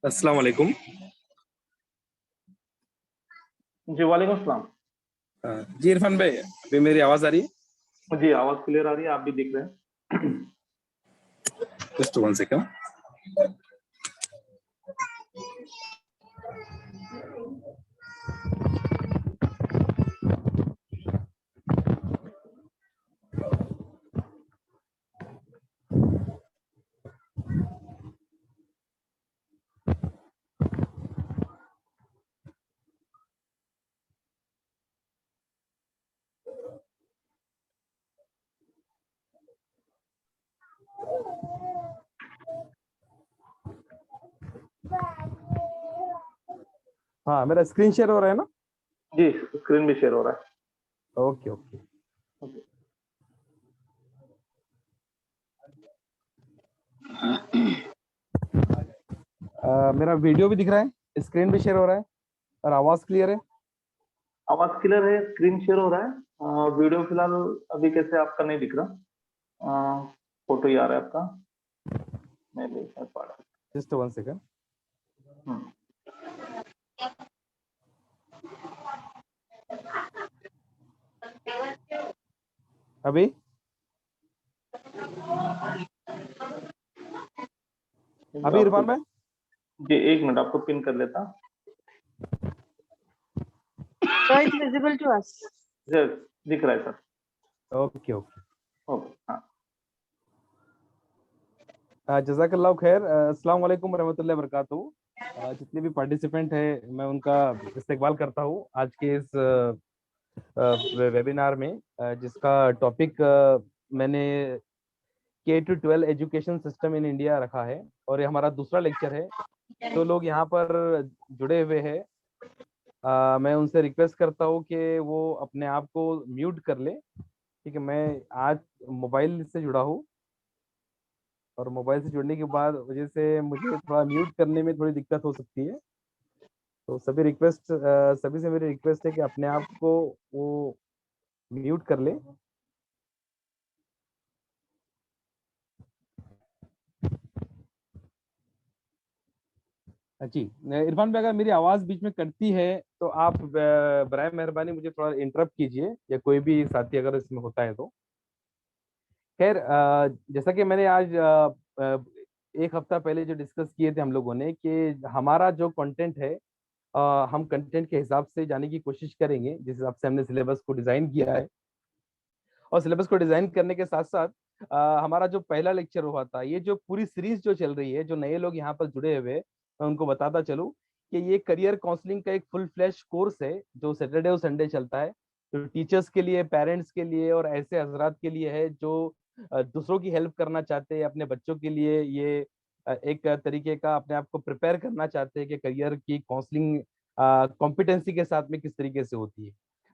अस्सलाम वालेकुम। जी वालेकुम अस्सलाम। जी इरफान भाई, अभी मेरी आवाज आ रही जी आवाज क्लियर आ रही है, आप भी दिख रहे हैं। है? Just one second. हाँ, मेरा स्क्रीन शेयर हो रहा है ना? जी स्क्रीन भी शेयर हो रहा है। Okay okay. मेरा वीडियो भी दिख रहा है, स्क्रीन भी शेयर हो रहा है और आवाज क्लियर है? आवाज क्लियर है, स्क्रीन शेयर हो रहा है। वीडियो फिलहाल अभी कैसे आपका नहीं दिख रहा। फोटो ही आ रहा है आपका, मैं नहीं कर पा रहा। Just one second. अभी अभी आपको इरफान भाई? जी एक मिनट आपको पिन कर लेता। So it's visible to us. जी दिख रहा है सर। Okay okay. ओके हाँ। जज़ाकल्लाह खैर। अस्सलाम वालेकुम रहमतुल्लाहि व बरकातहू। जितने भी पार्टिसिपेंट है मैं उनका इस्तकबाल करता हूँ आज के इस वेबिनार में, जिसका टॉपिक मैंने K-12 education system in India रखा है और ये हमारा दूसरा लेक्चर है। तो लोग यहाँ पर जुड़े हुए हैं, मैं उनसे रिक्वेस्ट करता हूँ कि वो अपने आप को म्यूट कर ले। ठीक है, मैं आज मोबाइल से जुड़ा हूँ और मोबाइल से जुड़ने के बाद वजह से मुझे थोड़ा म्यूट करने में थोड़ी दिक्कत हो सकती है। तो सभी से मेरी रिक्वेस्ट है कि अपने आप को वो म्यूट कर ले। जी इरफान भाई, अगर मेरी आवाज बीच में कटती है तो आप बराए मेहरबानी मुझे थोड़ा इंटरप्ट कीजिए, या कोई भी साथी अगर इसमें होता है तो। खैर, जैसा कि मैंने आज एक हफ्ता पहले जो डिस्कस किए थे हम लोगों ने कि हमारा जो कंटेंट है, हम कंटेंट के हिसाब से जाने की कोशिश करेंगे जिस हिसाब से हमने सिलेबस को डिजाइन किया है। और सिलेबस को डिजाइन करने के साथ साथ हमारा जो पहला लेक्चर हुआ था, ये जो पूरी सीरीज जो चल रही है, जो नए लोग यहाँ पर जुड़े हुए हैं, मैं उनको बताता चलूँ कि ये करियर काउंसलिंग का एक फुल फ्लैश कोर्स है जो सैटरडे और संडे चलता है। जो टीचर्स के लिए, पेरेंट्स के लिए और ऐसे हजरात के लिए है जो दूसरों की हेल्प करना चाहते हैं, अपने बच्चों के लिए ये एक तरीके का अपने आप को प्रिपेयर करना चाहते हैं कि करियर की काउंसलिंग कॉम्पिटेंसी के साथ में किस तरीके से होती है।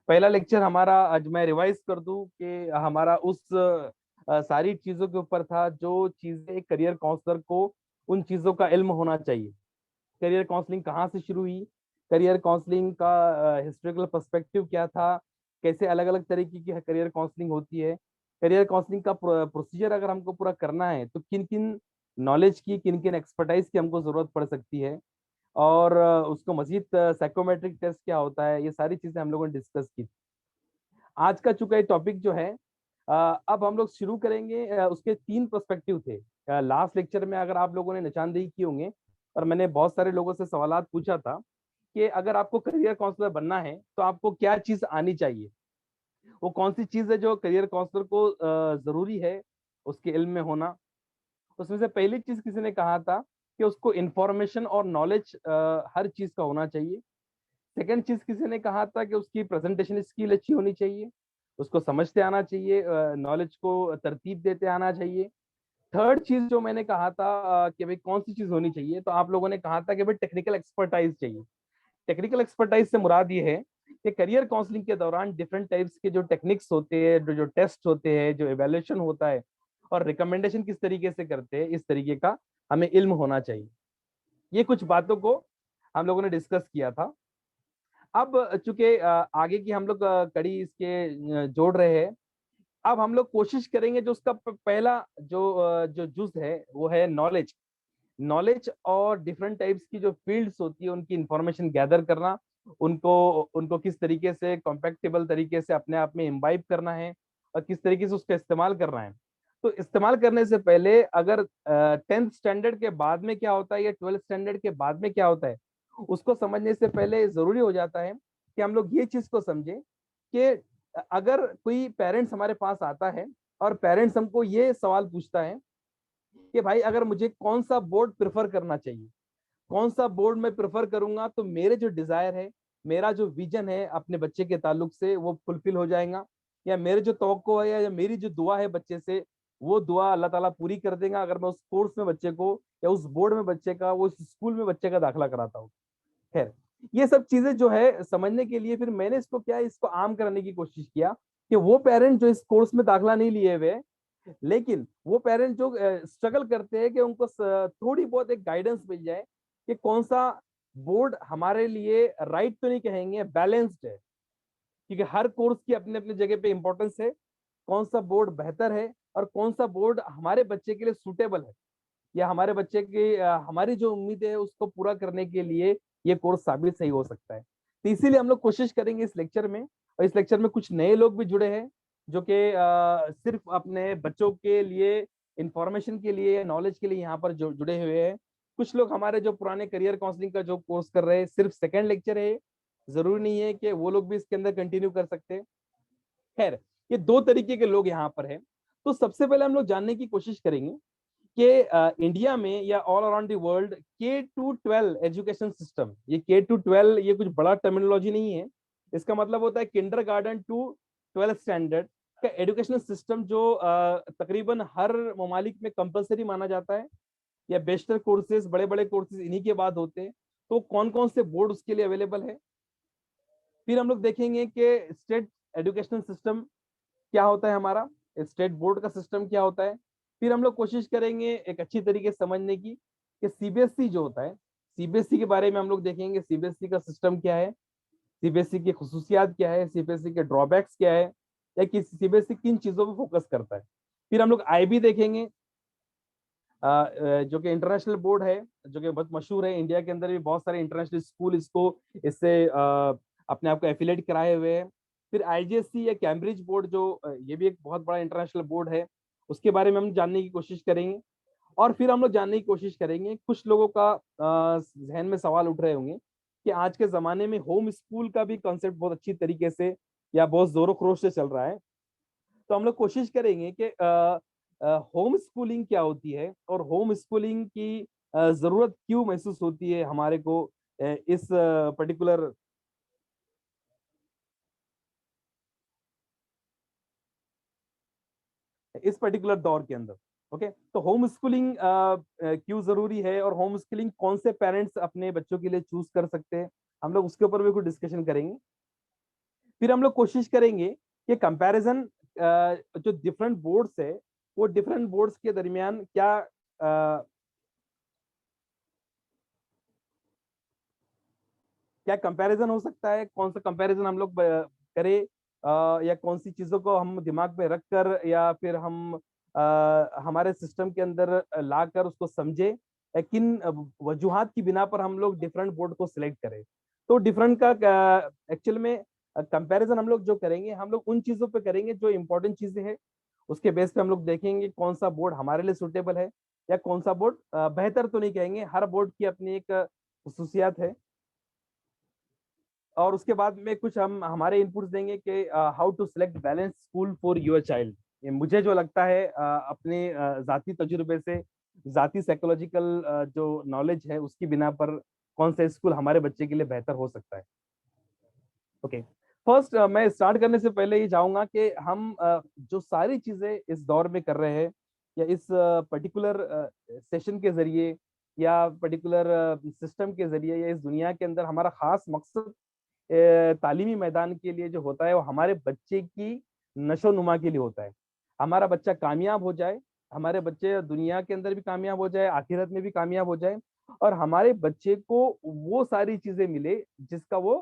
पहला लेक्चर हमारा, आज मैं रिवाइज कर दूं कि हमारा उस सारी चीजों के ऊपर था जो चीजें एक करियर काउंसलर को उन चीजों का इल्म होना चाहिए। करियर काउंसलिंग कहाँ से शुरू हुई, करियर काउंसलिंग का हिस्टोरिकल पर्सपेक्टिव क्या था, कैसे अलग अलग तरीके की करियर काउंसलिंग होती है, करियर काउंसलिंग का प्रोसीजर अगर हमको पूरा करना है तो किन किन नॉलेज की, किन किन एक्सपर्टाइज की हमको जरूरत पड़ सकती है, और उसको मजीद साइकोमेट्रिक टेस्ट क्या होता है, ये सारी चीजें हम लोगों ने डिस्कस की। आज का चूंकि टॉपिक जो है, अब हम लोग शुरू करेंगे। उसके तीन पर्सपेक्टिव थे। लास्ट लेक्चर में अगर आप लोगों ने निशानदेही की होंगे और मैंने बहुत सारे लोगों से सवालात पूछा था कि अगर आपको करियर काउंसलर बनना है तो आपको क्या चीज आनी चाहिए, वो कौन सी चीज है जो करियर काउंसलर को जरूरी है उसके इल्म में होना। उसमें से पहली चीज किसी ने कहा था कि उसको इंफॉर्मेशन और नॉलेज हर चीज का होना चाहिए। सेकंड चीज किसी ने कहा था कि उसकी प्रेजेंटेशन स्किल अच्छी होनी चाहिए, उसको समझते आना चाहिए, नॉलेज को तरतीब देते आना चाहिए। थर्ड चीज जो मैंने कहा था कि भाई कौन सी चीज होनी चाहिए, तो आप लोगों ने कहा था कि भाई टेक्निकल एक्सपर्टाइज चाहिए। टेक्निकल एक्सपर्टाइज से मुराद ये है कि करियर काउंसलिंग के दौरान डिफरेंट टाइप्स के जो टेक्निक्स होते हैं, जो जो टेस्ट होते हैं, जो एवेल्युएशन होता है और रिकमेंडेशन किस तरीके से करते हैं, इस तरीके का हमें इल्म होना चाहिए। ये कुछ बातों को हम लोगों ने डिस्कस किया था। अब चूंकि आगे की हम लोग कड़ी इसके जोड़ रहे हैं, अब हम लोग कोशिश करेंगे जो उसका पहला जो जुज है वो है नॉलेज। नॉलेज और डिफरेंट टाइप्स की जो फील्ड्स होती है उनकी इंफॉर्मेशन गैदर करना, उनको उनको किस तरीके से कॉम्पैक्टेबल तरीके से अपने आप में इम्बाइब करना है और किस तरीके से उसका इस्तेमाल करना है। तो इस्तेमाल करने से पहले अगर 10th स्टैंडर्ड के बाद में क्या होता है या 12th स्टैंडर्ड के बाद में क्या होता है, उसको समझने से पहले जरूरी हो जाता है कि हम लोग ये चीज को समझें कि अगर कोई पेरेंट्स हमारे पास आता है और पेरेंट्स हमको ये सवाल पूछता है कि भाई अगर मुझे कौन सा बोर्ड प्रेफर करना चाहिए, कौन सा बोर्ड मैं प्रेफर करूंगा तो मेरे जो डिजायर है, मेरा जो विजन है अपने बच्चे के ताल्लुक से वो फुलफिल हो जाएगा, या मेरे जो तवक्को है या मेरी जो दुआ है बच्चे से, वो दुआ अल्लाह ताला पूरी कर देगा अगर मैं उस कोर्स में बच्चे को या उस बोर्ड में बच्चे का, वो स्कूल में बच्चे का दाखिला कराता हूँ। खैर, ये सब चीजें जो है समझने के लिए फिर मैंने इसको क्या, इसको आम करने की कोशिश किया कि वो पेरेंट जो इस कोर्स में दाखिला नहीं लिए हुए, लेकिन वो पेरेंट जो स्ट्रगल करते हैं कि उनको थोड़ी बहुत एक गाइडेंस मिल जाए कि कौन सा बोर्ड हमारे लिए राइट तो नहीं कहेंगे, बैलेंस्ड है, क्योंकि हर कोर्स की अपने अपने जगह पे इंपॉर्टेंस है, कौन सा बोर्ड बेहतर है और कौन सा बोर्ड हमारे बच्चे के लिए सूटेबल है, या हमारे बच्चे की हमारी जो उम्मीद है उसको पूरा करने के लिए ये कोर्स साबित सही हो सकता है। तो इसीलिए हम लोग कोशिश करेंगे इस लेक्चर में, और इस लेक्चर में कुछ नए लोग भी जुड़े हैं जो कि सिर्फ अपने बच्चों के लिए इंफॉर्मेशन के लिए, नॉलेज के लिए यहाँ पर जुड़े हुए हैं। कुछ लोग हमारे जो पुराने करियर काउंसलिंग का जो कोर्स कर रहे हैं, सिर्फ सेकेंड लेक्चर है, जरूरी नहीं है कि वो लोग भी इसके अंदर कंटिन्यू कर सकते हैं। खैर, ये दो तरीके के लोग यहाँ पर हैं। तो सबसे पहले हम लोग जानने की कोशिश करेंगे कि इंडिया में या all around the world K-12 education system, ये K-12 ये कुछ बड़ा टर्मिनोलॉजी नहीं है। इसका मतलब होता है किंडरगार्टन टू 12th स्टैंडर्ड का एजुकेशनल सिस्टम, जो तकरीबन हर ममालिक में कंपलसरी माना जाता है, या बेशतर कोर्सेज, बड़े बड़े कोर्सेज इन्हीं के बाद होते हैं। तो कौन कौन से बोर्ड उसके लिए अवेलेबल है। फिर हम लोग देखेंगे कि स्टेट एजुकेशनल सिस्टम क्या होता है हमारा, स्टेट बोर्ड का सिस्टम क्या होता है। फिर हम लोग कोशिश करेंगे एक अच्छी तरीके से समझने की कि सीबीएसई जो होता है, सीबीएसई के बारे में हम लोग देखेंगे सीबीएसई का सिस्टम क्या है, सीबीएसई की खुसूसियात क्या है, सीबीएसई के ड्रॉबैक्स क्या है, या कि सीबीएसई किन चीजों पर फोकस करता है। फिर हम लोग आईबी देखेंगे, जो कि इंटरनेशनल बोर्ड है, जो कि बहुत मशहूर है, इंडिया के अंदर भी बहुत सारे इंटरनेशनल स्कूल इसको इससे अपने आप को एफिलेट कराए हुए हैं। फिर आईजीएससी या कैम्ब्रिज बोर्ड जो ये भी एक बहुत बड़ा इंटरनेशनल बोर्ड है, उसके बारे में हम जानने की कोशिश करेंगे। और फिर हम लोग जानने की कोशिश करेंगे, कुछ लोगों का जहन में सवाल उठ रहे होंगे कि आज के जमाने में होम स्कूल का भी कॉन्सेप्ट बहुत अच्छी तरीके से या बहुत जोरों खरोश से चल रहा है। तो हम लोग कोशिश करेंगे कि होम स्कूलिंग क्या होती है और होम स्कूलिंग की जरूरत क्यों महसूस होती है हमारे को इस पर्टिकुलर दौर के अंदर। ओके, तो होम स्कूलिंग क्यों जरूरी है और होम स्कूलिंग कौन से पेरेंट्स अपने बच्चों के लिए चूज कर सकते हैं, हम लोग उसके ऊपर भी कुछ डिस्कशन करेंगे। फिर हम लोग कोशिश करेंगे कि कंपैरिजन जो डिफरेंट बोर्ड्स है, वो डिफरेंट बोर्ड्स के दरमियान क्या क्या कंपैरिजन हो सकता है, कौन सा कंपैरिजन हम लोग करें, या कौन सी चीजों को हम दिमाग में रख कर या फिर हम हमारे सिस्टम के अंदर ला कर उसको समझे, या किन वजूहात की बिना पर हम लोग डिफरेंट बोर्ड को सिलेक्ट करें। तो डिफरेंट का एक्चुअल में कंपैरिजन हम लोग जो करेंगे, हम लोग उन चीजों पे करेंगे जो इंपॉर्टेंट चीजें हैं, उसके बेस पे हम लोग देखेंगे कौन सा बोर्ड हमारे लिए सुटेबल है, या कौन सा बोर्ड बेहतर तो नहीं कहेंगे, हर बोर्ड की अपनी एक खसूसियात है। और उसके बाद में कुछ हम हमारे इनपुट्स देंगे कि how to select balance school for your child. ये मुझे जो लगता है अपने जाती तजुर्बे से, जाती साइकोलॉजिकल जो नॉलेज है उसकी बिना पर कौन सा स्कूल हमारे बच्चे के लिए बेहतर हो सकता है। ओके, फर्स्ट मैं स्टार्ट करने से पहले ये चाहूंगा कि हम जो सारी चीजें इस दौर में कर रहे हैं, या इस पर्टिकुलर सेशन के जरिए या पर्टिकुलर सिस्टम के जरिए या इस दुनिया के अंदर हमारा खास मकसद तालीमी मैदान के लिए जो होता है वो हमारे बच्चे की नशो नुमा के लिए होता है। हमारा बच्चा कामयाब हो जाए, हमारे बच्चे दुनिया के अंदर भी कामयाब हो जाए, आखिरत में भी कामयाब हो जाए, और हमारे बच्चे को वो सारी चीजें मिले जिसका वो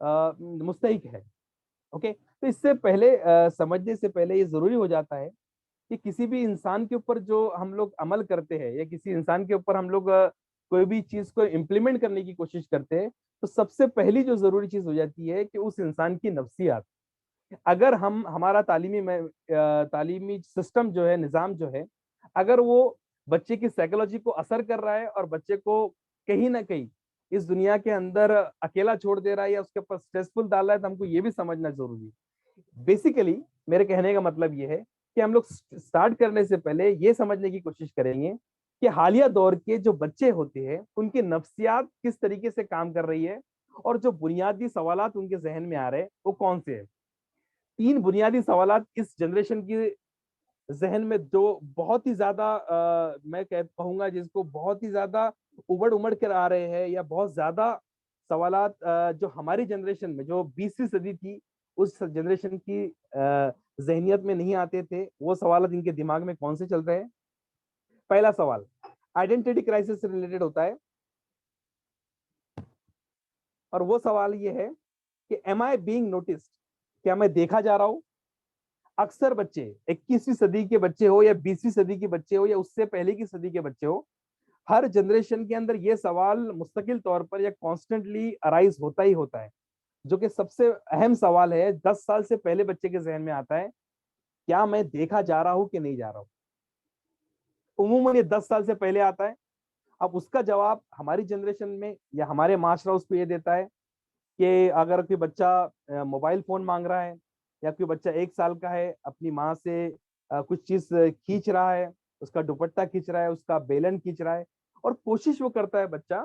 मुस्तहिक है। ओके, तो इससे पहले समझने से पहले ये जरूरी हो जाता है कि किसी भी इंसान के ऊपर जो हम लोग अमल करते हैं या किसी इंसान के ऊपर हम लोग कोई भी चीज को इम्प्लीमेंट करने की कोशिश करते हैं, तो सबसे पहली जो जरूरी चीज हो जाती है कि उस इंसान की नफ्सियात। अगर हम हमारा तालीमी सिस्टम जो है, निज़ाम जो है, अगर वो बच्चे की साइकोलॉजी को असर कर रहा है और बच्चे को कहीं ना कहीं इस दुनिया के अंदर अकेला छोड़ दे रहा है या उसके ऊपर स्ट्रेसफुल डाल रहा है, तो हमको ये भी समझना जरूरी है। बेसिकली मेरे कहने का मतलब ये है कि हम लोग स्टार्ट करने से पहले ये समझने की कोशिश करेंगे कि हालिया दौर के जो बच्चे होते हैं उनकी नफ्सियात किस तरीके से काम कर रही है और जो बुनियादी सवालात उनके जहन में आ रहे हैं वो कौन से हैं। 3 बुनियादी सवालात इस जनरेशन की जहन में जो बहुत ही ज्यादा मैं कहूंगा जिसको बहुत ही ज्यादा उबड़ उमड़ कर आ रहे हैं, या बहुत ज्यादा सवालात जो हमारी जनरेशन में जो 20वीं सदी थी उस जनरेशन की जहनियत में नहीं आते थे, वो सवाल इनके दिमाग में कौन से चल रहे हैं। पहला सवाल आइडेंटिटी क्राइसिस से रिलेटेड होता है, और वो सवाल ये है कि एम आई बीइंग नोटिस्ड, क्या मैं देखा जा रहा हूं। अक्सर बच्चे 21वीं सदी के बच्चे हो या 20वीं सदी के बच्चे हो या उससे पहले की सदी के बच्चे हो, हर जनरेशन के अंदर ये सवाल मुस्तकिल तौर पर या कॉन्स्टेंटली अराइज होता ही होता है। जो कि सबसे अहम सवाल है, 10 साल से पहले बच्चे के जहन में आता है, क्या मैं देखा जा रहा हूं कि नहीं जा रहा हूं। उमूमन ये 10 साल से पहले आता है। अब उसका जवाब हमारी जनरेशन में या हमारे माशरा उसको ये देता है कि अगर कोई बच्चा मोबाइल फोन मांग रहा है या कोई बच्चा 1 साल का है, अपनी माँ से कुछ चीज खींच रहा है, उसका दुपट्टा खींच रहा है, उसका बेलन खींच रहा है, और कोशिश वो करता है बच्चा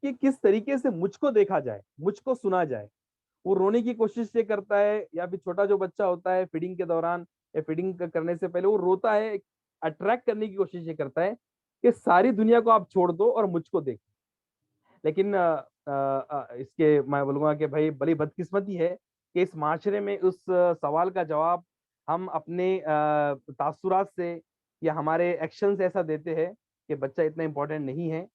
कि किस तरीके से मुझको देखा जाए, मुझको सुना जाए। वो रोने की कोशिश ये करता है, या फिर छोटा जो बच्चा होता है फीडिंग के दौरान या फीडिंग करने से पहले वो रोता है, अट्रैक्ट करने की कोशिश ये करता है कि सारी दुनिया को आप छोड़ दो और मुझको देखो। लेकिन इसके मैं बोलूंगा कि भाई बड़ी बदकिस्मती है कि इस माशरे में उस सवाल का जवाब हम अपने तासुरात से या हमारे एक्शन से ऐसा देते हैं कि बच्चा इतना इम्पोर्टेंट नहीं है।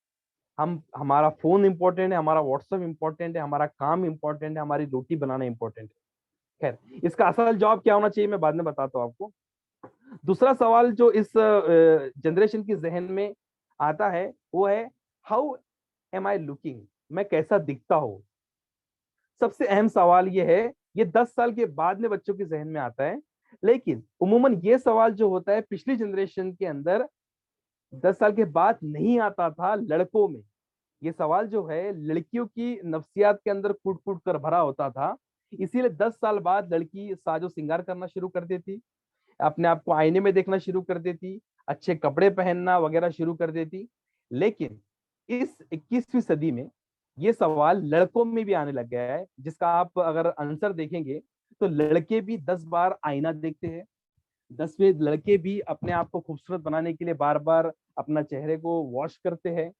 हम हमारा फोन इम्पोर्टेंट है, हमारा व्हाट्सएप इम्पोर्टेंट है, हमारा काम इम्पोर्टेंट है, हमारी रोटी बनाना इम्पोर्टेंट है। खैर, इसका असल जवाब क्या होना चाहिए मैं बाद में बताता हूँ आपको। दूसरा सवाल जो इस जनरेशन की जहन में आता है वो है, हाउ एम आई लुकिंग, मैं कैसा दिखता हूँ। सबसे अहम सवाल ये है, ये 10 साल के बाद में बच्चों के जहन में आता है। लेकिन उमूमन ये सवाल जो होता है पिछली जनरेशन के अंदर 10 साल के बाद नहीं आता था लड़कों में। ये सवाल जो है लड़कियों की नफ्सियात के अंदर कूट कूट कर भरा होता था। इसीलिए 10 साल बाद लड़की साजो श्रृंगार करना शुरू कर देती, अपने आप को आईने में देखना शुरू कर देती, अच्छे कपड़े पहनना वगैरह शुरू कर देती। लेकिन इस 21वीं सदी में ये सवाल लड़कों में भी आने लग गया है, जिसका आप अगर आंसर देखेंगे तो लड़के भी 10 बार आईना देखते हैं। 10वें लड़के भी अपने आप को खूबसूरत बनाने के लिए बार बार अपना चेहरे को वॉश करते हैं।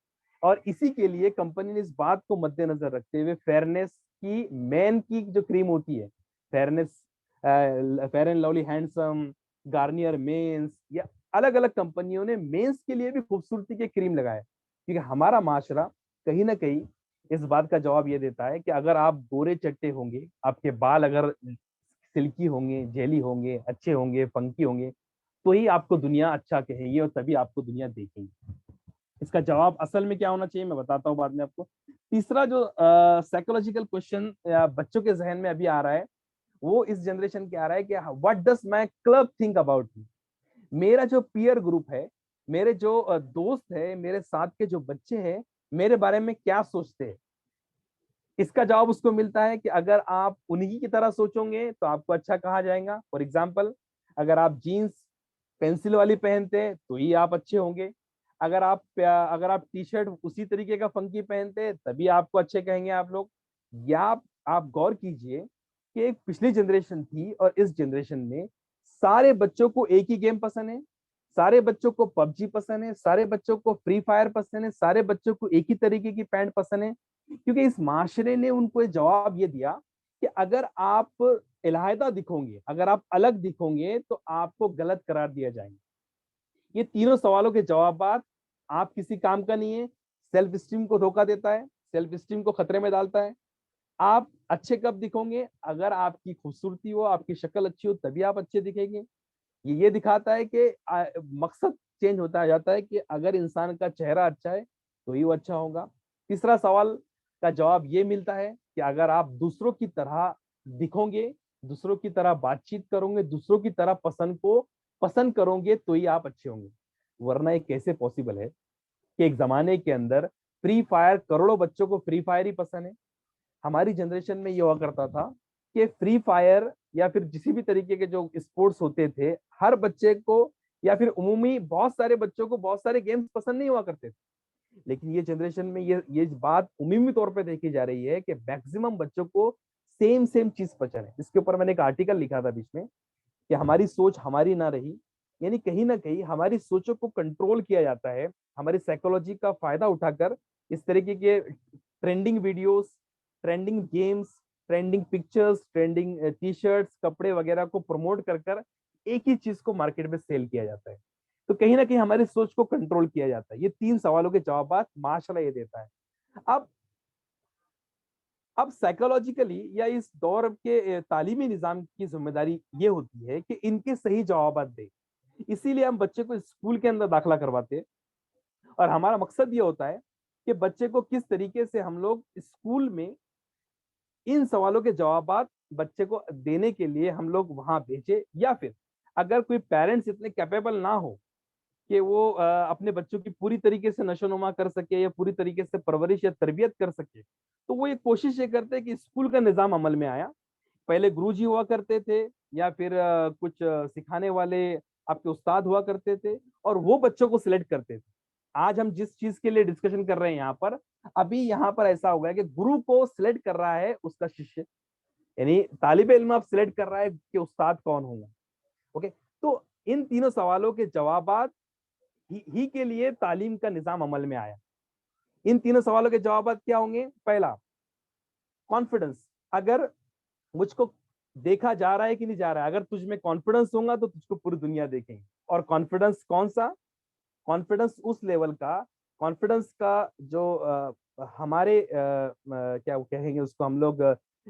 और इसी के लिए कंपनी ने इस बात को मद्देनजर रखते हुए फेयरनेस की मैन की जो क्रीम होती है, fairness, Fair and Lovely handsome, Garnier men's, या अलग अलग कंपनियों ने मेंस के लिए भी खूबसूरती के क्रीम लगाए। क्योंकि हमारा माशरा कहीं ना कहीं इस बात का जवाब ये देता है कि अगर आप गोरे चट्टे होंगे, आपके बाल अगर सिल्की होंगे, जेली होंगे, अच्छे होंगे, फंकी होंगे, तो ही आपको दुनिया अच्छा कहेगी और तभी आपको दुनिया देखेगी। इसका जवाब असल में क्या होना चाहिए मैं बताता हूँ बाद में आपको। तीसरा जो साइकोलॉजिकल क्वेश्चन बच्चों के जहन में अभी आ रहा है, वो इस जनरेशन के आ रहा है कि what does my club think about me. मेरा जो पीयर ग्रुप है, मेरे जो दोस्त है, मेरे साथ के जो बच्चे हैं, मेरे बारे में क्या सोचते हैं। इसका जवाब उसको मिलता है कि अगर आप उन्हीं की तरह सोचोगे तो आपको अच्छा कहा जाएगा। फॉर एग्जाम्पल, अगर आप जीन्स पेंसिल वाली पहनते हैं तो ही आप अच्छे होंगे। अगर आप टी शर्ट उसी तरीके का फंकी पहनते हैं तभी आपको अच्छे कहेंगे आप लोग। या आप गौर कीजिए कि एक पिछली जनरेशन थी और इस जनरेशन में सारे बच्चों को एक ही गेम पसंद है, सारे बच्चों को पबजी पसंद है, सारे बच्चों को फ्री फायर पसंद है, सारे बच्चों को एक ही तरीके की पैंट पसंद है। क्योंकि इस माशरे ने उनको जवाब ये दिया कि अगर आप इलाहिदा दिखोगे, अगर आप अलग दिखोगे तो आपको गलत करार दिया जाएगा। ये तीनों सवालों के जवाब आप किसी काम का नहीं है, सेल्फ स्टीम को धोखा देता है, सेल्फ स्टीम को खतरे में डालता है। आप अच्छे कब दिखोगे, अगर आपकी खूबसूरती हो, आपकी शक्ल अच्छी हो, तभी आप अच्छे दिखेंगे। ये दिखाता है कि मकसद चेंज होता जाता है कि अगर इंसान का चेहरा अच्छा है तो ही वो अच्छा होगा। तीसरा सवाल का जवाब ये मिलता है कि अगर आप दूसरों की तरह दिखोगे, दूसरों की तरह बातचीत करोगे, दूसरों की तरह पसंद को पसंद करोगे तो ही आप अच्छे होंगे। वरना ये कैसे पॉसिबल है कि एक जमाने के अंदर फ्री फायर, करोड़ों बच्चों को फ्री फायर ही पसंद है। हमारी जनरेशन में ये हुआ करता था कि फ्री फायर या फिर किसी भी तरीके के जो स्पोर्ट्स होते थे, हर बच्चे को या फिर उमूमी बहुत सारे बच्चों को बहुत सारे गेम्स पसंद नहीं हुआ करते थे। लेकिन ये जनरेशन में ये बात उमूमी तौर पे देखी जा रही है कि मैक्सिमम बच्चों को सेम सेम चीज पसंद है। इसके ऊपर मैंने एक आर्टिकल लिखा था बीच में कि हमारी सोच हमारी ना रही, यानी कहीं ना कहीं हमारी सोचों को कंट्रोल किया जाता है। हमारी साइकोलॉजी का फायदा उठाकर इस तरीके के trending videos, trending games, trending pictures, trending T shirts, कपड़े वगैरह को प्रमोट कर कर एक ही चीज को मार्केट में सेल किया जाता है। तो कहीं ना कहीं हमारी सोच को कंट्रोल किया जाता है। ये 3 सवालों के जवाब माशाल्लाह ये देता है। अब साइकोलॉजिकली या इस दौर के तालीमी निजाम की जिम्मेदारी ये होती है कि इनके सही जवाब दे। इसीलिए हम बच्चे को स्कूल के अंदर दाखिला करवाते हैं और हमारा मकसद ये होता है कि बच्चे को किस तरीके से हम लोग स्कूल में इन सवालों के जवाब बच्चे को देने के लिए हम लोग वहां भेजे, या फिर अगर कोई पेरेंट्स इतने कैपेबल ना हो कि वो अपने बच्चों की पूरी तरीके से नशोनुमा कर सके या पूरी तरीके से परवरिश या तरबियत कर सके, तो वो ये कोशिश ये करते हैं कि स्कूल का निजाम अमल में आया। पहले गुरुजी हुआ करते थे या फिर कुछ सिखाने वाले आपके उस्ताद हुआ करते थे और वो बच्चों को सिलेक्ट करते थे। आज हम जिस चीज के लिए डिस्कशन कर रहे हैं यहाँ पर, अभी यहाँ पर ऐसा हो गया कि गुरु को सिलेक्ट कर रहा है उसका शिष्य, यानी तालिब इल्म अब सिलेक्ट कर रहा है कि उस्ताद कौन होगा। ओके, तो इन तीनों सवालों के जवाब ही के लिए तालीम का निजाम अमल में आया। इन तीनों सवालों के जवाब क्या होंगे? पहला, कॉन्फिडेंस। अगर मुझको देखा जा रहा है कि नहीं जा रहा है, अगर तुझ में कॉन्फिडेंस होगा तो तुझको पूरी दुनिया देखेंगे। और कॉन्फिडेंस कौन सा? कॉन्फिडेंस उस लेवल का, कॉन्फिडेंस का जो हमारे क्या कहेंगे उसको हम लोग,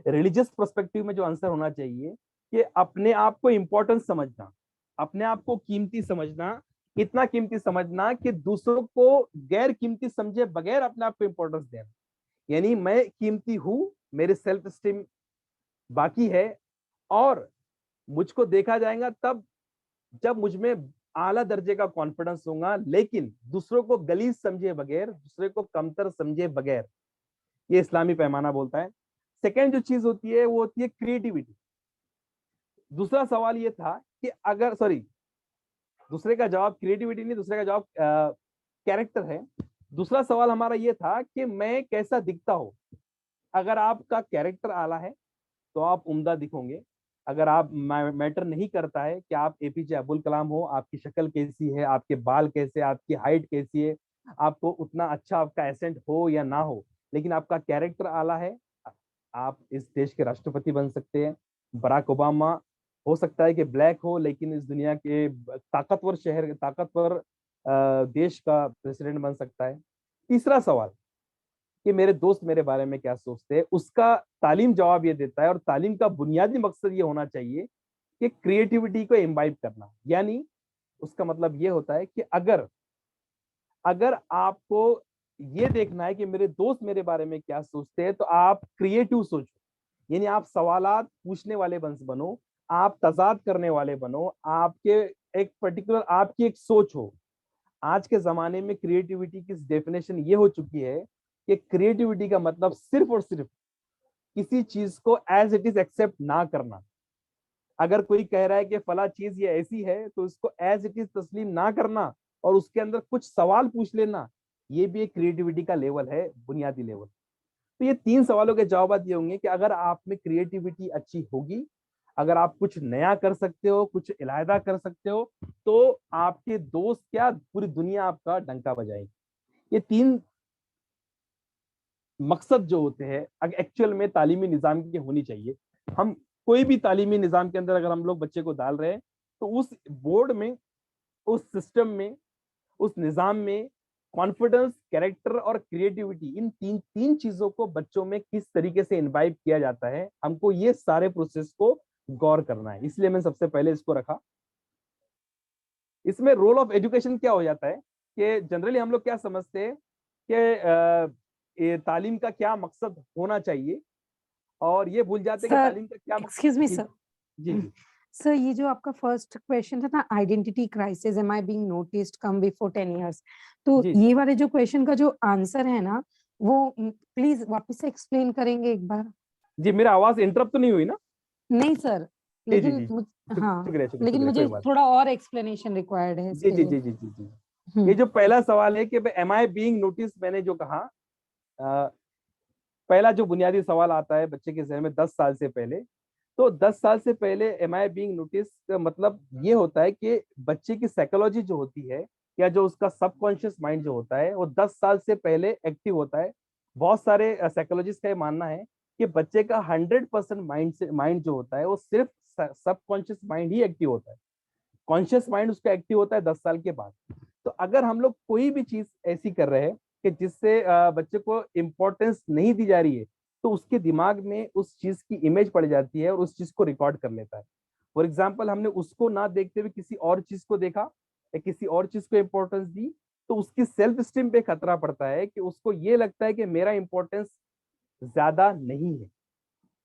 रिलीजियस पर्सपेक्टिव में जो आंसर होना चाहिए कि अपने आप को इंपॉर्टेंस समझना, अपने आप को कीमती समझना, इतना कीमती समझना कि दूसरों को गैर कीमती समझे बगैर अपने आप को इंपॉर्टेंस देना। यानी मैं कीमती हूं, मेरे सेल्फ स्टीम बाकी है और मुझको देखा जाएगा तब जब मुझ में आला दर्जे का कॉन्फिडेंस होगा, लेकिन दूसरों को गलीज समझे बगैर, दूसरे को कमतर समझे बगैर। ये इस्लामी पैमाना बोलता है। सेकेंड जो चीज होती है वो होती है क्रिएटिविटी। दूसरा सवाल ये था कि अगर, सॉरी, दूसरे का जवाब क्रिएटिविटी नहीं, दूसरे का जवाब कैरेक्टर है। दूसरा सवाल हमारा ये था कि मैं कैसा दिखता हूं। अगर आपका कैरेक्टर आला है तो आप उम्दा दिखोगे। अगर आप मैटर नहीं करता है कि आप एपीजे अब्दुल कलाम हो, आपकी शक्ल कैसी है, आपके बाल कैसे, आपकी हाइट कैसी है, आपको उतना अच्छा आपका एसेंट हो या ना हो, लेकिन आपका कैरेक्टर आला है, आप इस देश के राष्ट्रपति बन सकते हैं। बराक ओबामा हो सकता है कि ब्लैक हो, लेकिन इस दुनिया के ताकतवर शहर, ताकतवर देश का प्रेसिडेंट बन सकता है। तीसरा सवाल कि मेरे दोस्त मेरे बारे में क्या सोचते हैं, उसका तालीम जवाब ये देता है। और तालीम का बुनियादी मकसद ये होना चाहिए कि क्रिएटिविटी को इम्बाइब करना। यानी उसका मतलब ये होता है कि अगर अगर आपको ये देखना है कि मेरे दोस्त मेरे बारे में क्या सोचते हैं, तो आप क्रिएटिव सोचो। यानी आप सवालात पूछने वाले बनो, आप तजाद करने वाले बनो, आपके एक पर्टिकुलर आपकी एक सोच हो। आज के जमाने में क्रिएटिविटी की डेफिनेशन ये हो चुकी है कि क्रिएटिविटी का मतलब सिर्फ और सिर्फ किसी चीज को एज इट इज एक्सेप्ट ना करना। अगर कोई कह रहा है कि फला चीज ये ऐसी है तो उसको एज इट इज तस्लीम ना करना और उसके अंदर कुछ सवाल पूछ लेना, ये भी एक क्रिएटिविटी का लेवल है, बुनियादी लेवल। तो ये 3 सवालों के जवाब ये होंगे कि अगर आप में क्रिएटिविटी अच्छी होगी, अगर आप कुछ नया कर सकते हो, कुछ इलायदा कर सकते हो, तो आपके दोस्त क्या, पूरी दुनिया आपका डंका बजाएगी। ये 3 मकसद जो होते हैं एक्चुअल में तालीमी निजाम की होनी चाहिए। हम कोई भी तालीमी निजाम के अंदर अगर हम लोग बच्चे को डाल रहे हैं तो उस बोर्ड में, उस सिस्टम में, उस निजाम में कॉन्फिडेंस, कैरेक्टर और क्रिएटिविटी, इन तीन चीजों को बच्चों में किस तरीके से इनवाइव किया जाता है, हमको ये सारे प्रोसेस को गौर करना है। इसलिए मैंने सबसे पहले इसको रखा। इसमें रोल ऑफ एजुकेशन क्या हो जाता है कि जनरली हम लोग क्या समझते हैं कि ये तालीम का क्या मकसद होना चाहिए, और ये भूल जाते हैं कि सर, तालीम का क्या मकसद। एक्सक्यूज मी जी सर। जी जी सर, ये जो आपका फर्स्ट क्वेश्चन था ना, identity crisis, am I being noticed come before 10 years, तो जी ये वाले जो क्वेश्चन का जो आंसर है ना, वो प्लीज वापस से एक्सप्लेन करेंगे एक बार। जी। मेरा आवाज इंटरप्ट तो नहीं हुई ना? नहीं सर, जी जी लेकिन जी। हाँ, शुक्रिया शुक्रिया लेकिन शुक्रिया, कोई मुझे बात थोड़ा और एक्सप्लेनेशन रिक्वायर्ड है नहीं। जी इसके जी लिए। जी जी जी जी। ये हम्म। जो पहला सवाल है कि एम आई बीइंग नोटिस, मैंने जो कहा, अ, पहला जो बुनियादी सवाल आता है बच्चे के जहन में 10 साल से पहले, तो 10 साल से पहले एम आई बीइंग नोटिस का मतलब ये होता है कि बच्चे की साइकोलॉजी जो होती है, या जो उसका सबकॉन्शियस माइंड जो होता है, वो 10 साल से पहले एक्टिव होता है। बहुत सारे साइकोलॉजिस्ट का ये मानना है कि बच्चे का 100% माइंड जो होता है, वो सिर्फ सबकॉन्शियस माइंड ही एक्टिव होता है। कॉन्शियस माइंड उसका एक्टिव होता है 10 साल के बाद। तो अगर हम लोग कोई भी चीज ऐसी कर रहे हैं कि जिससे बच्चे को इम्पोर्टेंस नहीं दी जा रही है, तो उसके दिमाग में उस चीज की इमेज पड़ जाती है और उस चीज को रिकॉर्ड कर लेता है। फॉर एग्जाम्पल, हमने उसको ना देखते हुए किसी और चीज को देखा या किसी और चीज को इम्पोर्टेंस दी, तो उसकी सेल्फ स्टीम पे खतरा पड़ता है कि उसको ये लगता है कि मेरा इम्पोर्टेंस ज्यादा नहीं है।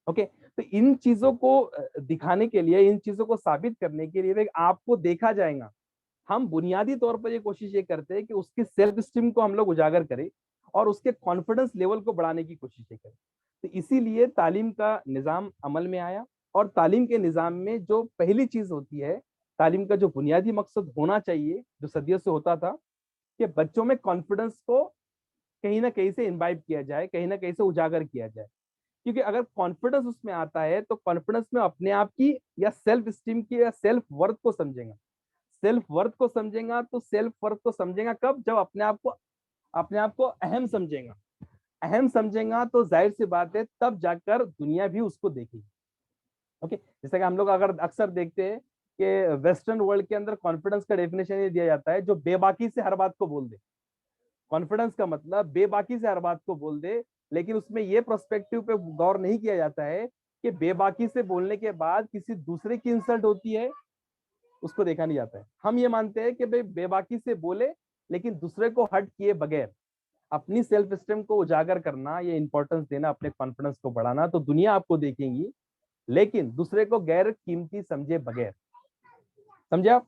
ओके, तो इन चीजों को दिखाने के लिए, इन चीजों को साबित करने के लिए आपको देखा जाएगा। हम बुनियादी तौर पर ये कोशिश ये करते हैं कि उसकी सेल्फ स्टीम को हम लोग उजागर करें और उसके कॉन्फिडेंस लेवल को बढ़ाने की कोशिश करें। तो इसीलिए तालीम का निज़ाम अमल में आया, और तालीम के निज़ाम में जो पहली चीज होती है, तालीम का जो बुनियादी मकसद होना चाहिए, जो सदियों से होता था, कि बच्चों में कॉन्फिडेंस को कहीं ना कहीं से इम्बाइब किया जाए, कहीं ना कहीं से उजागर किया जाए। क्योंकि अगर कॉन्फिडेंस उसमें आता है, तो कॉन्फिडेंस में अपने आप की या सेल्फ स्टीम की या सेल्फ वर्थ को समझेगा। सेल्फ वर्थ को समझेगा, तो सेल्फ वर्थ को समझेगा कब? जब अपने आप को अहम समझेगा। अहम समझेगा तो जाहिर सी बात है, तब जाकर दुनिया भी उसको देखेगी। ओके, जैसे कि हम लोग अगर अक्सर देखते हैं कि वेस्टर्न वर्ल्ड के अंदर कॉन्फिडेंस का डेफिनेशन ये दिया जाता है, जो बेबाकी से हर बात को बोल दे। कॉन्फिडेंस का मतलब बेबाकी से हर बात को बोल दे, लेकिन उसमें ये प्रोस्पेक्टिव पे गौर नहीं किया जाता है कि बेबाकी से बोलने के बाद किसी दूसरे की इंसल्ट होती है, उसको देखा नहीं जाता है। हम ये मानते हैं कि भाई बेबाकी से बोले, लेकिन दूसरे को हर्ट किए बगैर अपनी सेल्फ स्टीम को उजागर करना, ये इंपॉर्टेंस देना, अपने कॉन्फिडेंस को बढ़ाना, तो दुनिया आपको देखेगी, लेकिन दूसरे को गैर कीमती समझे बगैर। समझे आप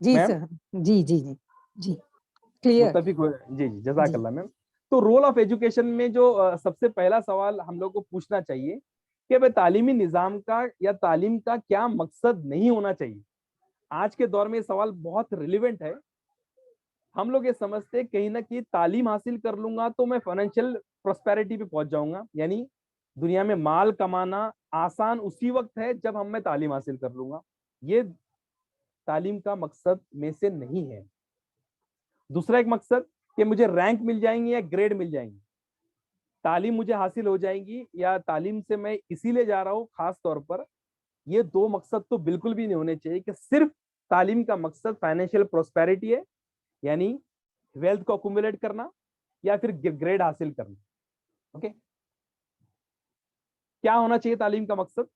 जी मैम? सर। जी जी जी। जी, क्लियर। मुत्तफिक हो? जी जी, जी जज़ाकल्लाह मैम। तो रोल ऑफ एजुकेशन में जो सबसे पहला सवाल हम लोग को पूछना चाहिए कि भाई तालीमी निज़ाम का या तालीम का क्या मकसद नहीं होना चाहिए। आज के दौर में ये सवाल बहुत रिलेवेंट है। हम लोग ये समझते हैं कहीं ना कहीं तालीम हासिल कर लूंगा तो मैं फाइनेंशियल प्रोस्पेरिटी पे पहुंच जाऊंगा, यानी दुनिया में माल कमाना आसान उसी वक्त है जब मैं तालीम हासिल कर लूंगा। ये तालीम का मकसद में से नहीं है। दूसरा एक मकसद कि मुझे रैंक मिल जाएंगे या ग्रेड मिल जाएंगे, तालीम मुझे हासिल हो जाएगी, या तालीम से मैं इसीलिए जा रहा हूँ खास तौर पर। ये दो मकसद तो बिल्कुल भी नहीं होने चाहिए कि सिर्फ तालीम का मकसद फाइनेंशियल प्रोस्पेरिटी है, यानी वेल्थ को अकुमुलेट करना, या फिर ग्रेड हासिल करना। ओके, क्या होना चाहिए तालीम का मकसद?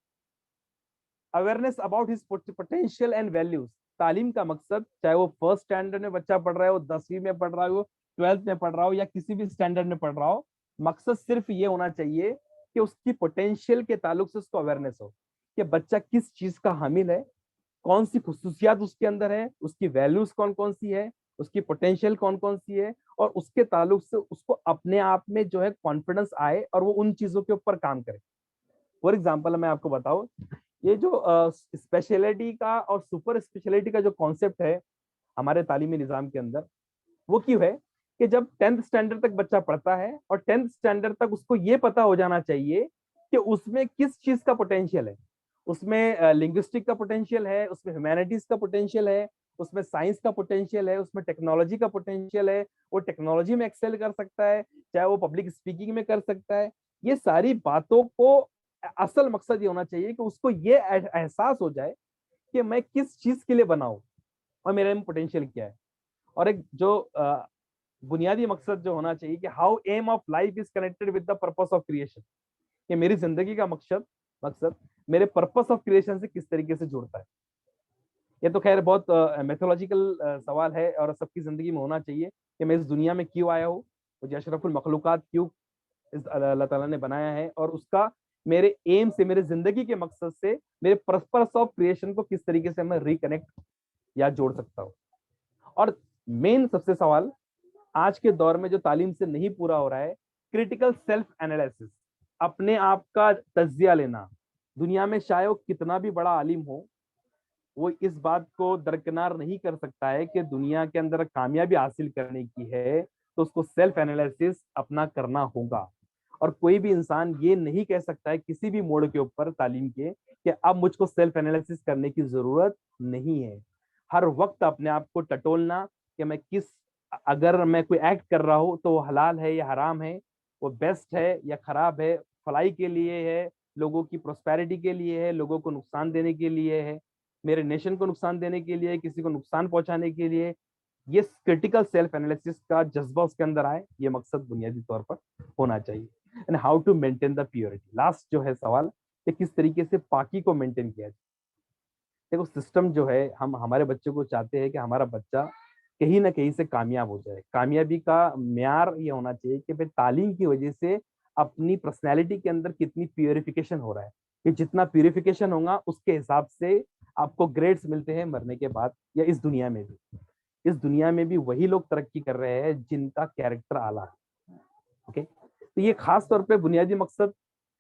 Awareness about his potential and values. तालीम का मकसद, चाहे वो फर्स्ट स्टैंडर्ड में बच्चा पढ़ रहा है, वो 10वीं में पढ़ रहा हो, 12th में पढ़ रहा हो, या किसी भी स्टैंडर्ड में पढ़ रहा हो, मकसद सिर्फ ये होना चाहिए कि उसकी पोटेंशियल के ताल्लुक से उसको अवेयरनेस हो कि बच्चा किस चीज का हामिल है, कौन सी खुसूसियात उसके अंदर है, उसकी वैल्यूज कौन कौन सी है, उसकी पोटेंशियल कौन कौन सी है, और उसके ताल्लुक से उसको अपने आप में जो है कॉन्फिडेंस आए और वो उन चीजों के ऊपर काम करे। फॉर एग्जाम्पल मैं आपको बताऊं, ये जो स्पेशलिटी का और सुपर स्पेशलिटी का जो कॉन्सेप्ट है हमारे तालीमी निज़ाम के अंदर, वो क्यों है कि जब 10th स्टैंडर्ड तक बच्चा पढ़ता है और 10th स्टैंडर्ड तक उसको ये पता हो जाना चाहिए कि उसमें किस चीज का पोटेंशियल है। उसमें लिंग्विस्टिक का पोटेंशियल है, उसमें ह्यूमैनिटीज का पोटेंशियल है, उसमें साइंस का पोटेंशियल है, उसमें टेक्नोलॉजी का पोटेंशियल है, वो टेक्नोलॉजी में एक्सेल कर सकता है, चाहे वो पब्लिक स्पीकिंग में कर सकता है। ये सारी बातों को असल मकसद ये होना चाहिए कि उसको ये एहसास हो जाए कि मैं किस चीज के लिए बना हूं और मेरे में पोटेंशियल क्या है। और एक जो बुनियादी मकसद जो होना चाहिए कि how am of life is connected with the purpose of creation, कि मेरी जिंदगी का मकसद मकसद मेरे पर्पस ऑफ क्रिएशन से किस तरीके से जुड़ता है। ये तो खैर बहुत मैथोलॉजिकल सवाल है और सबकी जिंदगी में होना चाहिए कि मैं इस दुनिया में क्यों आया हूँ, मुझे अशरफुल मखलूकात क्यों इस अल्लाह ताला ने बनाया है, और उसका मेरे एम से, मेरे जिंदगी के मकसद से, मेरे पर्पस ऑफ क्रिएशन को किस तरीके से मैं रिकनेक्ट या जोड़ सकता हूँ। और मेन सबसे सवाल आज के दौर में जो तालीम से नहीं पूरा हो रहा है, क्रिटिकल सेल्फ एनालिसिस, अपने आप का तज्जिया लेना। दुनिया में चाहे वो कितना भी बड़ा आलिम हो, वो इस बात को दरकिनार नहीं कर सकता है कि दुनिया के अंदर कामयाबी हासिल करने की है तो उसको सेल्फ एनालिसिस अपना करना होगा। और कोई भी इंसान ये नहीं कह सकता है किसी भी मोड़ के ऊपर तालीम के कि अब मुझको सेल्फ एनालिसिस करने की जरूरत नहीं है। हर वक्त अपने आप को टटोलना कि मैं किस, अगर मैं कोई एक्ट कर रहा हूं तो वो हलाल है या हराम है, वो बेस्ट है या खराब है, भलाई के लिए है, लोगों की प्रोस्पेरिटी के लिए है, लोगों को नुकसान देने के लिए है, मेरे नेशन को नुकसान देने के लिए, किसी को नुकसान पहुंचाने के लिए। ये क्रिटिकल सेल्फ एनालिसिस का जज्बा उसके अंदर आए, ये मकसद बुनियादी तौर पर होना चाहिए। And how to maintain the purity, last जो है सवाल कि किस तरीके से पाकी को मेंटेन किया जाए। देखो सिस्टम जो है, हम हमारे बच्चों को चाहते हैं कि हमारा बच्चा कहीं ना कहीं से कामयाब हो जाए। कामयाबी का म्यार ये होना चाहिए कि भाई तालीम की वजह से अपनी पर्सनैलिटी के अंदर कितनी प्योरिफिकेशन हो रहा है, कि जितना प्योरिफिकेशन होगा उसके हिसाब से आपको ग्रेड्स मिलते हैं मरने के बाद या इस दुनिया में भी। इस दुनिया में भी वही लोग तरक्की कर रहे हैं जिनका कैरेक्टर आला है। ओके, तो ये खास तौर पे बुनियादी मकसद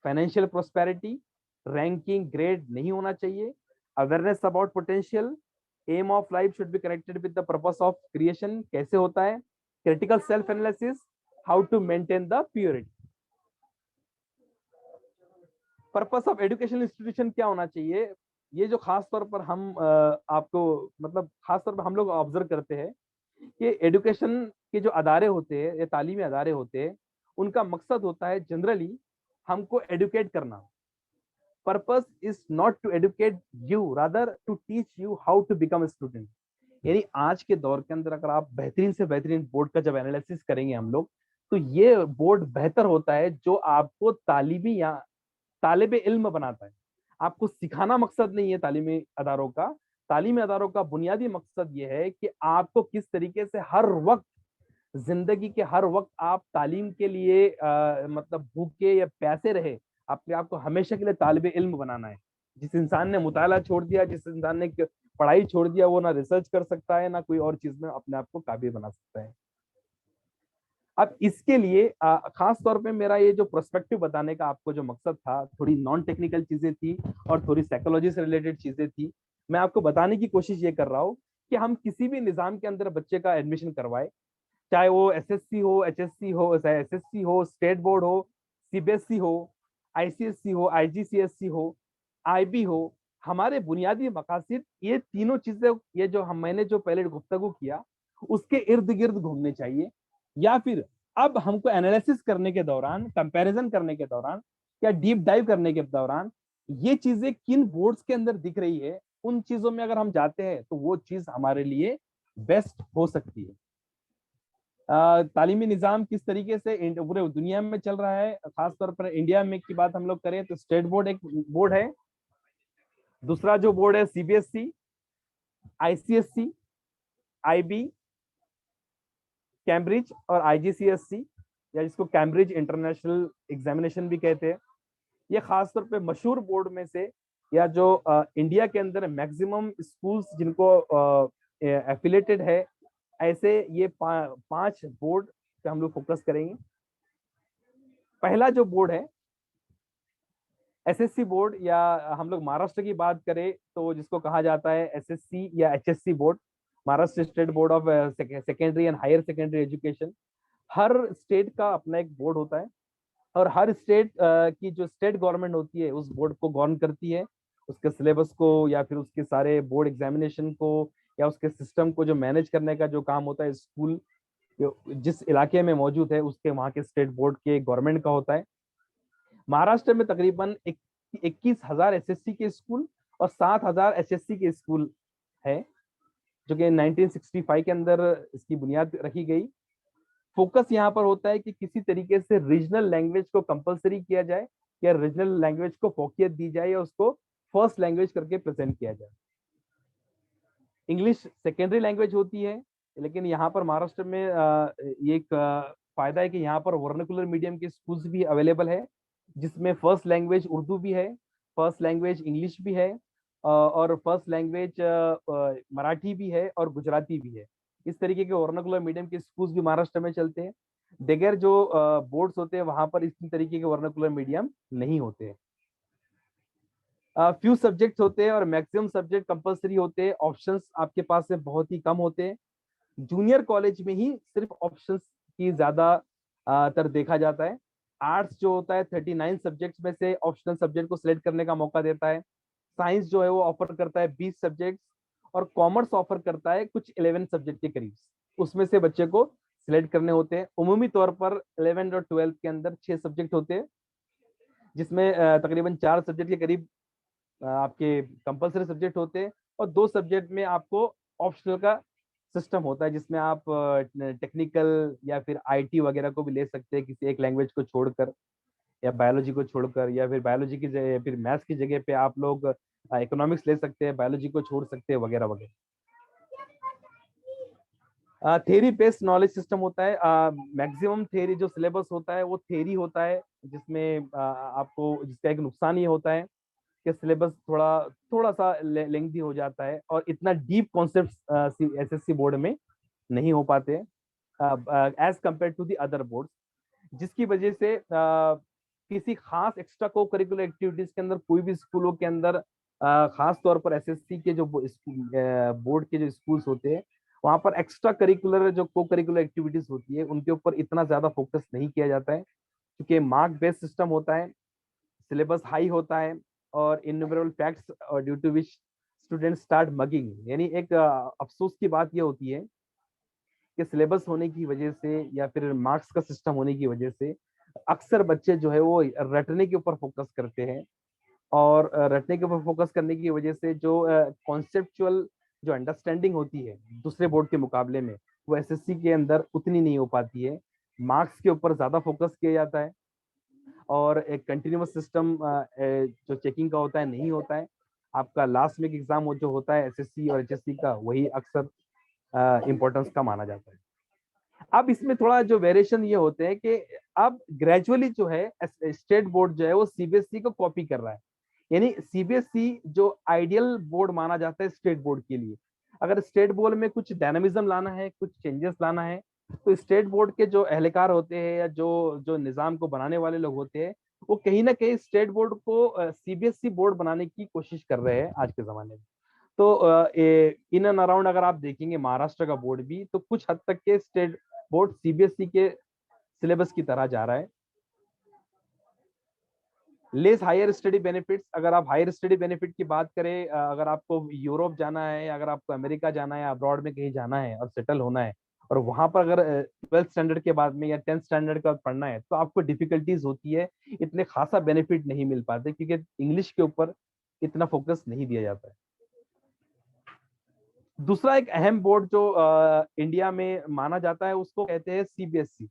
फाइनेंशियल प्रोस्पेरिटी, रैंकिंग, ग्रेड नहीं होना चाहिए। Awareness about potential, aim of life should be connected with the purpose of creation, कैसे होता है, critical self analysis, how to maintain the purity. Purpose of education institution क्या होना चाहिए, ये जो खास तौर पर हम आपको मतलब खास तौर पर हम लोग ऑब्जर्व करते हैं कि एजुकेशन के जो अदारे होते हैं या तालीमी अदारे होते हैं, उनका मकसद होता है जनरली हमको एडुकेट करना। Purpose is not to educate you, rather to teach you how to become a student. यानी आज के दौर के अंदर अगर आप बेहतरीन से बेहतरीन बोर्ड का जब एनालिसिस करेंगे हम लोग, तो ये बोर्ड बेहतर होता है जो आपको तालीमी या तालिब इल्म बनाता है। आपको सिखाना मकसद नहीं है तालीमी अदारों का। तालीमी अदारों का बुनियादी मकसद ये है कि आपको किस तरीके से हर वक्त, जिंदगी के हर वक्त आप तालीम के लिए मतलब भूखे या प्यासे रहे, अपने आप को हमेशा के लिए तालिब इल्म बनाना है। जिस इंसान ने मुताला छोड़ दिया, जिस इंसान ने पढ़ाई छोड़ दिया, वो ना रिसर्च कर सकता है ना कोई और चीज में अपने आप को काबिल बना सकता है। अब इसके लिए खास तौर पे मेरा ये जो प्रोस्पेक्टिव बताने का आपको जो मकसद था, थोड़ी नॉन टेक्निकल चीजें थी और थोड़ी साइकोलॉजी से रिलेटेड चीजें थी। मैं आपको बताने की कोशिश ये कर रहा हूँ कि हम किसी भी निजाम के अंदर बच्चे का एडमिशन करवाए, चाहे वो एसएससी हो, एचएससी हो, एसएससी हो, स्टेट बोर्ड हो, सीबीएसई हो, आईसीएससी हो, आईजीसीएससी हो, आईबी हो, हमारे बुनियादी मकासद ये तीनों चीजें, ये जो हम मैंने जो पहले गुफ्तगू किया उसके इर्द गिर्द घूमने चाहिए। या फिर अब हमको एनालिसिस करने के दौरान, कंपैरिजन करने के दौरान या डीप डाइव करने के दौरान ये चीजें किन बोर्ड्स के अंदर दिख रही है, उन चीजों में अगर हम जाते हैं तो वो चीज हमारे लिए बेस्ट हो सकती है। तालीमी निज़ाम किस तरीके से पूरे दुनिया में चल रहा है, खासतौर पर इंडिया में की बात हम लोग करें तो स्टेट बोर्ड एक बोर्ड है, दूसरा जो बोर्ड है सीबीएसई, आईसीएससी, आईबी, कैम्ब्रिज और आईजीसीएससी, या जिसको कैम्ब्रिज इंटरनेशनल एग्जामिनेशन भी कहते हैं। ये खासतौर पे मशहूर बोर्ड में से, या जो इंडिया के अंदर मैक्सिमम स्कूल्स जिनको एफिलेटेड है, ऐसे ये पांच बोर्ड पे हम लोग फोकस करेंगे। पहला जो बोर्ड है एसएससी बोर्ड, या हम लोग महाराष्ट्र की बात करें तो जिसको कहा जाता है एसएससी या HSC board, Maharashtra state board of secondary and higher secondary education. हर स्टेट का अपना एक बोर्ड होता है और हर स्टेट की जो स्टेट गवर्नमेंट होती है उस बोर्ड को गवर्न करती है, उसके सिलेबस को या फिर उसके सारे बोर्ड एग्जामिनेशन को या उसके सिस्टम को जो मैनेज करने का जो काम होता है, स्कूल जिस इलाके में मौजूद है उसके वहाँ के स्टेट बोर्ड के गवर्नमेंट का होता है। महाराष्ट्र में तकरीबन 21,000 एसएससी के स्कूल और 7,000 एचएससी के स्कूल है, जो कि 1965 के अंदर इसकी बुनियाद रखी गई। फोकस यहाँ पर होता है कि किसी तरीके से रीजनल लैंग्वेज को कंपलसरी किया जाए या रीजनल लैंग्वेज को फोकियत दी जाए या उसको फर्स्ट लैंग्वेज करके प्रेजेंट किया जाए। इंग्लिश सेकेंडरी लैंग्वेज होती है, लेकिन यहाँ पर महाराष्ट्र में ये एक फायदा है कि यहाँ पर वर्नाकुलर मीडियम के स्कूल्स भी अवेलेबल है, जिसमें फर्स्ट लैंग्वेज उर्दू भी है, फर्स्ट लैंग्वेज इंग्लिश भी है, और फर्स्ट लैंग्वेज मराठी भी है और गुजराती भी है। इस तरीके के वर्नाकुलर मीडियम के स्कूल्स भी महाराष्ट्र में चलते हैं। देगर जो बोर्ड्स होते हैं वहां पर इस तरीके के वर्नाकुलर मीडियम नहीं होते हैं। फ्यू सब्जेक्ट्स होते हैं और मैक्सिमम सब्जेक्ट कंपलसरी होते हैं। ऑप्शंस आपके पास में बहुत ही कम होते हैं। जूनियर कॉलेज में ही सिर्फ ऑप्शंस की ज्यादा तर देखा जाता है। आर्ट्स जो होता है 39 सब्जेक्ट्स में से ऑप्शनल सब्जेक्ट को सिलेक्ट करने का मौका देता है। साइंस जो है वो ऑफर करता है 20 सब्जेक्ट्स, और कॉमर्स ऑफर करता है कुछ 11 सब्जेक्ट के करीब, उसमें से बच्चे को सिलेक्ट करने होते हैं। उमूमी तौर पर 11 और 12 के अंदर 6 सब्जेक्ट होते हैं, जिसमें तकरीबन 4 सब्जेक्ट के करीब आपके कंपलसरी सब्जेक्ट होते हैं, और 2 सब्जेक्ट में आपको ऑप्शनल का सिस्टम होता है, जिसमें आप टेक्निकल या फिर आईटी वगैरह को भी ले सकते हैं किसी एक लैंग्वेज को छोड़कर, या बायोलॉजी को छोड़कर, या फिर बायोलॉजी की जगह, फिर मैथ्स की जगह पे आप लोग इकोनॉमिक्स ले सकते हैं, बायोलॉजी को छोड़ सकते हैं, वगैरह वगैरह। थ्योरी बेस्ड नॉलेज सिस्टम होता है। मैक्सिमम थ्योरी जो सिलेबस होता है वो थ्योरी होता है, जिसमें आपको जिसका एक नुकसान ये होता है कि सिलेबस थोड़ा थोड़ा सा लेंथी हो जाता है, और इतना डीप कॉन्सेप्ट एसएससी बोर्ड में नहीं हो पाते as compare to the other board, जिसकी वजह से किसी खास एक्स्ट्रा को करिकुलर एक्टिविटीज के अंदर कोई भी स्कूलों के अंदर खास तौर पर एसएससी के जो बोर्ड के जो स्कूल्स होते हैं वहां पर एक्स्ट्रा करिकुलर जो को करिकुलर एक्टिविटीज होती है उनके ऊपर इतना ज्यादा फोकस नहीं किया जाता है, क्योंकि मार्क बेस्ड सिस्टम होता है, सिलेबस हाई होता है, और इन्यूमरेबल फैक्ट्स और due to which student start mugging. यानी एक अफसोस की बात ये होती है कि सिलेबस होने की वजह से या फिर मार्क्स का सिस्टम होने की वजह से अक्सर बच्चे जो है वो रटने के ऊपर फोकस करते हैं, और रटने के ऊपर फोकस करने की वजह से जो कॉन्सेप्चुअल जो अंडरस्टैंडिंग होती है दूसरे बोर्ड के मुकाबले में वो एसएससी के अंदर उतनी नहीं हो पाती है। मार्क्स के ऊपर ज्यादा फोकस किया जाता है, और एक कंटिन्यूअस सिस्टम जो चेकिंग का होता है नहीं होता है। आपका लास्ट में एग्जाम जो होता है एसएससी और एचएससी का, वही अक्सर इम्पोर्टेंस का माना जाता है। अब इसमें थोड़ा जो वेरिएशन ये होते हैं कि अब ग्रेजुअली जो है स्टेट बोर्ड जो है वो सीबीएसई को कॉपी कर रहा है। यानी सीबीएसई जो आइडियल बोर्ड माना जाता है स्टेट बोर्ड के लिए, अगर स्टेट बोर्ड में कुछ डायनामिज्म लाना है, कुछ चेंजेस लाना है, तो स्टेट बोर्ड के जो एहलकार होते हैं या जो जो निजाम को बनाने वाले लोग होते हैं वो कहीं ना कहीं स्टेट बोर्ड को सीबीएसई बोर्ड बनाने की कोशिश कर रहे हैं आज के जमाने में। तो इन एंड अराउंड अगर आप देखेंगे महाराष्ट्र का बोर्ड भी, तो कुछ हद तक के स्टेट बोर्ड सीबीएसई के सिलेबस की तरह जा रहा है। लेस हायर स्टडी बेनिफिट्स, अगर आप हायर स्टडी बेनिफिट की बात करें, अगर आपको यूरोप जाना है, अगर आपको अमेरिका जाना है, अब्रॉड में कहीं जाना है और सेटल होना है, और वहां पर अगर 12th स्टैंडर्ड के बाद में या 10th स्टैंडर्ड का पढ़ना है, तो आपको डिफिकल्टीज होती है, इतने खासा बेनिफिट नहीं मिल पाते, क्योंकि इंग्लिश के ऊपर इतना फोकस नहीं दिया जाता है। दूसरा एक अहम बोर्ड जो इंडिया में माना जाता है उसको कहते हैं CBSE,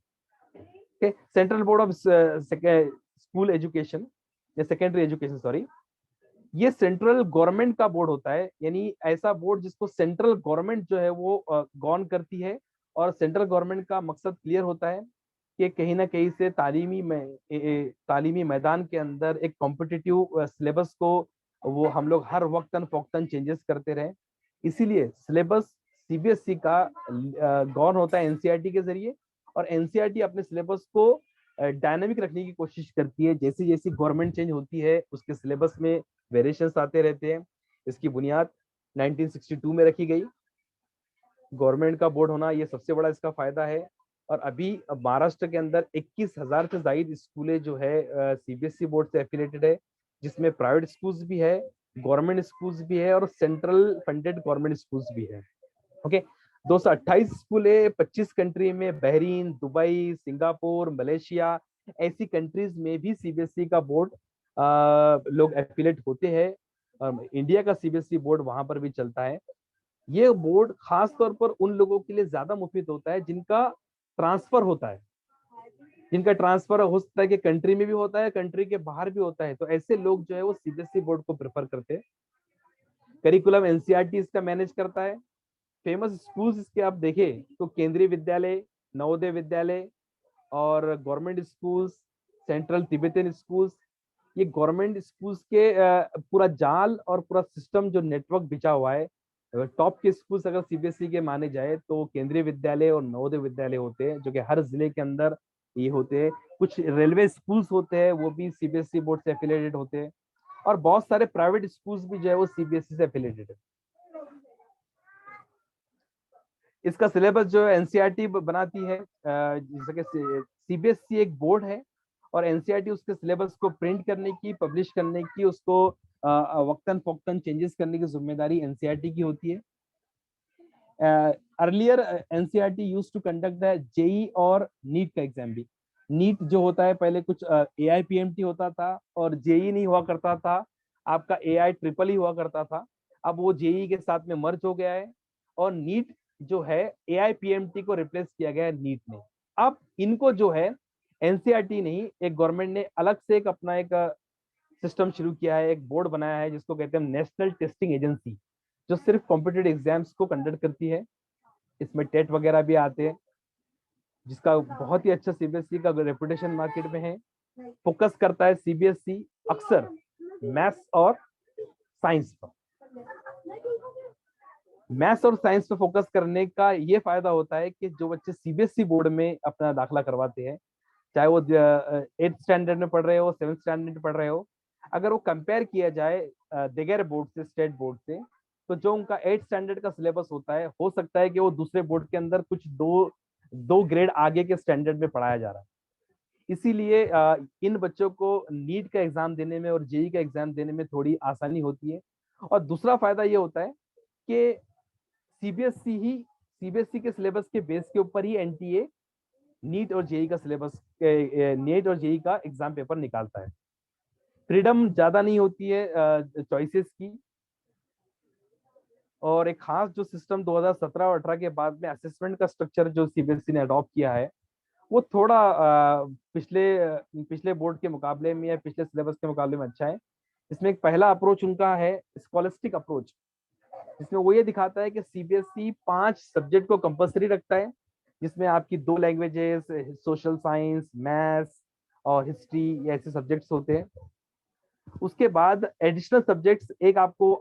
central board of school education या सेकेंडरी एजुकेशन, सॉरी। ये सेंट्रल गवर्नमेंट का बोर्ड होता है, यानी ऐसा बोर्ड जिसको सेंट्रल गवर्नमेंट जो है वो गवर्न करती है, और सेंट्रल गवर्नमेंट का मकसद क्लियर होता है कि कहीं ना कहीं से तालीमी मैदान के अंदर एक कॉम्पिटिटिव सिलेबस को वो हम लोग हर वक्तन फौक्तन चेंजेस करते रहे। इसीलिए सिलेबस सीबीएसई का गवर्न होता है एनसीईआरटी के जरिए, और एनसीईआरटी अपने सिलेबस को डायनामिक रखने की कोशिश करती है। जैसे जैसी गवर्नमेंट चेंज होती है उसके सिलेबस में वेरिएशंस आते रहते हैं। इसकी बुनियाद 1962 में रखी गई। गवर्नमेंट का बोर्ड होना ये सबसे बड़ा इसका फायदा है। और अभी महाराष्ट्र के अंदर 21,000 से ज्यादा स्कूलें जो है सीबीएसई बोर्ड से एफिलेटेड है, जिसमें प्राइवेट स्कूल्स भी है, गवर्नमेंट स्कूल्स भी है, और सेंट्रल फंडेड गवर्नमेंट स्कूल्स भी है। ओके, 228 स्कूल है 25 कंट्री में, बहरीन, दुबई, सिंगापुर, मलेशिया, ऐसी कंट्रीज में भी सीबीएसई का बोर्ड लोग एफिलेट होते हैं। इंडिया का सीबीएसई बोर्ड वहां पर भी चलता है। ये बोर्ड खास तौर पर उन लोगों के लिए ज्यादा मुफीद होता है जिनका ट्रांसफर होता है, जिनका ट्रांसफर हो सकता है कि कंट्री में भी होता है, कंट्री के बाहर भी होता है, तो ऐसे लोग जो है वो सीबीएसई बोर्ड को प्रेफर करते हैं। करिकुलम एनसीईआरटी इसका मैनेज करता है, फेमस स्कूल्स इसके आप देखें तो केंद्रीय विद्यालय, नवोदय विद्यालय और government schools, central Tibetan schools, ये गवर्नमेंट स्कूल्स के पूरा जाल और पूरा सिस्टम जो नेटवर्क बिछा हुआ है। टॉप के स्कूल्स अगर सीबीएसई के माने जाए तो केंद्रीय विद्यालय और नवोदय विद्यालय होते हैं, जो कि हर जिले के अंदर ये होते हैं। कुछ रेलवे स्कूल्स होते हैं, वो भी सीबीएसई बोर्ड से एफिलिएटेड होते हैं, और बहुत सारे प्राइवेट स्कूल्स भी जो है वो सीबीएसई से एफिलिएटेड है। इसका सिलेबस जो है एनसीईआरटी बनाती है, जैसे कि सीबीएसई एक बोर्ड है और एनसीईआरटी उसके सिलेबस को प्रिंट करने की, पब्लिश करने की, उसको वक्तन फौक्तन चेंजेस करने की जिम्मेदारी एनसीईआरटी की होती है। Earlier NCERT used to conduct the JEE और नीट का एग्जाम भी। नीट जो होता है पहले कुछ एआईपीएमटी होता था और जेई नहीं हुआ करता था, आपका एआई ट्रिपल ही हुआ करता था। अब वो जेई के साथ में मर्ज हो गया है और नीट जो है एआईपीएमटी को रिप्लेस किया गया है नीट ने। अब इनको जो है एनसीईआरटी नहीं, एक गवर्नमेंट ने अलग से एक अपना एक सिस्टम शुरू किया है, एक बोर्ड बनाया है जिसको कहते हैं नेशनल टेस्टिंग एजेंसी, जो सिर्फ कॉम्पिटिटिव एग्जाम्स को कंडक्ट करती है। इसमें टेट वगैरह भी आते हैं, जिसका बहुत ही अच्छा सीबीएसई का रेपुटेशन मार्केट में है। फोकस करता है सीबीएसई अक्सर मैथ्स और साइंस पर। मैथ्स और साइंस पे फोकस करने का ये फायदा होता है कि जो बच्चे सीबीएसई बोर्ड में अपना दाखिला करवाते हैं, चाहे वो 8th स्टैंडर्ड में पढ़ रहे हो, 7th स्टैंडर्ड में पढ़ रहे हो, अगर वो कंपेयर किया जाए दिगर बोर्ड से, स्टेट बोर्ड से, तो जो उनका 8th स्टैंडर्ड का सिलेबस होता है, हो सकता है कि वो दूसरे बोर्ड के अंदर कुछ दो ग्रेड आगे के स्टैंडर्ड में पढ़ाया जा रहा है। इसीलिए इन बच्चों को नीट का एग्जाम देने में और जेई का एग्जाम देने में थोड़ी आसानी होती है। और दूसरा फायदा ये होता है कि सीबीएसई के सिलेबस के बेस के ऊपर ही एनटीए नीट और जेई का सिलेबस, नीट और जेई का एग्जाम पेपर निकालता है। फ्रीडम ज्यादा नहीं होती है चॉइसेस की, और एक खास जो सिस्टम 2017 और 18 के बाद में असेसमेंट का स्ट्रक्चर जो सीबीएसई ने अडॉप्ट किया है, वो थोड़ा पिछले बोर्ड के मुकाबले में या पिछले सिलेबस के मुकाबले में अच्छा है। इसमें एक पहला अप्रोच उनका है स्कॉलस्टिक अप्रोच, जिसमें वो ये दिखाता है कि सीबीएसई 5 सब्जेक्ट को कंपलसरी रखता है, जिसमें आपकी 2 लैंग्वेजेस, सोशल साइंस, मैथ्स और हिस्ट्री, ऐसे सब्जेक्ट्स होते हैं। उसके बाद एडिशनल सब्जेक्ट्स एक आपको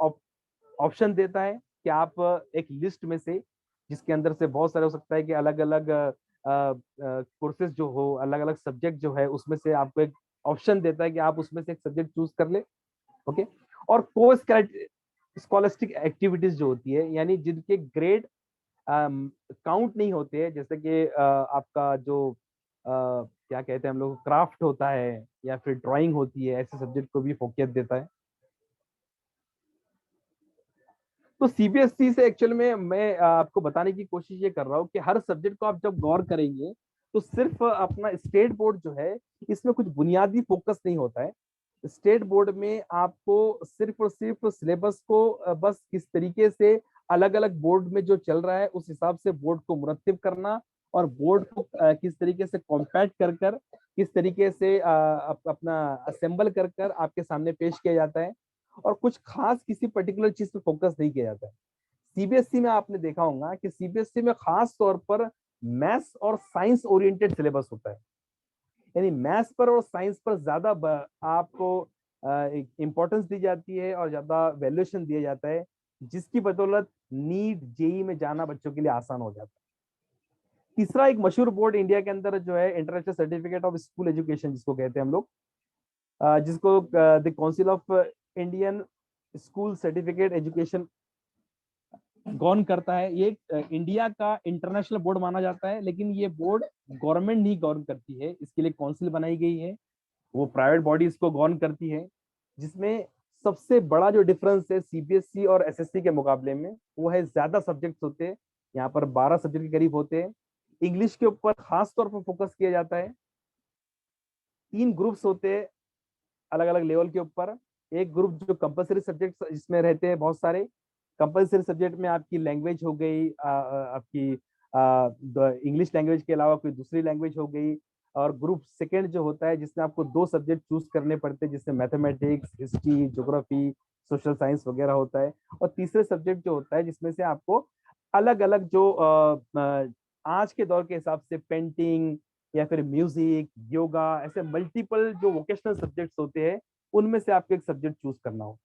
ऑप्शन देता है कि आप एक लिस्ट में से, जिसके अंदर से बहुत सारे हो सकता है कि अलग अलग कोर्सेज जो हो, अलग अलग सब्जेक्ट जो है, उसमें से आपको एक ऑप्शन देता है कि आप उसमें से एक सब्जेक्ट चूज कर ले। ओके। और को स्कॉलस्टिक एक्टिविटीज जो होती है, यानी जिनके ग्रेड काउंट नहीं होते हैं, जैसे कि आपका जो क्या कहते हैं हम लोग, क्राफ्ट होता है या फिर ड्राइंग होती है, ऐसे सब्जेक्ट को भी फोकस देता है। तो सीबीएसई से एक्चुअल में मैं आपको बताने की कोशिश ये कर रहा हूँ कि हर सब्जेक्ट को आप जब गौर करेंगे तो सिर्फ अपना स्टेट बोर्ड जो है, इसमें कुछ बुनियादी फोकस नहीं होता है। स्टेट बोर्ड में आपको सिर्फ और सिर्फ सिलेबस को बस किस तरीके से अलग अलग बोर्ड में जो चल रहा है उस हिसाब से बोर्ड को मुरत्तिब करना, और बोर्ड को किस तरीके से कॉम्पैक्ट कर कर, किस तरीके से अपना असेंबल कर कर आपके सामने पेश किया जाता है, और कुछ खास किसी पर्टिकुलर चीज पे फोकस नहीं किया जाता है। सीबीएसई में आपने देखा होगा कि सीबीएसई में खास तौर पर मैथ्स और साइंस ओरिएंटेड सिलेबस होता है, यानी मैथ्स पर और साइंस पर ज्यादा आपको इम्पोर्टेंस दी जाती है और ज्यादा वैल्यूएशन दिया जाता है, जिसकी बदौलत नीट जेई में जाना बच्चों के लिए आसान हो जाता है। तीसरा एक मशहूर बोर्ड इंडिया के अंदर जो है international certificate of school education, जिसको कहते हैं हम लोग, जिसको the council of Indian school certificate education govern करता है। ये इंडिया का इंटरनेशनल बोर्ड माना जाता है, लेकिन ये बोर्ड गवर्नमेंट नहीं गवर्न करती है, इसके लिए काउंसिल बनाई गई है, वो प्राइवेट बॉडी इसको गवर्न करती है। जिसमें सबसे बड़ा जो डिफरेंस है सीबीएसई और एसएससी के मुकाबले में, वो है ज्यादा सब्जेक्ट्स होते हैं, यहाँ पर 12 सब्जेक्ट के करीब होते हैं। इंग्लिश के ऊपर खास तौर पर फोकस किया जाता है। 3 ग्रुप्स होते हैं अलग अलग लेवल के ऊपर। एक ग्रुप जो कंपलसरी सब्जेक्ट जिसमें रहते हैं बहुत सारे कंपलसरी सब्जेक्ट में, आपकी लैंग्वेज हो गई, आपकी इंग्लिश लैंग्वेज के अलावा कोई दूसरी लैंग्वेज हो गई। और ग्रुप सेकंड जो होता है, जिसमें आपको 2 सब्जेक्ट चूज करने पड़ते हैं, जिसमें mathematics, history, geography, social science वगैरह होता है। और तीसरे सब्जेक्ट जो होता है, जिसमें से आपको अलग अलग जो आज के दौर के हिसाब से पेंटिंग या फिर म्यूजिक, योगा, ऐसे मल्टीपल जो वोकेशनल सब्जेक्ट्स होते हैं उनमें से आपको एक सब्जेक्ट चूज करना हो।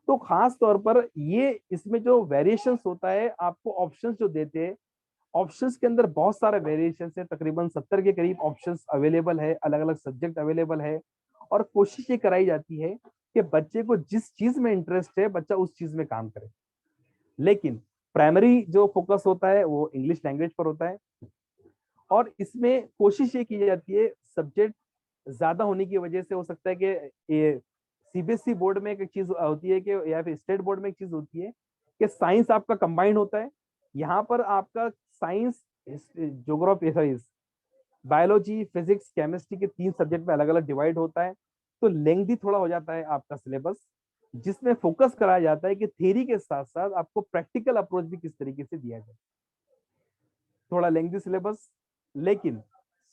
तो खास तौर पर ये इसमें जो वेरिएशंस होता है, आपको ऑप्शंस जो देते हैं, ऑप्शंस के अंदर बहुत सारे वेरिएशंस है, तकरीबन 70 के करीब ऑप्शंस अवेलेबल है, अलग अलग सब्जेक्ट अवेलेबल है। और कोशिश ये कराई जाती है कि बच्चे को जिस चीज में इंटरेस्ट है बच्चा उस चीज में काम करे। लेकिन प्राइमरी जो फोकस होता है वो इंग्लिश लैंग्वेज पर होता है, और इसमें कोशिश ये की जाती है, सब्जेक्ट ज्यादा होने की वजह से हो सकता है कि ये सीबीएसई बोर्ड में एक चीज होती है कि, या फिर स्टेट बोर्ड में एक चीज होती है कि साइंस आपका कंबाइंड होता है। यहाँ पर आपका science, geography, sorry, biology, physics, chemistry के 3 सब्जेक्ट में अलग अलग डिवाइड होता है। तो लेंथी थोड़ा हो जाता है आपका सिलेबस, जिसमें फोकस कराया जाता है कि थ्योरी के साथ साथ आपको प्रैक्टिकल अप्रोच भी किस तरीके से दिया जाए। थोड़ा लेंथी सिलेबस, लेकिन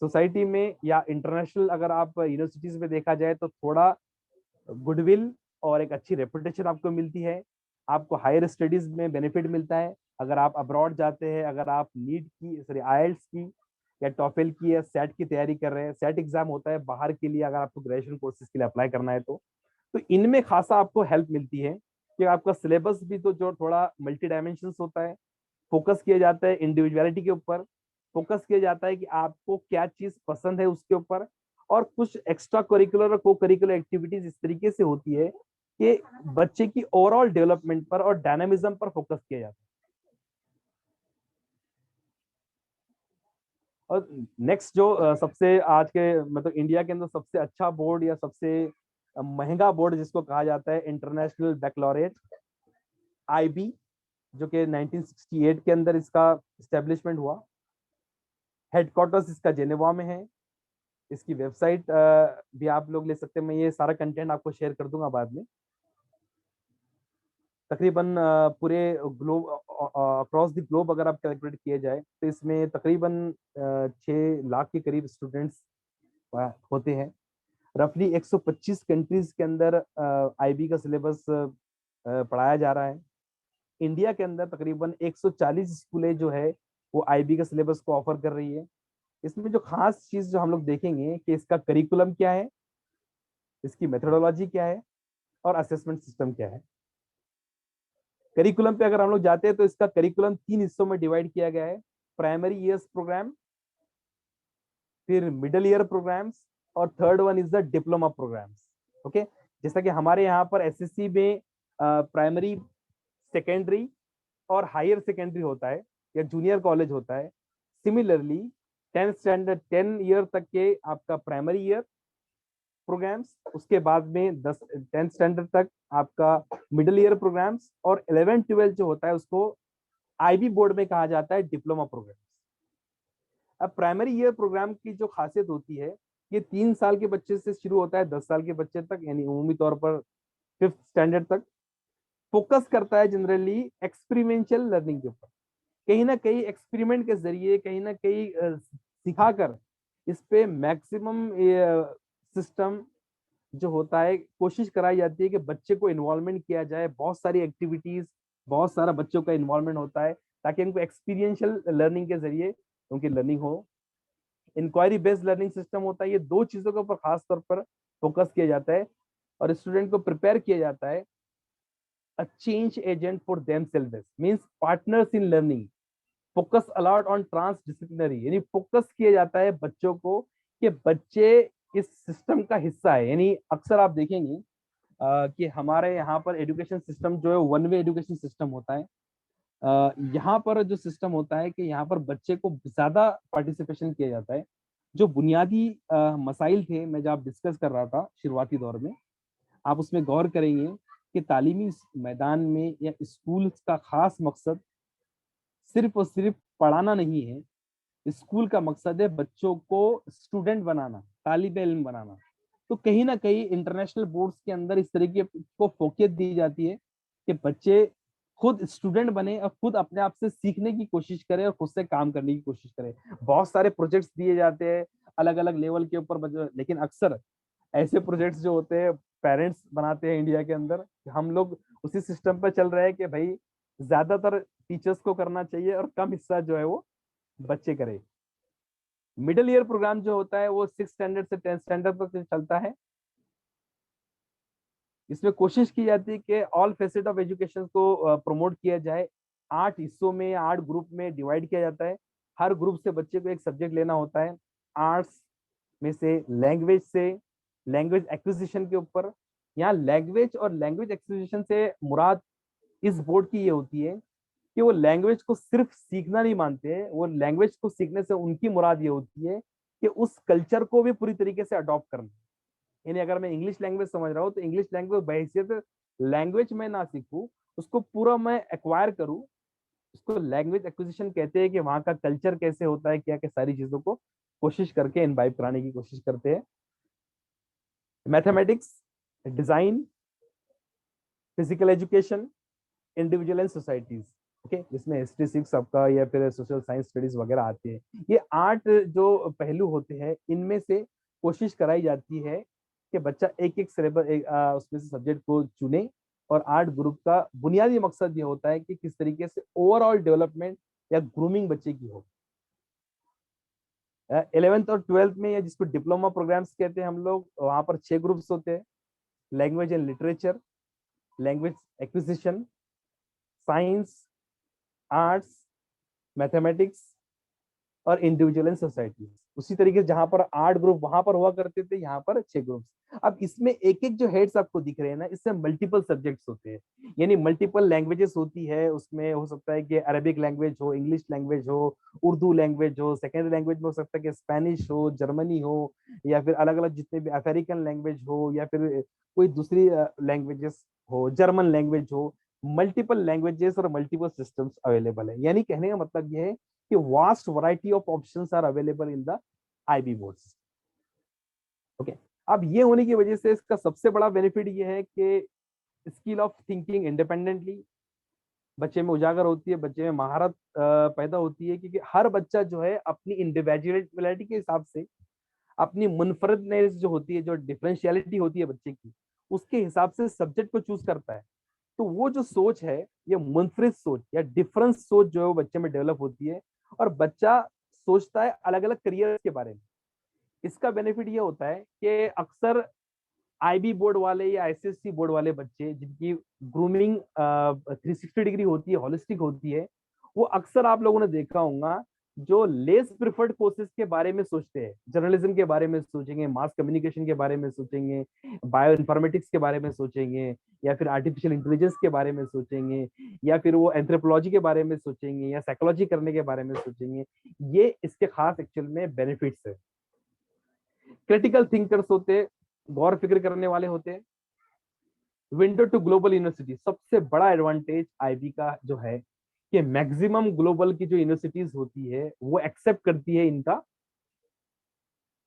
सोसाइटी में या इंटरनेशनल अगर आप यूनिवर्सिटीज में देखा जाए तो थोड़ा गुडविल और एक अच्छी रेपुटेशन आपको मिलती है। आपको हायर स्टडीज में बेनिफिट मिलता है। अगर आप अब्रॉड जाते हैं, अगर आप नीट की, सॉरी, आईएलटीएस की या टॉफेल की या सेट की तैयारी कर रहे हैं, सेट एग्जाम होता है बाहर के लिए, अगर आपको ग्रेजुएशन कोर्सेज के लिए अप्लाई करना है तो इनमें खासा आपको हेल्प मिलती है कि आपका सिलेबस भी तो जो थोड़ा मल्टी डायमेंशन होता है, फोकस किया जाता है इंडिविजुअलिटी के ऊपर, फोकस किया जाता है कि आपको क्या चीज पसंद है उसके ऊपर, और कुछ एक्स्ट्रा करिकुलर और को करिकुलर एक्टिविटीज इस तरीके से होती है कि बच्चे की ओवरऑल डेवलपमेंट पर और डायनामिज्म पर फोकस किया जाता है। और नेक्स्ट जो सबसे आज के मतलब इंडिया के अंदर सबसे अच्छा बोर्ड या सबसे महंगा बोर्ड जिसको कहा जाता है, इंटरनेशनल बैकलॉरेट, आईबी, जो कि 1968 के अंदर इसका स्टैब्लिशमेंट हुआ। हेडक्वार्टर्स इसका जेनेवा में है। इसकी वेबसाइट भी आप लोग ले सकते हैं, मैं ये सारा कंटेंट आपको शेयर कर दूंगा बाद में। तकरीबन पूरे ग्लोब, अक्रॉस द ग्लोब अगर आप कैलकुलेट किए जाए तो इसमें तकरीबन 6 लाख के करीब स्टूडेंट्स होते हैं। रफली 125 कंट्रीज के अंदर आईबी का सिलेबस पढ़ाया जा रहा है। इंडिया के अंदर तकरीबन 140 स्कूलें जो है वो आईबी का सिलेबस को ऑफर कर रही है। इसमें जो खास चीज जो हम लोग देखेंगे कि इसका करिकुलम क्या है, इसकी मेथोडोलॉजी क्या है, और असेसमेंट सिस्टम क्या है। करिकुलम पे अगर हम लोग जाते हैं तो इसका करिकुलम 3 हिस्सों में डिवाइड किया गया है। प्राइमरी ईयर्स प्रोग्राम, फिर मिडिल ईयर प्रोग्राम्स, और third one is the diploma programmes. Okay, जैसा कि हमारे यहाँ पर एसएससी में प्राइमरी, सेकेंडरी और हायर सेकेंडरी होता है या जूनियर कॉलेज होता है। सिमिलरली 10 स्टैंडर्ड 10 ईयर तक के आपका प्राइमरी ईयर प्रोग्राम्स, उसके बाद में 10 स्टैंडर्ड तक आपका मिडिल ईयर प्रोग्राम्स, और 11 12 जो होता है उसको आईबी बोर्ड में कहा जाता है डिप्लोमा प्रोग्राम्स। अब प्राइमरी ईयर प्रोग्राम की जो खासियत होती है, ये 3 साल के बच्चे से शुरू होता है 10 साल के बच्चे तक, यानी उमूमी तौर पर 5th स्टैंडर्ड तक। फोकस करता है जनरली एक्सपेरिमेंशियल लर्निंग के ऊपर, कहीं ना कहीं एक्सपेरिमेंट के जरिए, कहीं ना कहीं सिखाकर इस पे मैक्सिमम सिस्टम जो होता है, कोशिश कराई जाती है कि बच्चे को इन्वॉल्वमेंट किया जाए। बहुत सारी एक्टिविटीज, बहुत सारा बच्चों का इन्वॉल्वमेंट होता है ताकि उनको एक्सपीरियंशियल लर्निंग के जरिए उनकी लर्निंग हो। इंक्वायरी बेस्ड लर्निंग सिस्टम होता है। ये 2 चीजों के ऊपर खास तौर पर फोकस किया जाता है और स्टूडेंट को प्रिपेयर किया जाता है। A change agent for themselves means partners in learning. Focus a lot on transdisciplinary, यानी फोकस किया जाता है बच्चों को कि बच्चे इस सिस्टम का हिस्सा है। यानी अक्सर आप देखेंगे कि हमारे यहाँ पर एजुकेशन सिस्टम जो है वन वे एजुकेशन सिस्टम होता है। यहाँ पर जो सिस्टम होता है कि यहाँ पर बच्चे को ज्यादा पार्टिसिपेशन किया जाता है। जो बुनियादी मसाइल थे मैं जब डिस्कस कर रहा था शुरुआती दौर में, आप उसमें गौर करेंगे कि तालीमी मैदान में या स्कूल का खास मकसद सिर्फ और सिर्फ पढ़ाना नहीं है। स्कूल का मकसद है बच्चों को स्टूडेंट बनाना, तालिब इल्म बनाना। तो कहीं ना कहीं इंटरनेशनल बोर्ड्स के अंदर इस तरीके को फोकस दी जाती है कि बच्चे खुद स्टूडेंट बने और खुद अपने आप से सीखने की कोशिश करें और खुद से काम करने की कोशिश करें। बहुत सारे प्रोजेक्ट्स दिए जाते हैं अलग अलग लेवल के ऊपर, लेकिन अक्सर ऐसे प्रोजेक्ट्स जो होते हैं पेरेंट्स बनाते हैं इंडिया के अंदर। हम लोग उसी सिस्टम पर चल रहे हैं कि भाई ज्यादातर टीचर्स को करना चाहिए और कम हिस्सा जो है वो बच्चे करें। मिडिल ईयर प्रोग्राम जो होता है वो 6 स्टैंडर्ड से 10 स्टैंडर्ड तक चलता है। इसमें कोशिश की जाती है कि ऑल फेसेट ऑफ एजुकेशन को प्रमोट किया जाए। 8 हिस्सों में, 8 ग्रुप में डिवाइड किया जाता है। हर ग्रुप से बच्चे को एक सब्जेक्ट लेना होता है। आर्ट्स में से लैंग्वेज एक्विजिशन के ऊपर। यहाँ लैंग्वेज और लैंग्वेज एक्विजिशन से मुराद इस बोर्ड की ये होती है कि वो लैंग्वेज को सिर्फ सीखना नहीं मानते हैं, वो लैंग्वेज को सीखने से उनकी मुराद ये होती है कि उस कल्चर को भी पूरी तरीके से अडॉप्ट करना। यानी अगर मैं इंग्लिश लैंग्वेज समझ रहा हूँ तो इंग्लिश लैंग्वेज बहैसियत लैंग्वेज में ना सीखूं, उसको पूरा मैं एक्वायर करूं। उसको लैंग्वेज एक्विजिशन कहते हैं कि वहां का कल्चर कैसे होता है, क्या क्या सारी चीजों को कोशिश करके इनवाइब कराने की कोशिश करते हैं। Mathematics, design, physical education, individual and societies, okay, जिसमें हिस्ट्री 6 आपका या फिर सोशल साइंस स्टडीज वगैरह आती है। ये 8 जो पहलू होते हैं इनमें से कोशिश कराई जाती है कि बच्चा एक एक सिलेबस उसमें से सब्जेक्ट को चुने। और 8 ग्रुप का बुनियादी मकसद ये होता है कि किस तरीके से ओवरऑल डेवलपमेंट या ग्रूमिंग बच्चे की हो। 11th और 12th में, या जिसको डिप्लोमा प्रोग्राम्स कहते हैं हम लोग, वहां पर 6 ग्रुप्स होते हैं। Language and literature, language acquisition, science, arts, mathematics और इंडिविजुअल एंड सोसाइटी। उसी तरीके से जहां पर 8 ग्रुप वहां पर हुआ करते थे, यहाँ पर 6 ग्रुप्स। अब इसमें एक एक जो हेड्स आपको दिख रहे हैं ना, इससे मल्टीपल सब्जेक्ट्स होते हैं, यानी मल्टीपल लैंग्वेजेस होती है। उसमें हो सकता है कि अरबिक लैंग्वेज हो, इंग्लिश लैंग्वेज हो, उर्दू लैंग्वेज हो, सेकेंडरी लैंग्वेज में हो सकता है कि स्पेनिश हो, जर्मनी हो, या फिर अलग अलग जितने भी अफ्रीकन लैंग्वेज हो, या फिर कोई दूसरी लैंग्वेजेस हो, जर्मन लैंग्वेज हो। मल्टीपल लैंग्वेजेस और मल्टीपल सिस्टम्स अवेलेबल है। यानी कहने का मतलब यह है कि vast variety of options are available in the IB boards. Okay, अब ये होने की वजह से इसका सबसे बड़ा बेनिफिट ये है कि स्किल ऑफ थिंकिंग इंडिपेंडेंटली बच्चे में उजागर होती है, बच्चे में महारत पैदा होती है, क्योंकि हर बच्चा जो है अपनी इंडिविजुअलिटी के हिसाब से, अपनी मुनफरदनेस जो होती है, जो डिफरेंशियलिटी होती है बच्चे की, उसके हिसाब से सब्जेक्ट को चूज करता है। तो वो जो सोच है, ये मुनफरिद सोच या डिफरेंस सोच जो है वो बच्चे में डेवलप होती है। और बच्चा सोचता है अलग अलग करियर के बारे में। इसका बेनिफिट ये होता है कि अक्सर आईबी बोर्ड वाले या आईसीएससी बोर्ड वाले बच्चे जिनकी ग्रूमिंग 360 डिग्री होती है, होलिस्टिक होती है, वो अक्सर आप लोगों ने देखा होगा जो लेस प्रिफर्ड कोर्सेज के बारे में सोचते हैं, जर्नलिज्म के बारे में सोचेंगे, मास कम्युनिकेशन के बारे में सोचेंगे, बायो इन्फॉर्मेटिक्स के बारे में सोचेंगे, या फिर आर्टिफिशियल इंटेलिजेंस के बारे में सोचेंगे, या फिर वो एंथ्रोपोलॉजी के बारे में सोचेंगे, या साइकोलॉजी करने के बारे में सोचेंगे। ये इसके खास एक्चुअल में बेनिफिट्स है। क्रिटिकल थिंकर्स होते, गौर फिक्र करने वाले होते। विंडो टू ग्लोबल यूनिवर्सिटी, सबसे बड़ा एडवांटेज आईबी का जो है कि मैक्सिमम ग्लोबल की जो यूनिवर्सिटीज होती है वो एक्सेप्ट करती है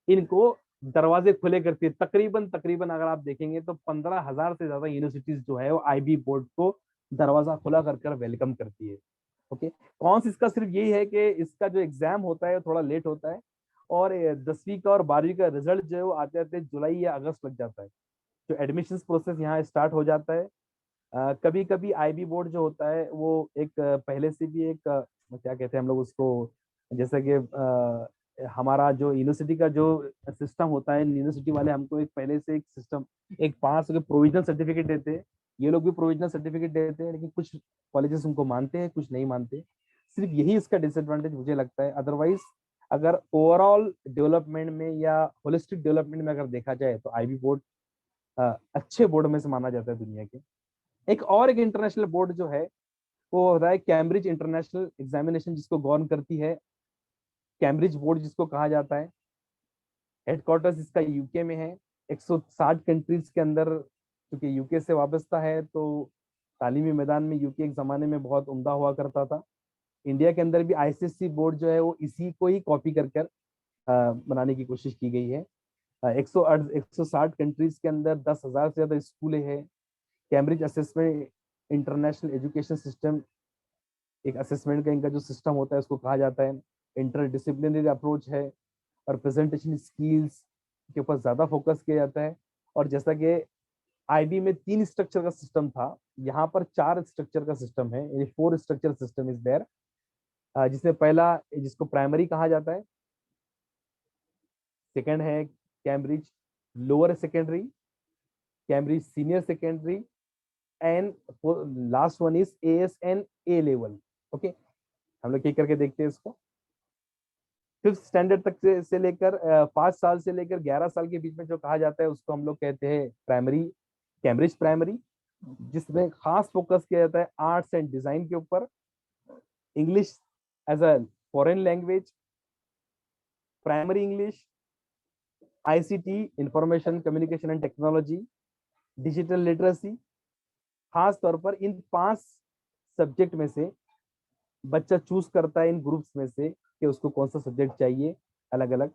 इनको दरवाजे खुले करती है। तकरीबन तकरीबन अगर आप देखेंगे तो 15,000 से ज्यादा यूनिवर्सिटीज जो है वो आईबी बोर्ड को दरवाजा खुला कर कर वेलकम करती है। ओके, कौन सी इसका सिर्फ यही है कि इसका जो एग्जाम होता है थोड़ा लेट होता है, और 10वीं का और 12वीं का रिजल्ट जो है वो आते आते जुलाई या अगस्त लग जाता है। जो एडमिशन प्रोसेस यहाँ स्टार्ट हो जाता है। कभी कभी आईबी बोर्ड जो होता है वो एक पहले से भी एक क्या कहते हैं हम लोग उसको, जैसे कि हमारा जो यूनिवर्सिटी का जो सिस्टम होता है, यूनिवर्सिटी वाले हमको एक पहले से एक सिस्टम, एक पास के प्रोविजनल सर्टिफिकेट देते हैं। ये लोग भी प्रोविजनल सर्टिफिकेट देते हैं, लेकिन कुछ कॉलेजेस उनको मानते हैं, कुछ नहीं मानते। सिर्फ यही इसका डिसएडवांटेज मुझे लगता है। अदरवाइज अगर ओवरऑल डेवलपमेंट में या होलिस्टिक डेवलपमेंट में अगर देखा जाए तो आईबी बोर्ड अच्छे बोर्ड में से माना जाता है दुनिया के। एक इंटरनेशनल बोर्ड जो है वो होता है कैम्ब्रिज इंटरनेशनल एग्जामिनेशन, जिसको गवर्न करती है कैम्ब्रिज बोर्ड जिसको कहा जाता है। हेडक्वार्टर्स इसका यूके में है। 160 कंट्रीज के अंदर, क्योंकि यूके से वाबस्ता है तो तालीमी मैदान में यूके एक जमाने में बहुत उम्दा हुआ करता था। इंडिया के अंदर भी आईसीएससी बोर्ड जो है वो इसी को ही कॉपी कर कर बनाने की कोशिश की गई है। 160 कंट्रीज के अंदर 10,000 से ज्यादा स्कूलें हैं। Cambridge assessment international education system, एक असेसमेंट का इनका जो सिस्टम होता है उसको कहा जाता है। इंटर डिसिप्लिनरी अप्रोच है, और प्रेजेंटेशन स्किल्स के ऊपर ज्यादा फोकस किया जाता है। और जैसा कि IB में 3 स्ट्रक्चर का सिस्टम था, यहाँ पर 4 स्ट्रक्चर का सिस्टम है, यानी 4 स्ट्रक्चर सिस्टम इज देयर, जिसमें पहला जिसको प्राइमरी कहा जाता है, सेकंड है Cambridge lower secondary, Cambridge senior secondary, and last one is ASN A level. Okay, हम लोग एक करके देखते हैं इसको। 5th स्टैंडर्ड तक से लेकर 5 साल से लेकर 11 साल के बीच में जो कहा जाता है उसको हम लोग कहते हैं प्राइमरी, कैम्ब्रिज प्राइमरी, जिसमें खास फोकस किया जाता है आर्ट्स एंड डिजाइन के ऊपर, English as a foreign language, primary English, ICT information communication and technology, digital literacy. खास तौर पर इन 5 सब्जेक्ट में से बच्चा चूज करता है इन ग्रुप्स में से कि उसको कौन सा सब्जेक्ट चाहिए अलग अलग।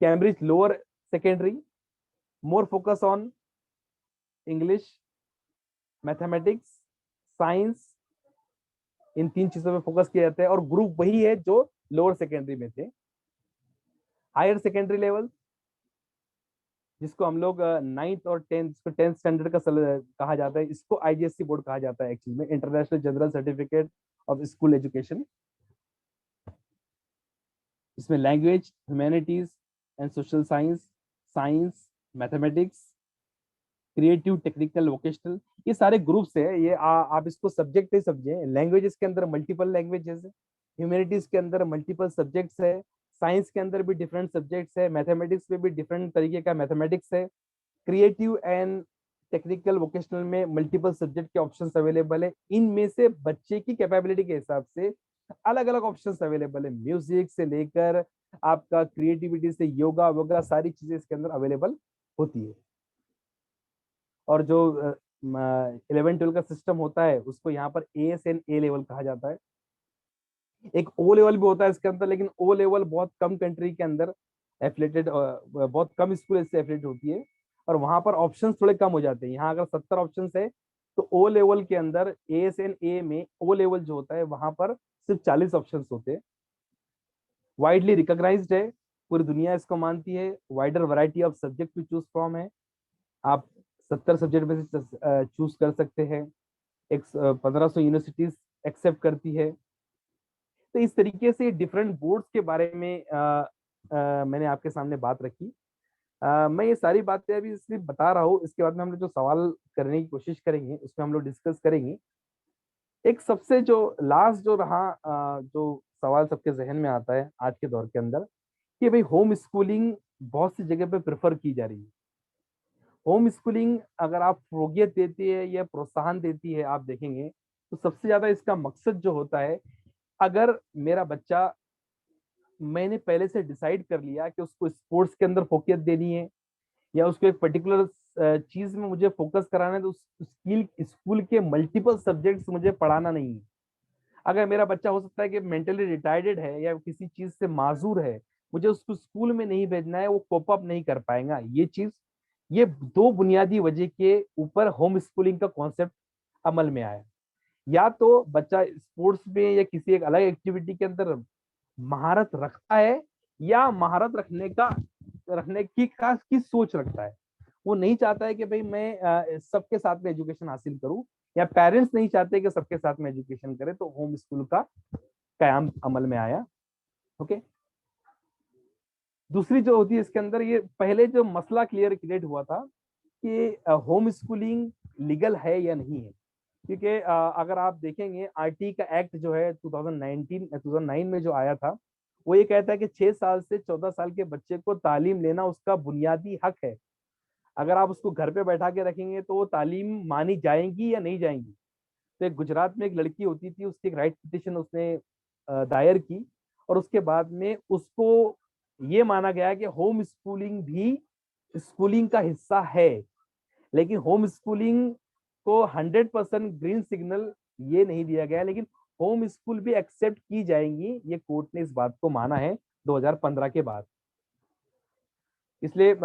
Cambridge lower secondary more focus on English, mathematics, science, इन 3 चीजों पे फोकस किया जाता है, और ग्रुप वही है जो लोअर सेकेंडरी में थे। हायर सेकेंडरी लेवल जिसको हम लोग 9th और 10th स्टैंडर्ड का कहा जाता है, इसको IGSC बोर्ड कहा जाता है एक्चुअली में, international general certificate of school education. इसमें language, humanities and social science, science, mathematics, creative, technical, vocational, ये सारे ग्रुप्स है। ये आप इसको सब्जेक्ट ही समझे। लैंग्वेजेस के अंदर मल्टीपल लैंग्वेजेस है, ह्यूमैनिटीज के अंदर मल्टीपल सब्जेक्ट्स है, साइंस के अंदर भी डिफरेंट सब्जेक्ट्स है, मैथमेटिक्स में भी डिफरेंट तरीके का मैथमेटिक्स है, क्रिएटिव एंड टेक्निकल वोकेशनल में मल्टीपल सब्जेक्ट के ऑप्शंस अवेलेबल है। इनमें से बच्चे की कैपेबिलिटी के हिसाब से अलग अलग ऑप्शंस अवेलेबल है, म्यूजिक से लेकर आपका क्रिएटिविटी से योगा वगैरह सारी चीजें इसके अंदर अवेलेबल होती है। और जो 11-12 का सिस्टम होता है उसको यहाँ पर ASN A लेवल कहा जाता है। एक O लेवल भी होता है इसके अंदर, लेकिन O लेवल बहुत कम कंट्री के अंदर एफिलेटेड, बहुत कम स्कूल इससे एफिलेट होती है, और वहां पर ऑप्शंस थोड़े कम हो जाते हैं। यहाँ अगर 70 ऑप्शंस है तो O लेवल के अंदर ASN A में O लेवल जो होता है वहां पर सिर्फ 40 ऑप्शंस होते हैं। वाइडली रिकॉग्नाइज्ड है, पूरी दुनिया इसको मानती है, wider variety of subject to choose from है, आप 70 सब्जेक्ट में से चूज कर सकते हैं। 1500 यूनिवर्सिटीज एक्सेप्ट करती है। तो इस तरीके से डिफरेंट बोर्ड्स के बारे में मैंने आपके सामने बात रखी। मैं ये सारी बातें अभी इसलिए बता रहा हूँ, इसके बाद में हम लोग जो सवाल करने की कोशिश करेंगे उसमें हम लोग डिस्कस करेंगे। एक सबसे जो लास्ट जो रहा जो सवाल सबके जहन में आता है आज के दौर के अंदर, कि भाई होम स्कूलिंग बहुत सी जगह पे प्रेफर की जा रही है। होम स्कूलिंग अगर आप फरोगियत देती है या प्रोत्साहन देती है, आप देखेंगे तो सबसे ज्यादा इसका मकसद जो होता है, अगर मेरा बच्चा, मैंने पहले से डिसाइड कर लिया कि उसको स्पोर्ट्स के अंदर फोकस देनी है या उसको एक पर्टिकुलर चीज में मुझे फोकस कराना है, तो उस स्कूल के मल्टीपल सब्जेक्ट्स मुझे पढ़ाना नहीं है। अगर मेरा बच्चा हो सकता है कि मेंटली रिटार्डेड है या किसी चीज से माजूर है, मुझे उसको स्कूल में नहीं भेजना है, वो कोप अप नहीं कर पाएगा। ये 2 बुनियादी वजह के ऊपर होम स्कूलिंग का कॉन्सेप्ट अमल में आया। या तो बच्चा स्पोर्ट्स में या किसी एक अलग एक्टिविटी के अंदर महारत रखता है, या महारत रखने की सोच रखता है। वो नहीं चाहता है कि भाई मैं सबके साथ में एजुकेशन हासिल करूं, या पेरेंट्स नहीं चाहते कि सबके साथ में एजुकेशन करे, तो होम स्कूल का कयाम अमल में आया। ओके, दूसरी जो होती है इसके अंदर, ये पहले जो मसला क्रिएट हुआ था कि होम स्कूलिंग लीगल है या नहीं है। क्योंकि अगर आप देखेंगे RT का एक्ट जो है 2009 में जो आया था, वो ये कहता है कि 6 साल से 14 साल के बच्चे को तालीम लेना उसका बुनियादी हक है। अगर आप उसको घर पे बैठा के रखेंगे तो वो तालीम मानी जाएंगी या नहीं जाएंगी। तो एक गुजरात में एक लड़की होती थी, उसकी एक राइट पिटिशन उसने दायर की, और उसके बाद में उसको ये माना गया कि होम स्कूलिंग भी स्कूलिंग का हिस्सा है, लेकिन होम स्कूलिंग को 100% ग्रीन सिग्नल ये नहीं दिया गया, लेकिन होम स्कूल भी एक्सेप्ट की जाएंगी, ये कोर्ट ने इस बात को माना है 2015 के बाद। इसलिए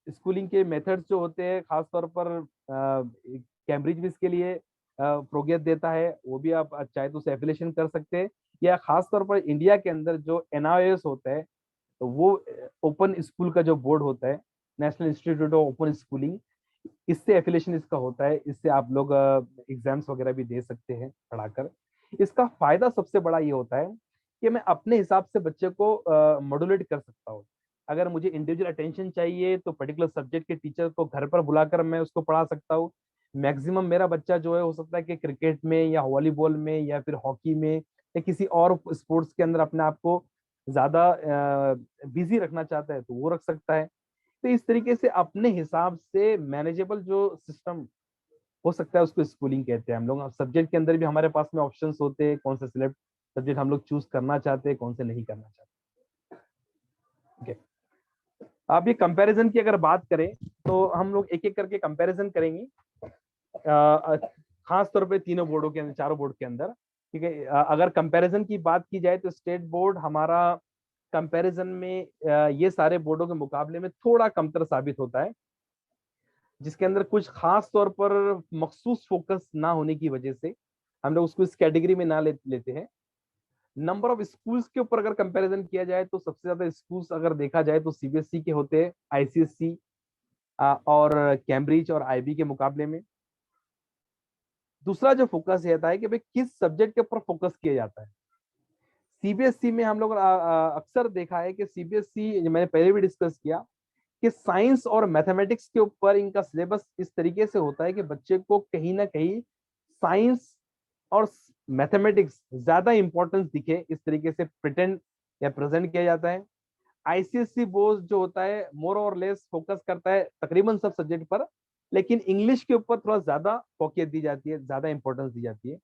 स्कूलिंग के मेथड्स जो होते हैं, खासतौर पर कैम्ब्रिज भी इसके लिए प्रोग्रेस देता है, वो भी आप चाहे तो उसे एफिलिएशन कर सकते हैं, या खासतौर पर इंडिया के अंदर जो NIOS होता है, तो वो ओपन स्कूल का जो बोर्ड होता है, national institute of open schooling, इससे एफिलिएशन इसका होता है, इससे आप लोग एग्जाम्स वगैरह भी दे सकते हैं पढ़ाकर। इसका फायदा सबसे बड़ा ये होता है कि मैं अपने हिसाब से बच्चे को मॉड्यूलेट कर सकता हूँ। अगर मुझे इंडिविजुअल अटेंशन चाहिए तो पर्टिकुलर सब्जेक्ट के टीचर को घर पर बुलाकर मैं उसको पढ़ा सकता हूँ। मैक्सिमम मेरा बच्चा जो है हो सकता है कि क्रिकेट में या वॉलीबॉल में या फिर हॉकी में या किसी और स्पोर्ट्स के अंदर अपने आप को ज्यादा बिजी रखना चाहता है तो वो रख सकता है। तो इस तरीके से अपने हिसाब से मैनेजेबल जो सिस्टम हो सकता है उसको स्कूलिंग कहते हैं हम लोग। सब्जेक्ट के अंदर भी हमारे पास में ऑप्शंस होते हैं, कौन से सिलेक्ट सब्जेक्ट हम लोग चूज करना चाहते हैं, कौन से नहीं करना चाहते। ओके, अब ये कंपैरिजन की अगर बात करें तो हम लोग एक एक करके कंपैरिजन करेंगे, खास तौर पे तीनों बोर्डों के अंदर, चारों बोर्ड के अंदर। ठीक है, अगर कंपैरिजन की बात की जाए तो स्टेट बोर्ड हमारा कंपैरिजन में ये सारे बोर्डों के मुकाबले में थोड़ा कमतर साबित होता है, जिसके अंदर कुछ खास तौर पर मखसूस फोकस ना होने की वजह से हम लोग उसको इस कैटेगरी में ना लेते हैं। नंबर ऑफ स्कूल्स के ऊपर अगर कंपैरिजन किया जाए तो सबसे ज्यादा स्कूल्स अगर देखा जाए तो सीबीएसई के होते हैं, आईसीएसई और कैम्ब्रिज और आईबी के मुकाबले में। दूसरा जो फोकस रहता है कि भाई किस सब्जेक्ट के ऊपर फोकस किया जाता है। सीबीएसई में हम लोग अक्सर देखा है कि सीबीएसई, मैंने पहले भी डिस्कस किया कि साइंस और मैथमेटिक्स के ऊपर इनका सिलेबस इस तरीके से होता है कि बच्चे को कहीं ना कहीं साइंस और मैथमेटिक्स ज्यादा इंपॉर्टेंस दिखे, इस तरीके से प्रिटेंड या प्रेजेंट किया जाता है। आईसीएसई बोर्ड जो होता है मोर और लेस फोकस करता है तकरीबन सब सब्जेक्ट पर, लेकिन इंग्लिश के ऊपर थोड़ा ज्यादा फोकस दी जाती है, ज्यादा इंपॉर्टेंस दी जाती है।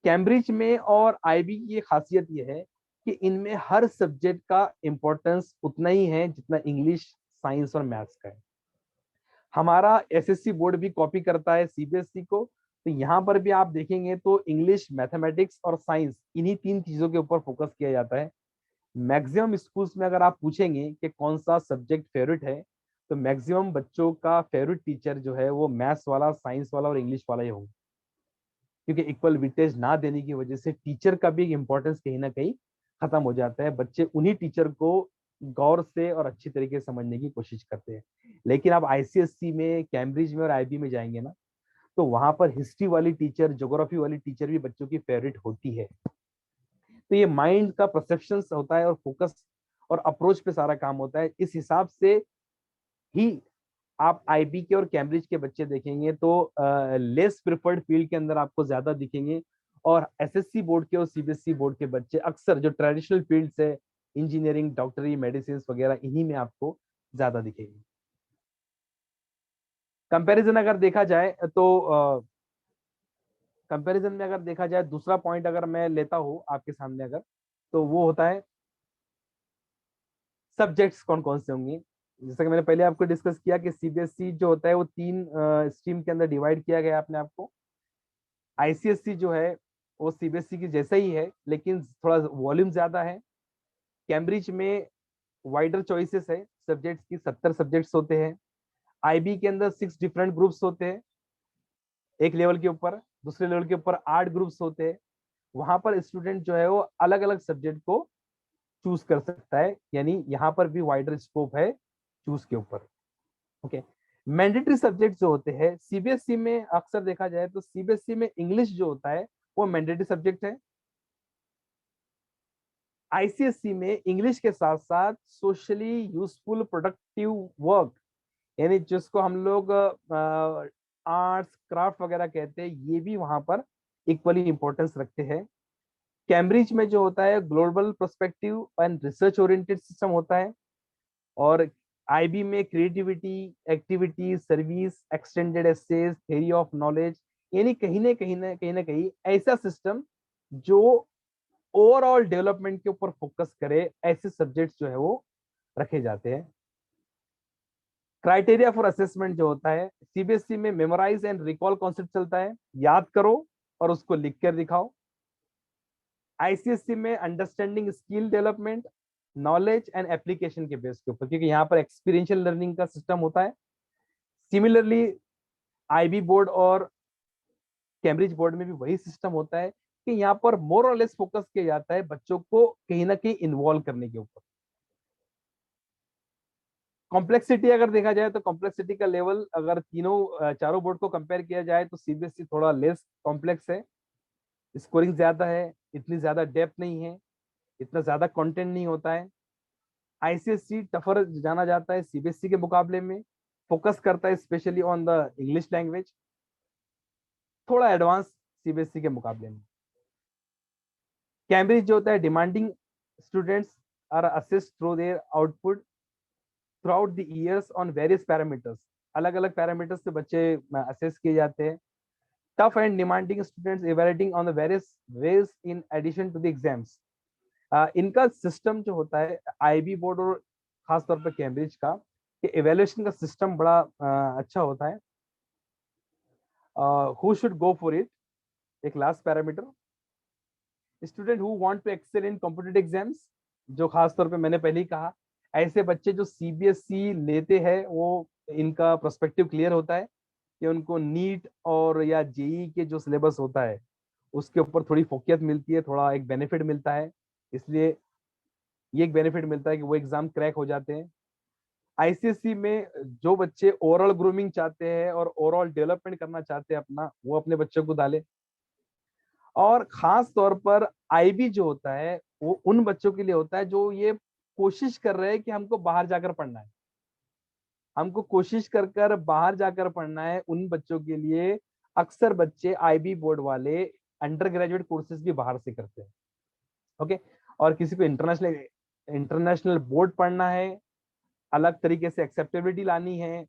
कैम्ब्रिज में और आईबी की ये खासियत ये है कि इनमें हर सब्जेक्ट का इंपॉर्टेंस उतना ही है जितना इंग्लिश, साइंस और मैथ्स का है। हमारा एसएससी बोर्ड भी कॉपी करता है सीबीएसई को, तो यहाँ पर भी आप देखेंगे तो इंग्लिश, मैथमेटिक्स और साइंस, इन्हीं तीन चीजों के ऊपर फोकस किया जाता है। मैक्सिमम स्कूल्स में अगर आप पूछेंगे कि कौन सा सब्जेक्ट फेवरेट है तो मैक्सिमम बच्चों का फेवरेट टीचर जो है वो मैथ्स वाला, साइंस वाला और इंग्लिश वाला ही होगा, क्योंकि इक्वल वेटेज ना देने की वजह से टीचर का भी इंपॉर्टेंस कहीं ना कहीं खत्म हो जाता है। बच्चे उन्हीं टीचर को गौर से और अच्छी तरीके से समझने की कोशिश करते हैं। लेकिन आप आईसीएससी में, कैम्ब्रिज में और आईबी में जाएंगे ना तो वहां पर हिस्ट्री वाली टीचर, ज्योग्राफी वाली टीचर भी बच्चों की फेवरेट होती है। तो ये माइंड का परसेप्शन होता है और फोकस और अप्रोच पे सारा काम होता है। इस हिसाब से ही आप आईबी के और कैम्ब्रिज के बच्चे देखेंगे तो लेस प्रिफर्ड फील्ड के अंदर आपको ज्यादा दिखेंगे, और एसएससी बोर्ड के और सीबीएसई बोर्ड के बच्चे अक्सर जो ट्रेडिशनल फील्ड्स है, इंजीनियरिंग, डॉक्टरी, मेडिसिन वगैरह, इन्हीं में आपको ज्यादा दिखेंगे। कंपैरिजन अगर देखा जाए तो कंपैरिजन में अगर देखा जाए दूसरा पॉइंट अगर मैं लेता हूँ आपके सामने अगर, तो वो होता है सब्जेक्ट्स कौन कौन से होंगे। जैसा कि मैंने पहले आपको डिस्कस किया कि सीबीएसई जो होता है वो तीन स्ट्रीम के अंदर डिवाइड किया गया अपने आप को। आईसीएसई जो है वो सीबीएसई की जैसा ही है लेकिन थोड़ा वॉल्यूम ज्यादा है। कैम्ब्रिज में वाइडर चॉइसेस है सब्जेक्ट्स की, 70 सब्जेक्ट्स होते हैं। आईबी के अंदर 6 डिफरेंट ग्रुप्स होते हैं एक लेवल के ऊपर, दूसरे लेवल के ऊपर 8 ग्रुप्स होते हैं। वहां पर स्टूडेंट जो है वो अलग अलग सब्जेक्ट को चूज कर सकता है, यानी यहाँ पर भी वाइडर स्कोप है चूज के ऊपर। ओके, मैंडेटरी सब्जेक्ट जो होते हैं सीबीएसई में अक्सर देखा जाए तो सीबीएसई में इंग्लिश जो होता है वो मैंडेटरी सब्जेक्ट है। आईसीएसई में इंग्लिश के साथ साथ सोशली यूजफुल प्रोडक्टिव वर्क, यानी जिसको हम लोग आर्ट्स, क्राफ्ट वगैरह कहते हैं, ये भी वहां पर इक्वली इंपॉर्टेंस रखते हैं। कैम्ब्रिज में जो होता है global perspective and research oriented system होता है, और आईबी में creativity, activity, service, extended essays, theory of knowledge, यानी कहीं ना कहीं ऐसा सिस्टम जो ओवरऑल डेवलपमेंट के ऊपर फोकस करे, ऐसे सब्जेक्ट्स जो है वो रखे जाते हैं। क्राइटेरिया फॉर असेसमेंट जो होता है सीबीएसई में मेमोराइज एंड रिकॉल कॉन्सेप्ट चलता है, याद करो और उसको लिख कर दिखाओ। आईसीएसई में understanding, skill development, knowledge and application के बेस के ऊपर, क्योंकि यहाँ पर एक्सपीरियंशियल लर्निंग का सिस्टम होता है। सिमिलरली आईबी बोर्ड और कैम्ब्रिज बोर्ड में भी वही सिस्टम होता है कि यहाँ पर मोर और लेस फोकस किया जाता है बच्चों को कहीं ना कहीं इन्वॉल्व करने के ऊपर। कॉम्प्लेक्सिटी अगर देखा जाए तो कॉम्प्लेक्सिटी का लेवल अगर तीनों चारों बोर्ड को कंपेयर किया जाए तो सीबीएसई थोड़ा लेस कॉम्प्लेक्स है, स्कोरिंग ज्यादा है, इतनी ज्यादा डेप्थ नहीं है, इतना ज्यादा कंटेंट नहीं होता है। आईसीएसई टफर जाना जाता है सीबीएसई के मुकाबले में, फोकस करता है specially on the English language, थोड़ा एडवांस सीबीएसई के मुकाबले में। कैम्ब्रिज जो होता है demanding students are assessed through their output through the years on various parameters, अलग अलग पैरामीटर्स से बच्चे असेस किए जाते हैं। Tough and demanding students evaluating on the various ways in addition to the exams. इनका सिस्टम जो होता है आईबी बोर्ड और खासतौर पर कैम्ब्रिज का, कि इवैल्यूएशन का सिस्टम बड़ा अच्छा होता है। Who should go for it, एक last parameter. Student who want to excel in competitive exams, जो खास तौर पे मैंने पहले ही कहा, ऐसे बच्चे जो सीबीएसई लेते हैं वो इनका प्रोस्पेक्टिव क्लियर होता है कि उनको नीट और या जेई के जो सिलेबस होता है उसके ऊपर थोड़ी फोकियत मिलती है, थोड़ा एक बेनिफिट मिलता है, इसलिए ये एक बेनिफिट मिलता है कि वो एग्जाम क्रैक हो जाते हैं। आईसीएसई में जो बच्चे ओवरऑल ग्रूमिंग चाहते हैं और ओवरऑल डेवलपमेंट करना चाहते हैं अपना, वो अपने बच्चों को डाले। और खास तौर पर आईबी जो होता है वो उन बच्चों के लिए होता है जो ये कोशिश कर रहे हैं कि हमको बाहर जाकर पढ़ना है, हमको कोशिश कर कर बाहर जाकर पढ़ना है। उन बच्चों के लिए अक्सर बच्चे आईबी बोर्ड वाले अंडर ग्रेजुएट कोर्सेज भी बाहर से करते हैं। ओके, और किसी को इंटरनेशनल इंटरनेशनल बोर्ड पढ़ना है, अलग तरीके से एक्सेप्टेबिलिटी लानी है,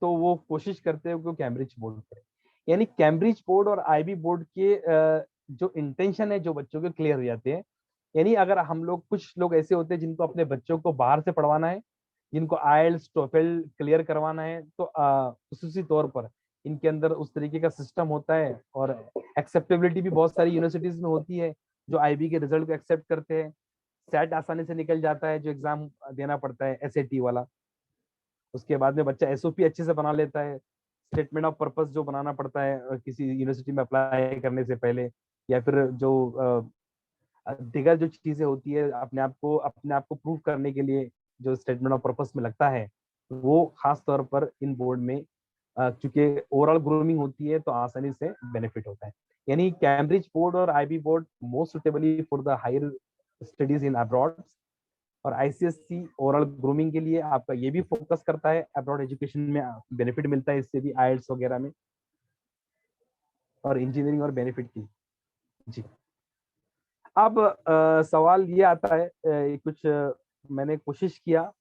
तो वो कोशिश करते हैं कि कैम्ब्रिज बोर्ड करें। यानी कैम्ब्रिज बोर्ड और आईबी बोर्ड के जो इंटेंशन है जो बच्चों के क्लियर हो जाते हैं। यानी अगर हम लोग, कुछ लोग ऐसे होते हैं जिनको अपने बच्चों को बाहर से पढ़वाना है, जिनको आईएलटीएस टोफेल क्लियर करवाना है, तो खसूसी तौर पर इनके अंदर उस तरीके का सिस्टम होता है और एक्सेप्टेबिलिटी भी बहुत सारी यूनिवर्सिटीज में होती है जो आईबी के रिजल्ट को एक्सेप्ट करते हैं। सेट आसानी से निकल जाता है जो एग्जाम देना पड़ता है एसएटी वाला। उसके बाद में बच्चा एसओपी अच्छे से बना लेता है, स्टेटमेंट ऑफ पर्पस जो बनाना पड़ता है किसी यूनिवर्सिटी में अप्लाई करने से पहले, या फिर जो दीगर जो चीजें होती है अपने आप को प्रूव करने के लिए जो स्टेटमेंट ऑफ पर्पस में लगता है, वो खास तौर पर इन बोर्ड में क्योंकि ओवरऑल ग्रूमिंग होती है तो आसानी से बेनिफिट होता है। यानी कैम्ब्रिज बोर्ड और IB board most suitably for the higher studies in abroad. और आईसीएससी ओवरऑल ग्रूमिंग के लिए आपका ये भी फोकस करता है, अब्रॉड एजुकेशन में बेनिफिट मिलता है इससे भी, आईएलटीएस वगैरह में, और इंजीनियरिंग और बेनिफिट की। जी, अब सवाल ये आता है, कुछ मैंने कोशिश किया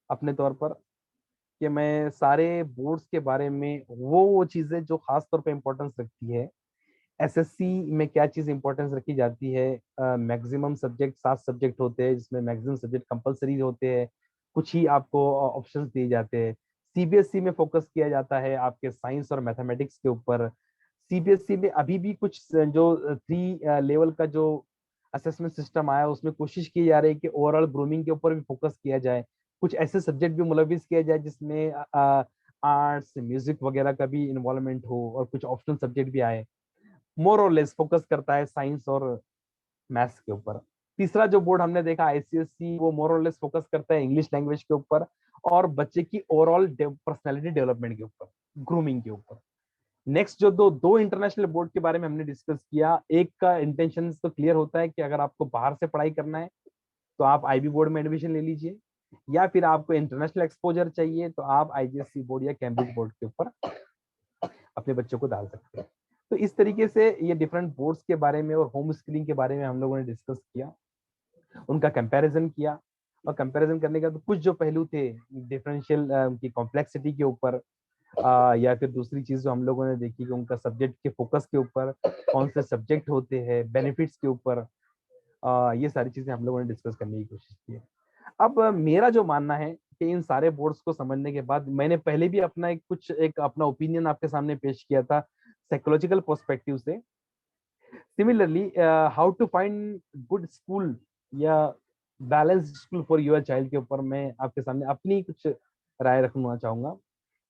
अपने तौर पर कि मैं सारे बोर्ड्स के बारे में वो चीजें जो खास तौर पे इम्पोर्टेंस रखती है, एसएससी में क्या चीज इंपॉर्टेंस रखी जाती है। मैक्सिमम सब्जेक्ट 7 सब्जेक्ट होते हैं जिसमें मैक्सिमम सब्जेक्ट कंपलसरी होते हैं, कुछ ही आपको ऑप्शंस दिए जाते हैं। सीबीएसई में फोकस किया जाता है आपके साइंस और मैथमेटिक्स के ऊपर। सीबीएसई में अभी भी कुछ जो 3 लेवल का जो असेसमेंट सिस्टम आया उसमें कोशिश की जा रही है कि ओवरऑल ग्रूमिंग के ऊपर भी फोकस किया जाए, कुछ ऐसे सब्जेक्ट भी मुलविस किया जाए जिसमें आर्ट्स म्यूजिक वगैरह का भी इन्वॉल्वमेंट हो और कुछ ऑप्शनल सब्जेक्ट भी आए। मोर और लेस फोकस करता है साइंस और मैथ्स के ऊपर। तीसरा जो बोर्ड हमने देखा आईसीएससी, वो मोर और लेस फोकस करता है इंग्लिश लैंग्वेज के ऊपर और बच्चे की ओवरऑल पर्सनालिटी डेवलपमेंट के ऊपर, ग्रूमिंग के ऊपर। नेक्स्ट जो दो इंटरनेशनल बोर्ड के बारे में हमने डिस्कस किया, एक का इंटेंशन तो क्लियर होता है कि अगर आपको बाहर से पढ़ाई करना है तो आप आईबी बोर्ड में एडमिशन ले लीजिए, या फिर आपको इंटरनेशनल एक्सपोजर चाहिए तो आप आईजीएससी बोर्ड या कैम्ब्रिज बोर्ड के ऊपर अपने बच्चों को डाल सकते हैं। तो इस तरीके से ये डिफरेंट बोर्ड्स के बारे में और होम स्किलिंग के बारे में हम लोगों ने डिस्कस किया, उनका कंपैरिजन किया। और कंपैरिजन करने का तो कुछ जो पहलू थे डिफरेंशियल की कॉम्प्लेक्सिटी के ऊपर, या फिर दूसरी चीज जो हम लोगों ने देखी कि उनका सब्जेक्ट के फोकस के ऊपर, कौन से सब्जेक्ट होते हैं, बेनिफिट्स के ऊपर, ये सारी चीजें हम लोगों ने डिस्कस करने की कोशिश की है। अब मेरा जो मानना है कि इन सारे बोर्ड्स को समझने के बाद, मैंने पहले भी अपना एक अपना ओपिनियन आपके सामने पेश किया था साइकोलॉजिकल पर्सपेक्टिव से। Similarly how to find good school या balanced school for your child के ऊपर मैं आपके सामने अपनी कुछ राय रखना चाहूंगा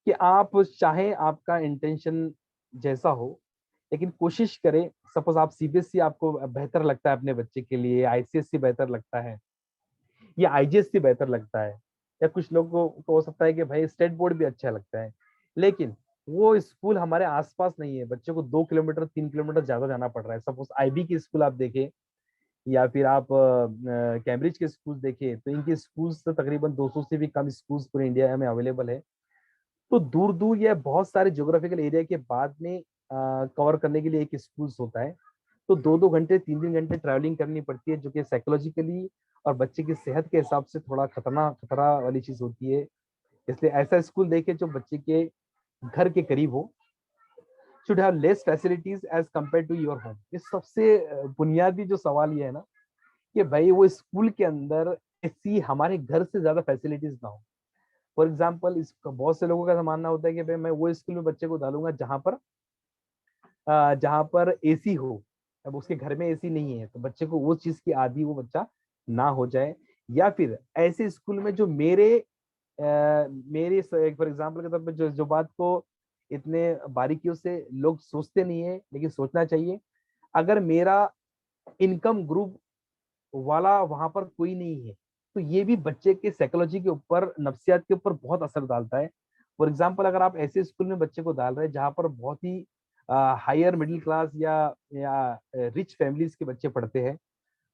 कि आप चाहे आपका इंटेंशन जैसा हो, लेकिन कोशिश करें। सपोज आप सीबीएसई आपको बेहतर लगता है अपने बच्चे के लिए, आईसीएसई बेहतर लगता है या आईजीएसई बेहतर लगता है, या कुछ लोगों को हो सकता है कि भाई स्टेट बोर्ड भी अच्छा लगता है, लेकिन वो स्कूल हमारे आसपास नहीं है, बच्चे को 2 किलोमीटर 3 किलोमीटर ज्यादा जाना पड़ रहा है। सपोज आईबी की स्कूल आप देखें या फिर आप कैम्ब्रिज के स्कूल देखें, तो इनके स्कूल्स तो तकरीबन 200 से भी कम स्कूल्स पूरे इंडिया में अवेलेबल है। तो दूर दूर या बहुत सारे ज्योग्राफिकल एरिया के बाद में कवर करने के लिए एक स्कूल्स होता है। तो 2-2 घंटे 3-3 घंटे ट्रैवलिंग करनी पड़ती है, जो कि साइकोलॉजिकली और बच्चे की सेहत के हिसाब से थोड़ा खतरा वाली चीज होती है। इसलिए ऐसा स्कूल देखे जो बच्चे के घर के करीब हो। Should have less facilities as compare to your home. ये सबसे बुनियादी जो सवाल ये है ना, कि भाई वो स्कूल के अंदर ऐसी हमारे घर से ज्यादा फैसिलिटीज ना हो। फॉर एग्जाम्पल, इस बहुत से लोगों का मानना होता है कि भाई मैं वो स्कूल में बच्चे को डालूंगा जहां पर एसी हो। अब उसके घर में एसी नहीं है, तो बच्चे को वो चीज की आदी वो बच्चा ना हो जाए। या फिर ऐसे स्कूल में जो मेरे फॉर एग्जाम्पल के तौर पर जो जो बात को इतने बारीकियों से लोग सोचते नहीं है, लेकिन सोचना चाहिए। अगर मेरा इनकम ग्रुप वाला वहां पर कोई नहीं है, तो ये भी बच्चे के साइकोलॉजी के ऊपर, नफ्सियात के ऊपर बहुत असर डालता है। फॉर एग्जाम्पल, अगर आप ऐसे स्कूल में बच्चे को डाल रहे हैं जहाँ पर बहुत ही हायर मिडिल क्लास या रिच फैमिलीज के बच्चे पढ़ते हैं,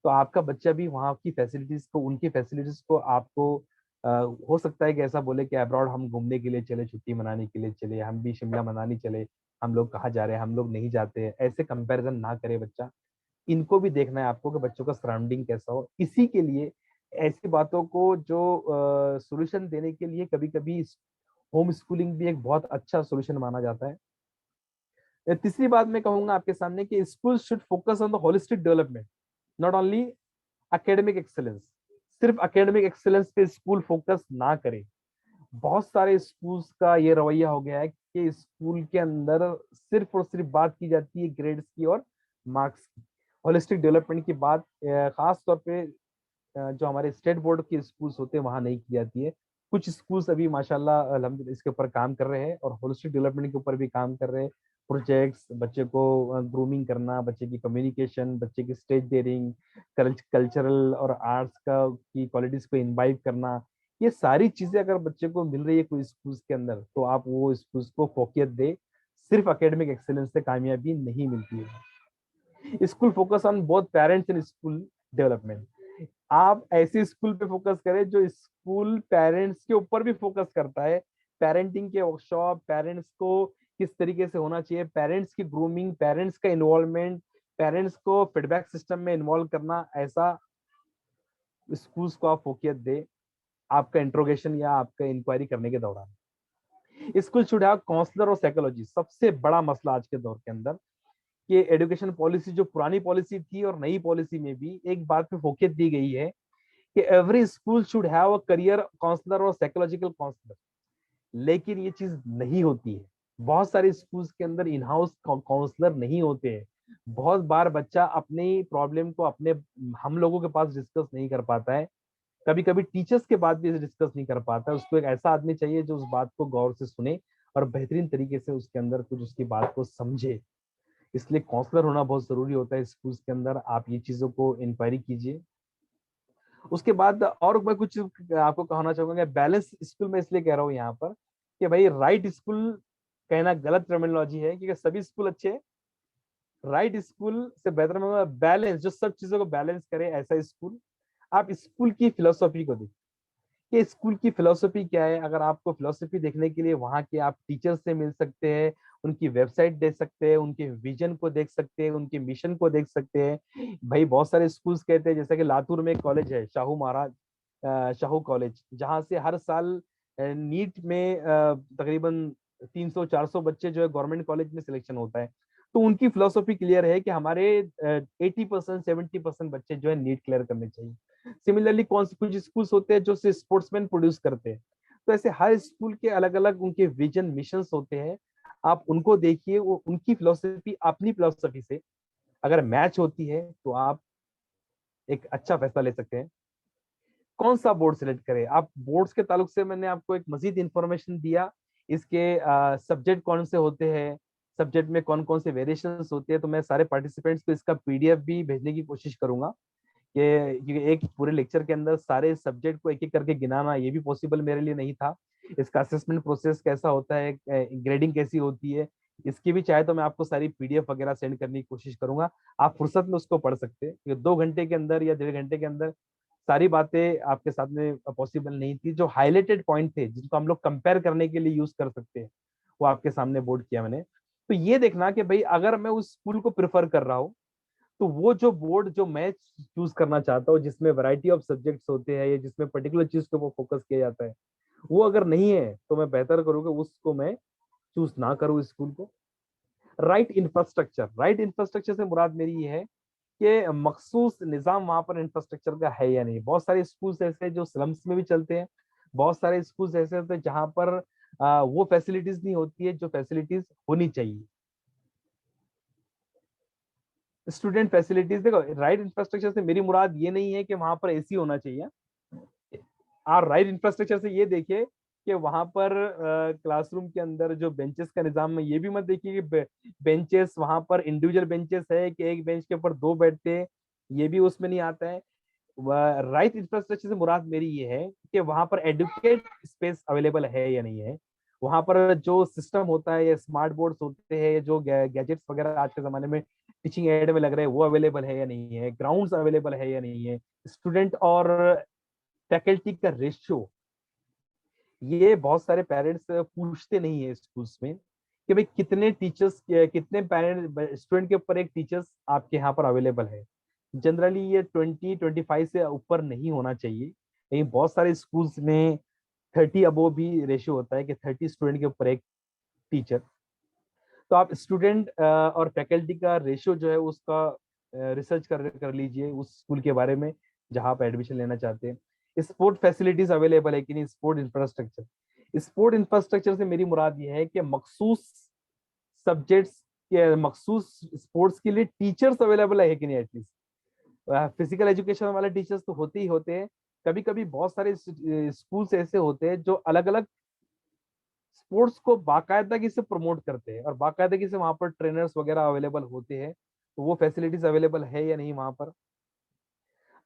तो आपका बच्चा भी वहाँ की फैसिलिटीज को, उनकी फैसिलिटीज को आपको हो सकता है कि ऐसा बोले कि अब्रॉड हम घूमने के लिए चले, छुट्टी मनाने के लिए चले, हम भी शिमला मनाने चले, हम लोग कहाँ जा रहे हैं, हम लोग नहीं जाते हैं। ऐसे कंपैरिजन ना करे बच्चा। इनको भी देखना है आपको कि बच्चों का सराउंडिंग कैसा हो। इसी के लिए ऐसी बातों को जो सॉल्यूशन देने के लिए कभी कभी होम स्कूलिंग भी एक बहुत अच्छा सॉल्यूशन माना जाता है। तीसरी बात मैं कहूंगा आपके सामने कि school should focus on the holistic development, not only academic excellence. सिर्फ एकेडमिक एक्सेलेंस पे स्कूल फोकस ना करे। बहुत सारे स्कूल्स का ये रवैया हो गया है कि स्कूल के अंदर सिर्फ और सिर्फ बात की जाती है ग्रेड्स की और मार्क्स की। होलिस्टिक डेवलपमेंट की बात खास तौर पे जो हमारे स्टेट बोर्ड के स्कूल्स होते हैं वहां नहीं की जाती है। कुछ स्कूल्स अभी माशाल्लाह अल्हम्दुलिल्लाह इसके ऊपर काम कर रहे हैं और होलिस्टिक डेवलपमेंट के ऊपर भी काम कर रहे हैं। प्रोजेक्ट्स, बच्चे को ग्रूमिंग करना, बच्चे की कम्युनिकेशन, बच्चे की स्टेज डेयरिंग, कल्चरल और आर्ट्स का की क्वालिटीज को इनवाइव करना, ये सारी चीजें अगर बच्चे को मिल रही है कोई स्कूल्स के अंदर, तो आप वो स्कूल्स को फोकियत दे। सिर्फ एकेडमिक एक्सेलेंस से कामयाबी नहीं मिलती है। School focus on both parents and school development. आप ऐसे स्कूल पे फोकस करें जो स्कूल पेरेंट्स के ऊपर भी फोकस करता है। पेरेंटिंग के वर्कशॉप, पेरेंट्स को किस तरीके से होना चाहिए, पेरेंट्स की ग्रूमिंग, पेरेंट्स का इन्वॉल्वमेंट, पेरेंट्स को फीडबैक सिस्टम में इन्वॉल्व करना, ऐसा स्कूल्स को आप फोकियत दे आपका इंट्रोगेशन या आपका इंक्वायरी करने के दौरान। स्कूल शुड हैव काउंसलर और साइकोलॉजी। सबसे बड़ा मसला आज के दौर के अंदर कि एजुकेशन पॉलिसी, जो पुरानी पॉलिसी थी और नई पॉलिसी में भी एक बात पे फोकस दी गई है कि every school should have a career counsellor और साइकोलॉजिकल काउंसलर। लेकिन ये चीज नहीं होती है। बहुत सारे स्कूल्स के अंदर इन हाउस काउंसलर नहीं होते हैं। बहुत बार बच्चा अपनी प्रॉब्लम को अपने हम लोगों के पास डिस्कस नहीं कर पाता है। कभी कभी टीचर्स के बाद भी डिस्कस नहीं कर पाता है। उसको एक ऐसा आदमी चाहिए जो उस बात को गौर से सुने और बेहतरीन तरीके से उसके अंदर कुछ उसकी बात को समझे। इसलिए काउंसलर होना बहुत जरूरी होता है स्कूल्स के अंदर। आप ये चीजों को इंक्वायरी कीजिए। उसके बाद और मैं कुछ आपको कहना चाहूंगा। बैलेंस स्कूल में इसलिए कह रहा हूँ यहाँ पर कि भाई राइट स्कूल कहना गलत टर्मिनोलॉजी है, क्योंकि सभी स्कूल अच्छे हैं। राइट स्कूल से बेहतर मैं बैलेंस, जो सब चीजों को बैलेंस करे, ऐसा स्कूल। आप स्कूल की फिलोसॉफी को देखिए कि स्कूल की फिलोसॉफी क्या है। अगर आपको फिलोसॉफी देखने के लिए वहां के आप टीचर से मिल सकते हैं, उनकी वेबसाइट देख सकते हैं, उनके विजन को देख सकते हैं, उनके मिशन को देख सकते हैं। भाई बहुत सारे स्कूल्स कहते हैं, जैसे कि लातूर में एक कॉलेज है शाहू महाराज शाहू कॉलेज, जहाँ से हर साल नीट में तकरीबन 300-400 बच्चे जो है गवर्नमेंट कॉलेज में सिलेक्शन होता है। तो उनकी फिलोसॉफी क्लियर है कि हमारे 80% 70% बच्चे जो है नीट क्लियर करने चाहिए। सिमिलरली कौन से कुछ स्कूल्स होते हैं जो स्पोर्ट्समैन प्रोड्यूस करते हैं। तो ऐसे हर स्कूल के अलग अलग उनके विजन मिशंस होते हैं। आप उनको देखिए, वो उनकी फिलोसफी अपनी फिलोसफी से अगर मैच होती है तो आप एक अच्छा फैसला ले सकते हैं। कौन सा बोर्ड सिलेक्ट करें। आप बोर्ड्स के ताल्लुक से मैंने आपको एक मजीद इंफॉर्मेशन दिया। इसके सब्जेक्ट कौन से होते हैं, सब्जेक्ट में कौन कौन से वेरिएशंस होते हैं। तो मैं सारे पार्टिसिपेंट्स को इसका पीडीएफ भी भेजने की कोशिश करूंगा कि एक पूरे लेक्चर के अंदर सारे सब्जेक्ट को एक एक करके गिनाना ये भी पॉसिबल मेरे लिए नहीं था। इसका असेसमेंट प्रोसेस कैसा होता है, ग्रेडिंग कैसी होती है, इसकी भी चाहे तो मैं आपको सारी पीडीएफ वगैरह सेंड करने की कोशिश करूंगा। आप फुर्सत में उसको पढ़ सकते हैं, क्योंकि 2 घंटे के अंदर या 1.5 घंटे के अंदर सारी बातें आपके साथ में पॉसिबल नहीं थी। जो हाईलाइटेड पॉइंट थे जिनको हम लोग कंपेयर करने के लिए यूज कर सकते हैं, वो आपके सामने बोर्ड किया मैंने। तो ये देखना कि भाई अगर मैं उस स्कूल को प्रेफर कर रहा हूँ, तो वो जो बोर्ड जो मैं चूज करना चाहता हूँ, जिसमें वैरायटी ऑफ सब्जेक्ट्स होते हैं या जिसमें पर्टिकुलर चीज के ऊपर फोकस किया जाता है, वो अगर नहीं है तो मैं बेहतर करूँ कि उसको मैं चूज ना करूँ इस स्कूल को। राइट इंफ्रास्ट्रक्चर से मुराद मेरी ये है कि मखसूस निजाम वहां पर इंफ्रास्ट्रक्चर का है या नहीं। बहुत सारे स्कूल्स ऐसे जो स्लम्स में भी चलते हैं, बहुत सारे स्कूल्स ऐसे होते हैं जहां पर वो फैसिलिटीज नहीं होती है जो फैसिलिटीज होनी चाहिए। स्टूडेंट फैसिलिटीज देखो, राइट इंफ्रास्ट्रक्चर से मेरी मुराद ये नहीं है कि वहां पर एसी होना चाहिए। आप राइट इंफ्रास्ट्रक्चर से ये देखिए कि वहां पर क्लासरूम के अंदर जो बेंचेस का निजाम है, ये भी मत देखिए कि बेंचेस वहां पर इंडिविजुअल बेंचेस है कि एक बेंच के ऊपर 2 बैठते हैं, ये भी उसमें नहीं आता है। राइट इंफ्रास्ट्रक्चर से मुराद मेरी ये है कि वहां पर एडुकेट स्पेस अवेलेबल है या नहीं है, वहां पर जो सिस्टम होता है या स्मार्ट बोर्ड्स होते हैं, जो गैजेट्स वगैरह आज के जमाने में टीचिंग एड में लग रहे हैं, वो अवेलेबल है या नहीं है, ग्राउंड्स अवेलेबल है या नहीं है, स्टूडेंट और फैकल्टी का रेशियो, ये बहुत सारे पेरेंट्स पूछते नहीं है स्कूल्स में कि भाई कितने टीचर्स, कितने पेरेंट स्टूडेंट के ऊपर एक टीचर्स आपके यहाँ पर अवेलेबल है। जनरली ये 20-25 से ऊपर नहीं होना चाहिए, लेकिन बहुत सारे स्कूल्स में 30 अबोव भी रेशियो होता है कि 30 स्टूडेंट के ऊपर एक टीचर। तो आप स्टूडेंट और फैकल्टी का रेशियो जो है उसका रिसर्च कर लीजिए उस स्कूल के बारे में जहां आप एडमिशन लेना चाहते हैं। स्पोर्ट फैसिलिटीज अवेलेबल है कि नहीं, स्पोर्ट इंफ्रास्ट्रक्चर से मेरी मुराद ये है कि मखसूस सब्जेक्ट्स के मखसूस स्पोर्ट्स के लिए टीचर्स अवेलेबल है कि नहीं। एटलीस्ट फिजिकल एजुकेशन वाले टीचर्स तो होते ही होते हैं, कभी कभी बहुत सारे स्कूल्स ऐसे होते हैं जो अलग अलग स्पोर्ट्स को बाकायदगी से प्रमोट करते हैं और बाकायदगी से वहां पर ट्रेनर्स वगैरह अवेलेबल होते हैं, तो वो फैसिलिटीज अवेलेबल है या नहीं वहां पर।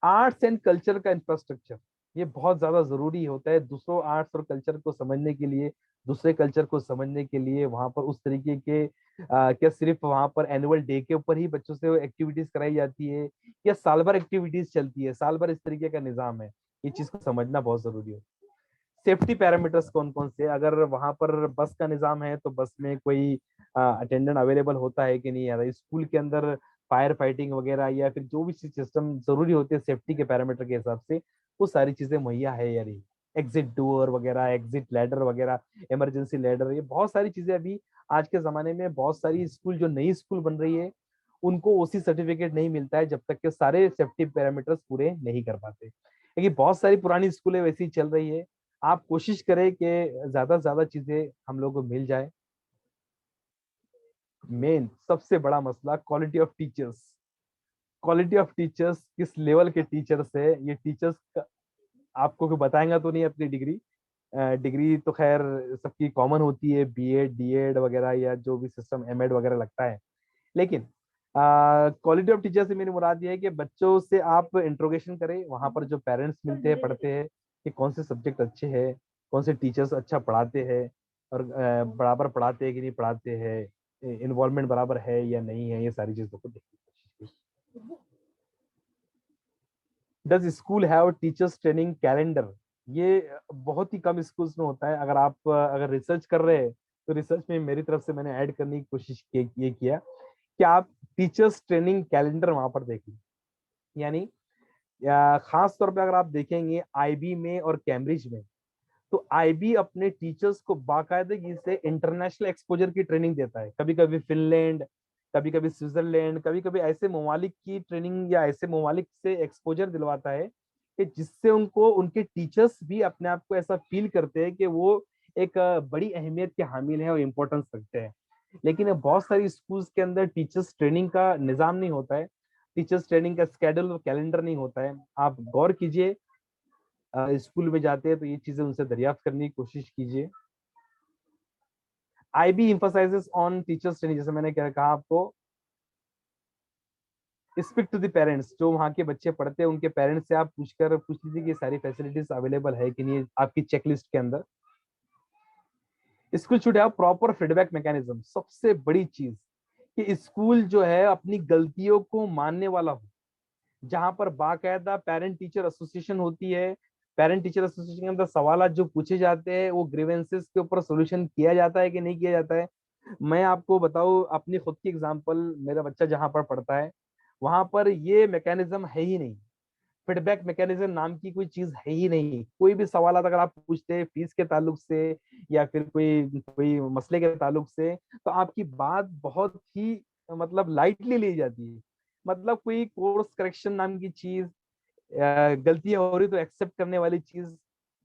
आर्ट्स एंड कल्चर का इंफ्रास्ट्रक्चर ये बहुत ज्यादा जरूरी होता है दूसरों आर्ट्स और कल्चर को समझने के लिए, दूसरे कल्चर को समझने के लिए। वहां पर उस तरीके के क्या सिर्फ वहां पर एनुअल डे के ऊपर ही बच्चों से एक्टिविटीज कराई जाती है, या साल भर एक्टिविटीज चलती है, साल भर इस तरीके का निजाम है, ये चीज को समझना बहुत जरूरी है। सेफ्टी पैरामीटर्स कौन कौन से, अगर वहां पर बस का निजाम है तो बस में कोई अटेंडेंट अवेलेबल होता है कि नहीं, या स्कूल के अंदर फायर फाइटिंग वगैरह या फिर जो भी सिस्टम जरूरी होते हैं सेफ्टी के पैरामीटर के हिसाब से, वो सारी चीजें मुहैया है या नहीं। एग्जिट डोर वगैरह, एग्जिट लैडर वगैरह, इमरजेंसी लैडर, ये बहुत सारी चीजें अभी आज के जमाने में बहुत सारी स्कूल जो नई स्कूल बन रही है उनको ओसी सर्टिफिकेट नहीं मिलता है जब तक कि सारे सेफ्टी पैरामीटर्स पूरे नहीं कर पाते। लेकिन बहुत सारी पुरानी स्कूलें वैसी चल रही है। आप कोशिश करें कि ज्यादा से ज्यादा चीजें हम लोग को मिल जाए। मेन सबसे बड़ा मसला quality of teachers. Quality of teachers किस लेवल के टीचर्स है, ये टीचर्स आपको कोई बताएगा तो नहीं अपनी डिग्री। डिग्री तो खैर सबकी कॉमन होती है, बीएड डीएड वगैरह या जो भी सिस्टम एमएड वगैरह लगता है, लेकिन क्वालिटी ऑफ टीचर से मेरी मुराद ये है कि बच्चों से आप इंट्रोगेशन करें, वहां पर जो पेरेंट्स मिलते हैं पढ़ते हैं कि कौन से सब्जेक्ट अच्छे हैं, कौन से टीचर्स अच्छा पढ़ाते हैं और बराबर पढ़ाते हैं कि नहीं पढ़ाते हैं, इन्वॉल्वमेंट बराबर है या नहीं है, ये सारी चीजों को देखने की कोशिश की। Does school have teachers training calendar, ये बहुत ही कम स्कूल्स में होता है। अगर आप अगर रिसर्च कर रहे हैं तो रिसर्च में मेरी तरफ से मैंने ऐड करने की कोशिश ये किया कि आप टीचर्स ट्रेनिंग कैलेंडर वहां पर देखें। यानी खास तौर पे अगर आप देखेंगे आईबी में और कैम्ब्रिज में, तो आईबी अपने टीचर्स को बाकायदगी से इंटरनेशनल एक्सपोजर की ट्रेनिंग देता है। कभी कभी फिनलैंड, कभी कभी स्विट्जरलैंड, कभी कभी ऐसे ममालिक की ट्रेनिंग या ऐसे ममालिक से एक्सपोजर दिलवाता है कि जिससे उनको उनके टीचर्स भी अपने आप को ऐसा फील करते हैं कि वो एक बड़ी अहमियत के हामिल है और इम्पोर्टेंस रखते हैं। लेकिन बहुत सारी स्कूल्स के अंदर टीचर्स ट्रेनिंग का निजाम नहीं होता है, टीचर्स ट्रेनिंग का स्केड्यूल और कैलेंडर नहीं होता है। आप गौर कीजिए, स्कूल में जाते हैं तो ये चीजें उनसे दरियाफ्त करने की कोशिश कीजिए। IB emphasizes on teachers training, जैसे मैंने क्या कहा आपको, स्पीक टू द पेरेंट्स, जो वहाँ के बच्चे पढ़ते हैं उनके पेरेंट्स से आप पूछ लीजिए कि सारी फैसिलिटीज अवेलेबल है कि नहीं आपकी चेकलिस्ट के अंदर। School should have proper feedback mechanism. सबसे बड़ी चीज कि स्कूल जो है अपनी गलतियों को मानने वाला हो, जहां पर बाकायदा पेरेंट टीचर एसोसिएशन होती है, पेरेंट टीचर एसोसिएशन के अंदर सवाल जो पूछे जाते हैं वो ग्रीवेंसेस के ऊपर सोल्यूशन किया जाता है कि नहीं किया जाता है। मैं आपको बताऊं अपनी खुद की एग्जांपल, मेरा बच्चा जहां पर पढ़ता है वहां पर ये मैकेनिज्म है ही नहीं। फीडबैक मैकेनिज्म नाम की कोई चीज है ही नहीं। कोई भी सवाल अगर आप पूछते हैं फीस के ताल्लुक से या फिर कोई कोई मसले के ताल्लुक से, तो आपकी बात बहुत ही मतलब लाइटली ली जाती है। मतलब कोई कोर्स करेक्शन नाम की चीज, गलतियां हो रही तो एक्सेप्ट करने वाली चीज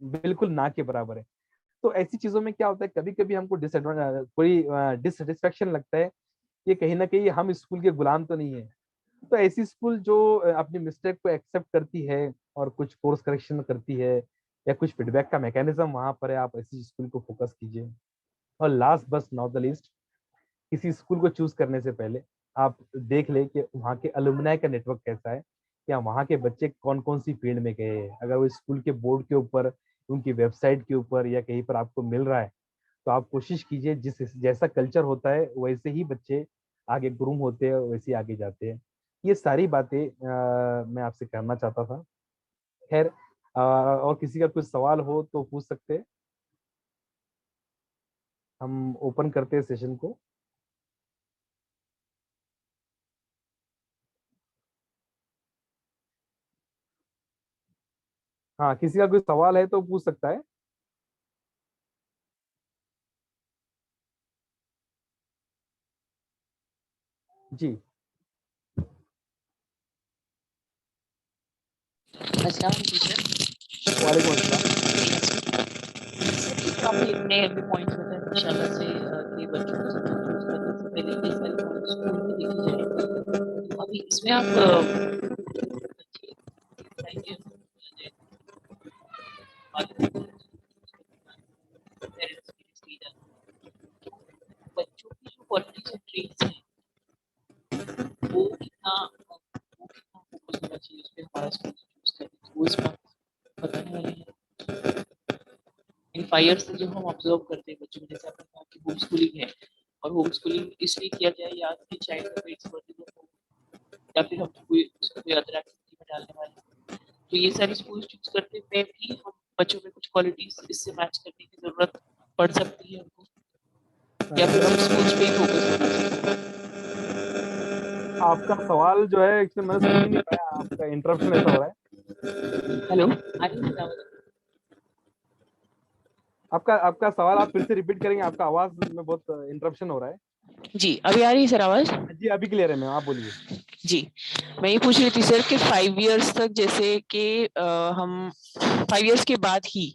बिल्कुल ना के बराबर है। तो ऐसी चीजों में क्या होता है, कभी कभी हमको कोई डिससेटिस्फेक्शन लगता है कि कहीं ना कहीं हम स्कूल के गुलाम तो नहीं है। तो ऐसी स्कूल जो अपनी मिस्टेक को एक्सेप्ट करती है और कुछ कोर्स करेक्शन करती है या कुछ फीडबैक का मैकेनिज्म वहां पर है, आप ऐसी स्कूल को फोकस कीजिए। और लास्ट बस नॉट द लीस्ट, किसी स्कूल को चूज करने से पहले आप देख ले कि वहाँ के अलुमनाई का नेटवर्क कैसा है, या वहाँ के बच्चे कौन कौन सी फील्ड में गए हैं। अगर वो स्कूल के बोर्ड के ऊपर, उनकी वेबसाइट के ऊपर या कहीं पर आपको मिल रहा है, तो आप कोशिश कीजिए जिस जैसा कल्चर होता है वैसे ही बच्चे आगे ग्रूम होते हैं, वैसे ही आगे जाते हैं। ये सारी बातें मैं आपसे करना चाहता था। खैर, और किसी का कुछ सवाल हो तो पूछ सकते हैं। हम ओपन करते हैं सेशन को। हाँ, किसी का कोई सवाल है तो पूछ सकता है। जी। अस्सलाम वालेकुम सर। वालेकुम अस्सलाम। सर, आपने इतने अभी पॉइंट्स बताए माशाल्लाह से कि बच्चों को सब्जेक्ट चूज करने से पहले ये सारे पॉइंट्स स्कूल में देखे जाएंगे। तो अभी इसमें आप बच्चे 5 years पेरेंट्स की डिसीजन दी जाती है। तो बच्चों की जो क्वालिटीज और ट्रेट्स हैं वो कितना फोकस होना चाहिए उस पे हमारा स्कूल चूज करने तो वो इसमें आप बताने वाले हैं। इन 5 years से जो हम ऑब्जर्व करते हैं बच्चों में, जैसे आपने कहा कि होम स्कूलिंग है और होम स्कूलिंग इसलिए किया जाए या कि चाइल्ड का वेट्स वर्दी हो या फिर हम कोई उसको कोई अदर एक्टिविटी में डालने वाले, तो ये सारी स्कूल चूज करते में भी हम बच्चों में कुछ क्वालिटीज इससे मैच करने की जरूरत पड़ सकती है हमको, या फिर हम स्कूल्स पे ही फोकस करना चाहिए। आपका सवाल जो है एक्चुअली मैंने सुन ही नहीं पाया, आपका इंटरप्शन ऐसा हो रहा है। हेलो, आ रही है आवाज? आपका आपका सवाल आप फिर से रिपीट करेंगे, आपका आवाज में बहुत इंटरप्शन हो रहा है। जी, अभी आ रही है सर आवाज? जी अभी क्लियर है मैम, आप बोलिए। जी, मैं ये पूछ रही थी सर कि 5 years तक जैसे कि हम 5 years के बाद ही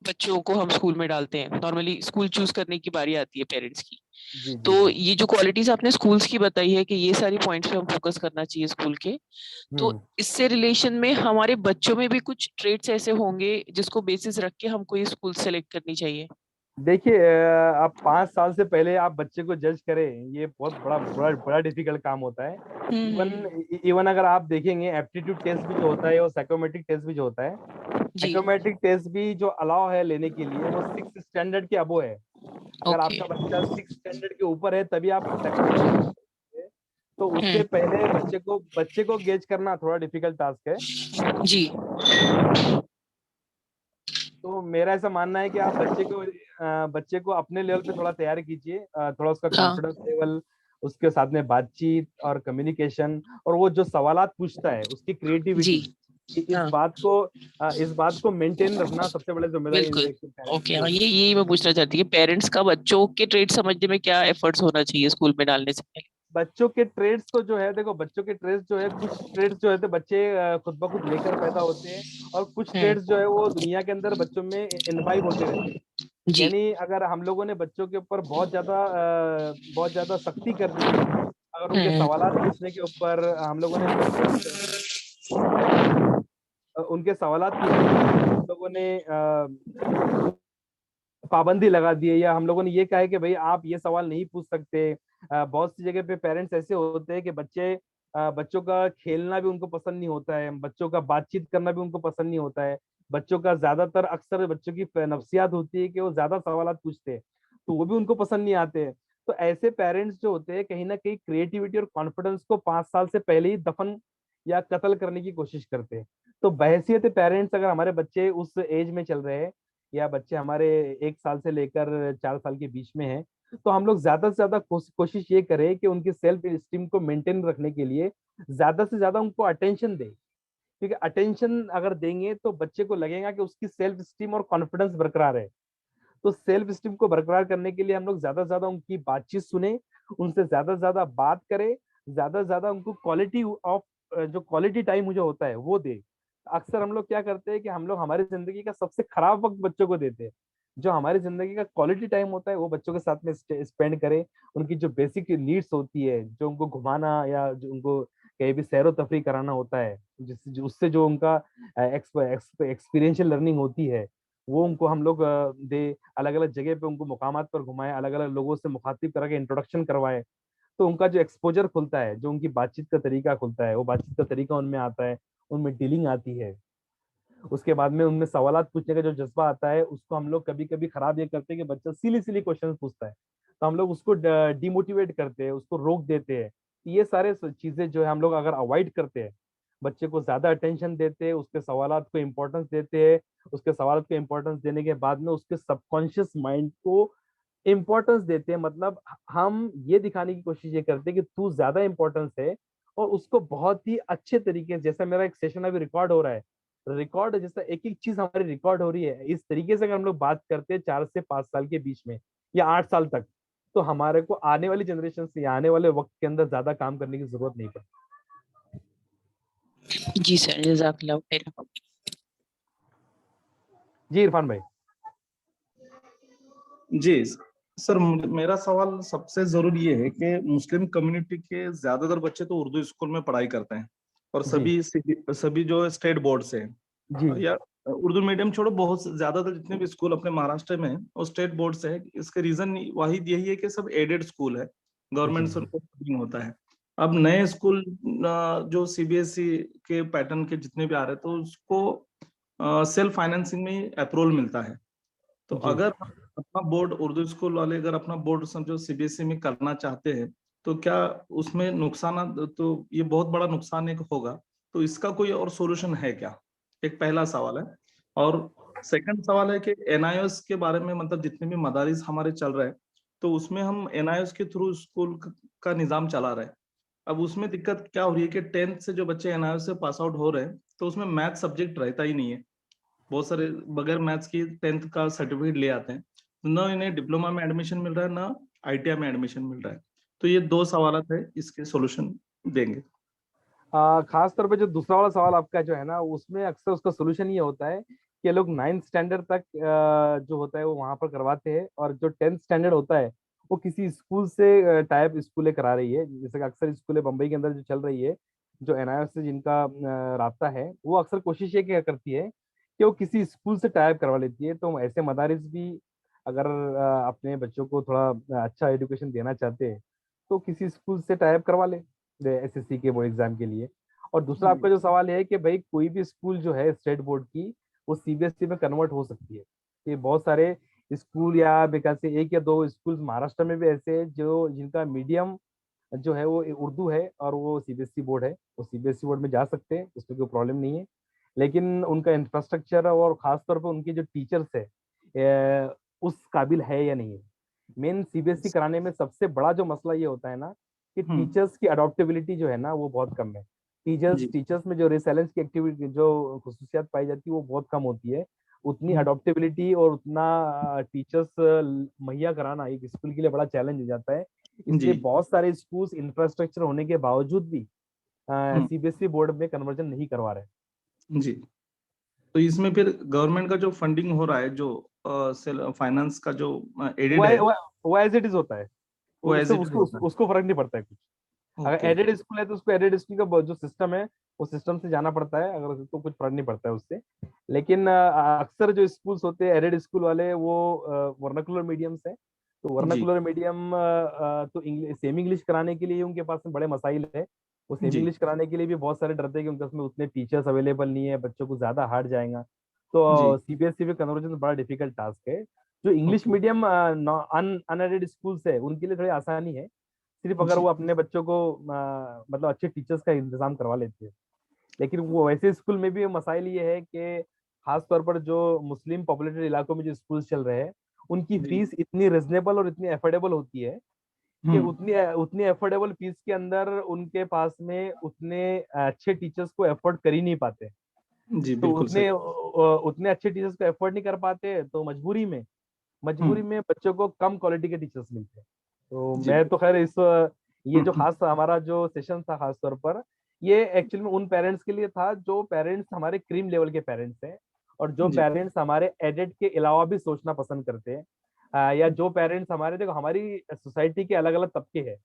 बच्चों को हम स्कूल में डालते हैं, नॉर्मली स्कूल चूज करने की बारी आती है पेरेंट्स की। जी जी तो जी। ये जो क्वालिटीज आपने स्कूल्स की बताई है कि ये सारी पॉइंट्स पे हम फोकस करना चाहिए स्कूल के, तो हम्म। इससे रिलेशन में हमारे बच्चों में भी कुछ ट्रेड्स ऐसे होंगे जिसको बेसिस रख के हमको ये स्कूल सेलेक्ट करनी चाहिए। देखिए, आप 5 साल से पहले आप बच्चे को जज करें, ये बहुत बड़ा बड़ा बड़ा डिफिकल्ट काम होता है। इवन इवन अगर आप देखेंगे एप्टीट्यूड टेस्ट भी जो होता है और साइकोमेट्रिक टेस्ट भी जो होता है, जी, साइकोमेट्रिक टेस्ट भी जो अलाउ है लेने के लिए वो 6 स्टैंडर्ड के अबो है। अगर ओके। आपका बच्चा 6 स्टैंडर्ड के ऊपर है तभी आप साइकोमेट्रिक, तो उससे पहले बच्चे को गेज करना थोड़ा डिफिकल्ट टास्क है। जी, तो मेरा ऐसा मानना है कि आप बच्चे को अपने लेवल पे थोड़ा तैयार कीजिए, थोड़ा उसका हाँ, कॉन्फिडेंस लेवल, उसके साथ में बातचीत और कम्युनिकेशन, और वो जो सवालात पूछता है उसकी जी, क्रिएटिविटी, हाँ, इस बात को मेंटेन रखना सबसे बड़ी जिम्मेदारी बिल्कुल। एक पेरेंट्स ओके, की हाँ, होती ये मैं पूछना चाहती कि पेरेंट्स का बच्चों के ट्रेड समझने में क्या एफर्ट्स होना चाहिए स्कूल में डालने से पहले। है। बच्चों के ट्रेड्स तो जो है, देखो बच्चों के ट्रेड्स जो है, कुछ ट्रेड्स जो है तो बच्चे खुद ब खुद लेकर पैदा होते हैं, और कुछ ट्रेड्स जो है वो दुनिया के अंदर बच्चों में इनवाइव होते रहते हैं। जी, यानी अगर हम लोगों ने बच्चों के ऊपर बहुत ज्यादा सख्ती कर दी, अगर उनके हम्म, सवालात पूछने के ऊपर हम लोगों ने उनके सवालात पूछने के ऊपर हम लोगों ने पाबंदी लगा दी है, या हम लोगों ने ये कहा है कि भाई आप ये सवाल नहीं पूछ सकते। बहुत सी जगह पे पेरेंट्स ऐसे होते हैं कि बच्चे बच्चों का खेलना भी उनको पसंद नहीं होता है, बच्चों का बातचीत करना भी उनको पसंद नहीं होता है, बच्चों का ज्यादातर अक्सर बच्चों की नफ्सियात होती है कि वो ज्यादा सवालात पूछते हैं, तो वो भी उनको पसंद नहीं आते हैं। तो ऐसे पेरेंट्स जो होते हैं कहीं ना कहीं क्रिएटिविटी और कॉन्फिडेंस को 5 साल से पहले ही दफन या कत्ल करने की कोशिश करते हैं। तो बहैसियत पेरेंट्स अगर हमारे बच्चे उस एज में चल रहे हैं या बच्चे हमारे 1 साल से लेकर 4 साल के बीच में हैं, तो हम लोग ज्यादा से ज्यादा कोशिश ये करें कि उनकी सेल्फ स्टीम को मेंटेन रखने के लिए ज्यादा से ज्यादा उनको अटेंशन दें। क्योंकि अटेंशन अगर देंगे तो बच्चे को लगेगा कि उसकी सेल्फ स्टीम और कॉन्फिडेंस बरकरार है। तो सेल्फ स्टीम को बरकरार करने के लिए हम लोग ज्यादा से ज्यादा उनकी बातचीत सुने, उनसे ज्यादा से ज्यादा बात करें, ज्यादा से ज्यादा उनको क्वालिटी ऑफ जो क्वालिटी टाइम मुझे होता है वो दे। अक्सर हम लोग क्या करते हैं कि हम लोग हमारी जिंदगी का सबसे खराब वक्त बच्चों को देते हैं। जो हमारी जिंदगी का क्वालिटी टाइम होता है वो बच्चों के साथ में स्पेंड करें। उनकी जो बेसिक नीड्स होती है, जो उनको घुमाना या जो उनको कहीं भी सैरो तफरी कराना होता है, जिससे उससे जो उनका एक्सपीरियंशियल लर्निंग होती है, वो उनको हम लोग दे। अलग अलग जगह पे उनको मुकामात पर घुमाए, अलग अलग लोगों से मुखातिब करके इंट्रोडक्शन करवाए। तो उनका जो एक्सपोजर खुलता है, जो उनकी बातचीत का तरीका खुलता है, वो बातचीत का तरीका उनमें आता है, उनमें डीलिंग आती है। उसके बाद में उनमें सवालात पूछने का जो जज्बा आता है, उसको हम लोग कभी कभी खराब ये करते हैं कि बच्चा सिली सिली क्वेश्चन पूछता है, तो हम लोग उसको डिमोटिवेट करते हैं, उसको रोक देते हैं। ये सारे चीजें जो है हम लोग अगर अवॉइड करते हैं, बच्चे को ज्यादा अटेंशन देते हैं, उसके सवालात को इम्पोर्टेंस देते हैं, उसके सवालात को इम्पोर्टेंस देने के बाद में उसके सबकॉन्शियस माइंड को इम्पोर्टेंस देते हैं। मतलब हम ये दिखाने की कोशिश ये करते हैं कि तू ज्यादा इम्पोर्टेंस है, और उसको बहुत ही अच्छे तरीके से, जैसा मेरा एक सेशन अभी रिकॉर्ड हो रहा है, रिकॉर्ड जैसा एक एक चीज हमारी रिकॉर्ड हो रही है, इस तरीके से अगर हम लोग बात करते हैं 4 से 5 साल के बीच में या 8 साल तक, तो हमारे को आने वाली जनरेशन से या आने वाले वक्त के अंदर ज्यादा काम करने की जरूरत नहीं पड़ती। जी सर, जज़ाकल्लाह खैर। जी इरफान भाई। जी सर, मेरा सवाल सबसे जरूरी ये है कि मुस्लिम कम्युनिटी के ज्यादातर बच्चे तो उर्दू स्कूल में पढ़ाई करते हैं, और जी सभी जो स्टेट बोर्ड से जी हैं, या उर्दू मीडियम छोड़ो, बहुत ज्यादातर जितने भी स्कूल अपने महाराष्ट्र में हैं वो स्टेट बोर्ड से है। इसके रीजन वाहिद यही है कि सब एडेड स्कूल है, जी गवर्नमेंट से उनको funding होता है। अब नए स्कूल जो सीबीएसई के पैटर्न के जितने भी आ रहे हैं, तो उसको सेल्फ फाइनेंसिंग में ही अप्रूवल मिलता है। तो जी। अगर अपना बोर्ड, उर्दू स्कूल वाले अगर अपना बोर्ड समझो सीबीएसई में करना चाहते हैं, तो क्या उसमें नुकसान, तो ये बहुत बड़ा नुकसान एक होगा, तो इसका कोई और सॉल्यूशन है क्या? एक पहला सवाल है। और सेकंड सवाल है कि एनआईओएस के बारे में, मतलब जितने भी मदारिस हमारे चल रहे हैं, तो उसमें हम एनआईओएस के थ्रू स्कूल का निजाम चला रहे हैं। अब उसमें दिक्कत क्या हो रही है कि 10th से जो बच्चे एनआईओएस से पास आउट हो रहे हैं, तो उसमें मैथ सब्जेक्ट रहता ही नहीं है। बहुत सारे बगैर मैथ्स की 10th का सर्टिफिकेट ले आते हैं, न इन्हें डिप्लोमा में एडमिशन मिल रहा है, ना आईटीआई में एडमिशन मिल रहा है। तो ये दो सवाल है, इसके सॉल्यूशन देंगे। खास तौर पे जो दूसरा वाला सवाल आपका जो है ना, उसमें अक्सर उसका सोल्यूशन ये होता है कि लोग 9th स्टैंडर्ड तक जो होता है वो वहां पर करवाते हैं, और जो 10th स्टैंडर्ड होता है वो किसी स्कूल से टाइप स्कूलें करा रही है। जैसे कि अक्सर स्कूलें बम्बई के अंदर जो चल रही है, जो एनआईओ से जिनका राब्ता है, वो अक्सर कोशिश ये क्या करती है कि वो किसी स्कूल से टाइप करवा लेती है। तो ऐसे मदारिस भी अगर अपने बच्चों को थोड़ा अच्छा एजुकेशन देना चाहते हैं, तो किसी स्कूल से टाइप करवा ले एसएससी के वो एग्जाम के लिए। और दूसरा जी आपका जो सवाल है कि भाई कोई भी स्कूल जो है स्टेट बोर्ड की, वो सीबीएसई में कन्वर्ट हो सकती है। ये बहुत सारे स्कूल, या बेकार से 1 या 2 स्कूल महाराष्ट्र में भी ऐसे हैं जो जिनका मीडियम जो है वो उर्दू है, और वो सीबीएसई बोर्ड है, वो सीबीएसई बोर्ड में जा सकते हैं, उसमें कोई प्रॉब्लम नहीं है। लेकिन उनका इंफ्रास्ट्रक्चर और खासतौर पर उनके जो टीचर्स है उस काबिल है या नहीं है। मेन सीबीएसई कराने में सबसे बड़ा जो मसला ये होता है ना, कि हम्म टीचर्स की अडॉप्टेबिलिटी जो है ना वो बहुत कम है। टीचर्स जी टीचर्स में जो रिसेलेंस की एक्टिविटी, जो खसूसियात पाई जाती है, वो बहुत कम होती है। उतनी हम्म अडॉप्टेबिलिटी और उतना टीचर्स मुहैया कराना एक स्कूल के लिए बड़ा चैलेंज हो जाता है। इसलिए जी बहुत सारे स्कूल्स इंफ्रास्ट्रक्चर होने के बावजूद भी हम्म सीबीएसई बोर्ड में कन्वर्जन नहीं करवा रहे। जी। तो इसमें फिर गवर्नमेंट का जो फंडिंग हो रहा है, जो फाइनेंस का जो वो एडेड है, वो एज इट इज होता है। वो एज उससे इट इज उसको होता है। उसको फर्क नहीं पड़ता है कुछ। अगर ओके। एडेड स्कूल है तो उसको एडेड स्कूल का जो सिस्टम है, वो सिस्टम से जाना पड़ता है, अगर तो कुछ फर्क नहीं पड़ता है उससे। लेकिन अक्सर जो स्कूल्स होते हैं एडेड स्कूल वाले, वो वर्नाकुलर मीडियम्स है। तो जी वर्नाकुलर मीडियम तो इंग्लिश, सेमी इंग्लिश कराने के लिए उनके पास में बड़े मसाइल है। वो सेमी जी इंग्लिश कराने के लिए भी बहुत सारे डरते हैं कि उनके उसमें उतने टीचर्स अवेलेबल नहीं है, बच्चों को ज्यादा हार्ड जाएगा। जी। तो सीबीएसई में कन्वर्जन बड़ा डिफिकल्ट टास्क है। जो English okay. Medium unaided schools है उनके लिए थोड़ी आसानी है, सिर्फ अगर जी वो अपने बच्चों को मतलब अच्छे टीचर्स का इंतजाम करवा लेते हैं। लेकिन वो वैसे स्कूल में भी मसाइल ये है कि खास तौर पर जो मुस्लिम पॉपुलेटेड इलाकों में जो स्कूल चल रहे हैं, उनकी जी। फीस इतनी रिजनेबल और इतनी अफोर्डेबल होती है कि हम्म। उतनी उतनी अफोर्डेबल फीस के अंदर उनके पास में उतने अच्छे टीचर्स को अफोर्ड कर ही नहीं पाते। जी तो बिल्कुल सही। उतने अच्छे टीचर्स को अफोर्ड नहीं कर पाते, तो मजबूरी हम्म। में बच्चों को कम क्वालिटी के टीचर्स मिलते हैं। तो जी। मैं तो खैर इस ये जो हम्म। खास हमारा जो सेशन था खास तौर पर, ये एक्चुअली में उन पेरेंट्स के लिए था जो पेरेंट्स हमारे क्रीम लेवल के पेरेंट्स हैं, और जो जी। पेरेंट्स हमारे एडेड के अलावा भी सोचना पसंद करते हैं। या जो पेरेंट्स हमारे, देखो हमारी सोसाइटी के अलग अलग तबके हैं।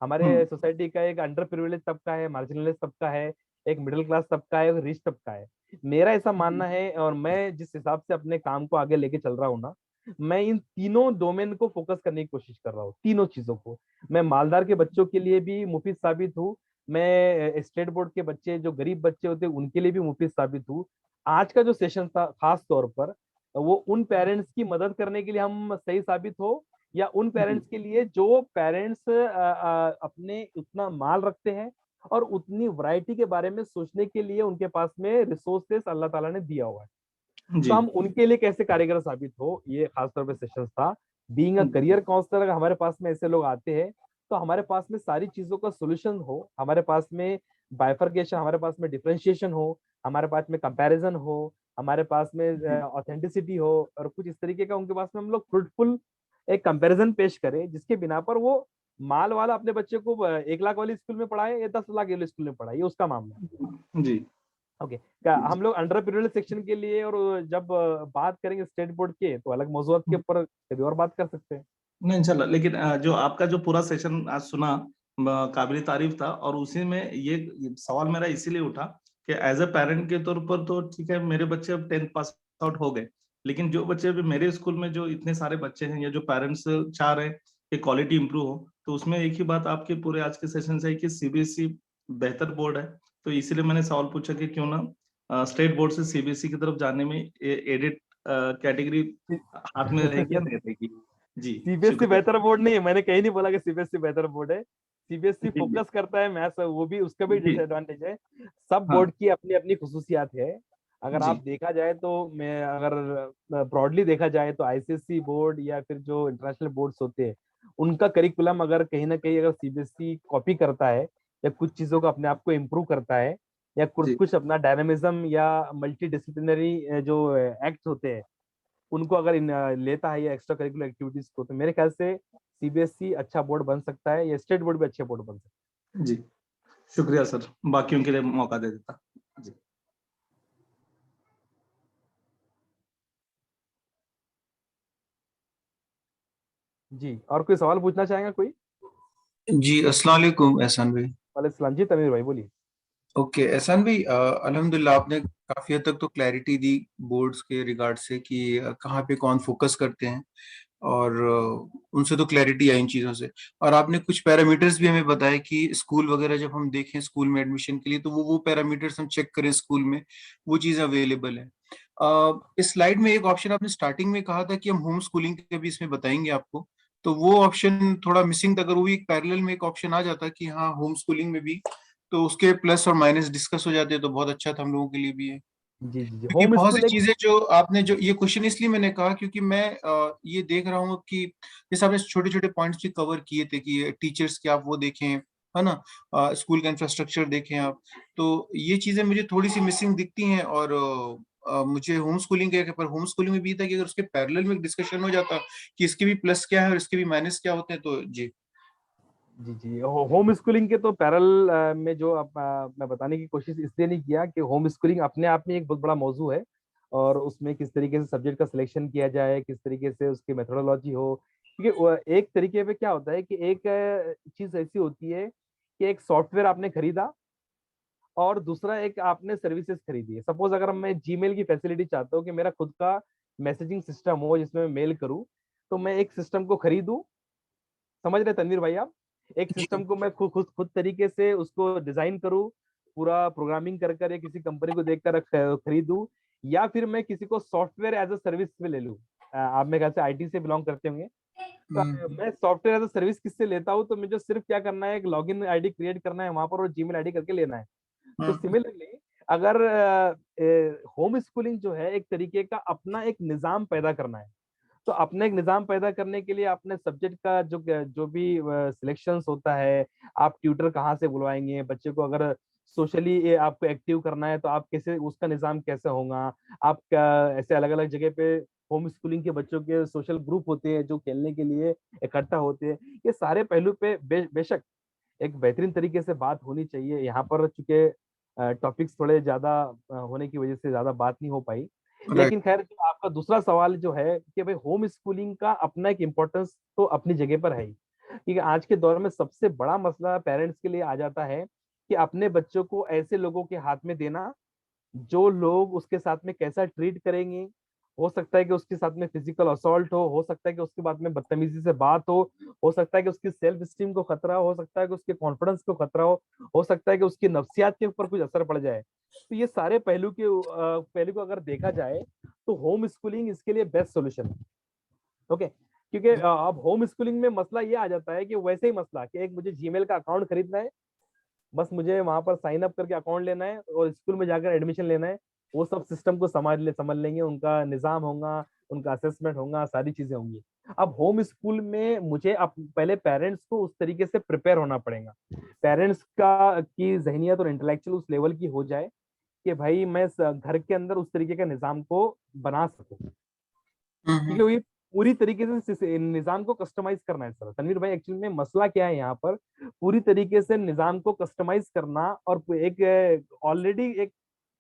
हमारे हम्म। सोसाइटी का एक अंडर प्रिविलेज तबका है, मार्जिनलाइज तबका है, एक मिडिल क्लास तबका है, एक रिच तबका है। मेरा ऐसा जी। मानना है, और मैं जिस हिसाब से अपने काम को आगे लेके चल रहा हूँ ना, मैं इन तीनों डोमेन को फोकस करने की कोशिश कर रहा हूँ, तीनों चीजों को। मैं मालदार के बच्चों के लिए भी मुफीद साबित हूँ, मैं स्टेट बोर्ड के बच्चे जो गरीब बच्चे होते हैं उनके लिए भी मुफीद साबित हूँ। आज का जो सेशन था खास तौर पर, वो उन पेरेंट्स की मदद करने के लिए हम सही साबित हो, या उन जी। पेरेंट्स के लिए जो पेरेंट्स अपने उतना माल रखते हैं और उतनी वैरायटी के बारे में सोचने के लिए उनके पास में रिसोर्सेस अल्लाह ताला ने दिया हुआ है। तो जी। हम उनके लिए कैसे कारीगर साबित हो, ये खासतौर पे सेशन था। बीइंग अ करियर काउंसलर, अगर हमारे पास में ऐसे लोग आते हैं तो हमारे पास में सारी चीजों का सोल्यूशन हो, हमारे पास में बाइफर्केशन, हमारे पास में डिफरेंशिएशन हो, हमारे पास में कंपैरिजन हो, हमारे पास में जी। ऑथेंटिसिटी हो, और कुछ इस तरीके का उनके पास में हम लोग फ्रूटफुल एक कंपैरिजन पेश करें, जिसके बिना पर वो माल वाला अपने बच्चे को 1 लाख वाली स्कूल में पढ़ाए या 10 लाख वाली स्कूल में पढ़ाए, ये उसका मामला है। जी। ओके, क्या जी। हम लोग अंडर प्रिविलेज सेक्शन के लिए, और जब बात करेंगे स्टेट बोर्ड के, तो अलग मौजूद के ऊपर कभी और बात कर सकते हैं। नहीं इंशाल्लाह, लेकिन जो आपका जो पूरा सेशन आज सुना काबिल तारीफ था, और उसी में ये सवाल मेरा इसीलिए उठा कि एज ए पेरेंट के तौर पर तो ठीक है, मेरे बच्चे अब 10th पास आउट हो गए, लेकिन जो बच्चे अभी मेरे स्कूल में जो इतने सारे बच्चे हैं, या जो पेरेंट्स चाह रहे हैं कि क्वालिटी इंप्रूव हो, तो उसमें एक ही बात आपके पूरे आज के सेशन से है कि सीबीएसई बेहतर बोर्ड है। तो इसीलिए मैंने सवाल पूछा कि क्यों ना स्टेट बोर्ड से सीबीएसई की तरफ जाने में एडेड कैटेगरी हाथ में रहेगी या नहीं रहेगी। जी। सीबीएसई शुक्रिया। बेहतर बोर्ड नहीं है, मैंने कहीं नहीं बोला कि सीबीएसई बेहतर बोर्ड है। सीबीएसई जी। जी। फोकस करता है मैथ्स, वो भी उसका भी जी। डिसएडवांटेज है। सब हाँ। बोर्ड की अपनी अपनी खुसूसियात है। अगर जी। आप देखा जाए तो, मैं अगर ब्रॉडली देखा जाए तो आईसीएसई बोर्ड या फिर जो इंटरनेशनल बोर्ड्स होते हैं, उनका करिकुलम अगर कहीं ना कहीं अगर सीबीएसई कॉपी करता है, या कुछ चीजों को अपने आप को इम्प्रूव करता है, या कुछ जी। कुछ अपना डायनामिज्म या मल्टी डिसिप्लिनरी जो एक्ट होते हैं उनको अगर लेता है, या एक्स्ट्रा करिकुलर एक्टिविटीज को, तो मेरे ख्याल से सीबीएसई अच्छा बोर्ड बन सकता है, या स्टेट बोर्ड भी अच्छे बोर्ड बन सकता जी। शुक्रिया सर, बाकियों के लिए मौका दे देता। जी। है। जी, और कोई सवाल पूछना चाहेगा कोई? जी अस्सलाम वालेकुम एहसान भाई। वालेकुम सलाम जी, तमीर भाई बोलिए। ओके एहसान भाई, अल्हम्दुलिल्लाह आपने काफ़ी हद तक तो क्लैरिटी दी बोर्ड्स के रिगार्ड से कि कहाँ पे कौन फोकस करते हैं, और उनसे तो क्लैरिटी आई इन चीज़ों से। और आपने कुछ पैरामीटर्स भी हमें बताए कि स्कूल वगैरह जब हम देखें स्कूल में एडमिशन के लिए, तो वो पैरामीटर्स हम चेक करें स्कूल में, वो चीज़ अवेलेबल है। इस स्लाइड में एक ऑप्शन आपने स्टार्टिंग में कहा था कि हम होम स्कूलिंग के भी इसमें बताएंगे आपको, तो वो ऑप्शन थोड़ा मिसिंग था। अगर वो भी एक पैरेलल में एक ऑप्शन आ जाता कि हाँ होम स्कूलिंग में भी, तो उसके प्लस और माइनस डिस्कस हो जाते तो बहुत अच्छा था हम लोगों के लिए भी है। जी जी जी, क्योंकि होम बहुत सी स्कूल एक। चीजें जो आपने, जो ये क्वेश्चन इसलिए मैंने कहा क्योंकि मैं ये देख रहा हूँ कि जैसे आपने छोटे छोटे पॉइंट्स भी कवर किए थे कि टीचर्स के आप वो देखें, है ना, स्कूल का इंफ्रास्ट्रक्चर देखें आप, तो ये चीजें मुझे थोड़ी सी मिसिंग दिखती हैं। और मुझे होम स्कूलिंग के, पर होम स्कूलिंग में भी था कि अगर उसके पैरेलल में डिस्कशन हो जाता कि इसके भी प्लस क्या है और इसके भी माइनस क्या होते हैं, तो जी। जी जी, होम स्कूलिंग के तो पैरल में जो मैं बताने की कोशिश इसलिए नहीं किया कि होम स्कूलिंग अपने आप में एक बहुत बड़ा मौजू है, और उसमें किस तरीके से सब्जेक्ट का सिलेक्शन किया जाए, किस तरीके से उसकी मेथोडोलॉजी हो। क्योंकि एक तरीके पे क्या होता है कि एक चीज ऐसी होती है कि एक सॉफ्टवेयर आपने खरीदा, और दूसरा एक आपने सर्विसेज खरीदी है। सपोज अगर मैं जीमेल की फैसिलिटी चाहता हूँ कि मेरा खुद का मैसेजिंग सिस्टम हो जिसमें मैं मेल करूँ, तो मैं एक सिस्टम को खरीदूं, समझ रहे तनवीर भाई आप, एक सिस्टम को मैं खुद तरीके से उसको डिजाइन करूँ, पूरा प्रोग्रामिंग कर या किसी कंपनी को देखकर खरीदूं, या फिर मैं किसी को सॉफ्टवेयर एज अ सर्विस में ले लूं। आप मेरे ख्याल से आईटी से बिलोंग करते होंगे, तो मैं सॉफ्टवेयर एज अ सर्विस किससे लेता हूँ, तो मुझे सिर्फ क्या करना है, एक लॉगिन आईडी क्रिएट करना है वहां पर और जीमेल आईडी करके लेना है। तो सिमिलरली अगर होम स्कूलिंग जो है एक तरीके का अपना एक निजाम पैदा करना है, तो अपना एक निजाम पैदा करने के लिए अपने सब्जेक्ट का जो भी सिलेक्शंस होता है, आप ट्यूटर कहाँ से बुलवाएंगे बच्चे को, अगर सोशली आपको एक्टिव करना है तो आप कैसे, उसका निजाम कैसे होगा, आप ऐसे अलग अलग जगह पे होम स्कूलिंग के बच्चों के सोशल ग्रुप होते हैं जो खेलने के लिए इकट्ठा होते हैं, ये सारे पहलू पे बेशक एक बेहतरीन तरीके से बात होनी चाहिए। यहाँ पर चूंकि टॉपिक्स थोड़े ज्यादा होने की वजह से ज्यादा बात नहीं हो पाई, लेकिन खैर जो आपका दूसरा सवाल जो है कि भाई होम स्कूलिंग का अपना एक इम्पोर्टेंस तो अपनी जगह पर है ही, क्योंकि आज के दौर में सबसे बड़ा मसला पेरेंट्स के लिए आ जाता है कि अपने बच्चों को ऐसे लोगों के हाथ में देना जो लोग उसके साथ में कैसा ट्रीट करेंगे। हो सकता है कि उसके साथ में फिजिकल असॉल्ट हो सकता है कि उसके बाद में बदतमीजी से बात हो सकता है कि उसकी सेल्फ स्टीम को खतरा हो सकता है कि उसके कॉन्फिडेंस को खतरा हो सकता है कि उसकी नफ्सियात के ऊपर कुछ असर पड़ जाए। तो ये सारे पहलू को अगर देखा जाए तो होम स्कूलिंग इसके लिए बेस्ट सोल्यूशन है। ओके, क्योंकि अब होम स्कूलिंग में मसला ये आ जाता है कि वैसे ही मसला कि एक मुझे जीमेल का अकाउंट खरीदना है, बस मुझे वहां पर साइन अप करके अकाउंट लेना है और स्कूल में जाकर एडमिशन लेना है, वो सब सिस्टम को समझ लेंगे, उनका निजाम होगा, उनका असेसमेंट होगा, सारी चीजें होंगी। अब होम स्कूल में मुझे अब पहले पेरेंट्स को उस तरीके से प्रिपेयर होना पड़ेगा, पेरेंट्स का की जहनियत और इंटेलेक्चुअल उस लेवल की हो जाए कि भाई मैं घर के अंदर उस तरीके के निजाम को बना सकूं, क्योंकि वो ये पूरी तरीके से निजाम को कस्टमाइज करना है। सर तनवीर भाई, एक्चुअली में मसला क्या है यहाँ पर, पूरी तरीके से निजाम को कस्टमाइज करना और एक ऑलरेडी एक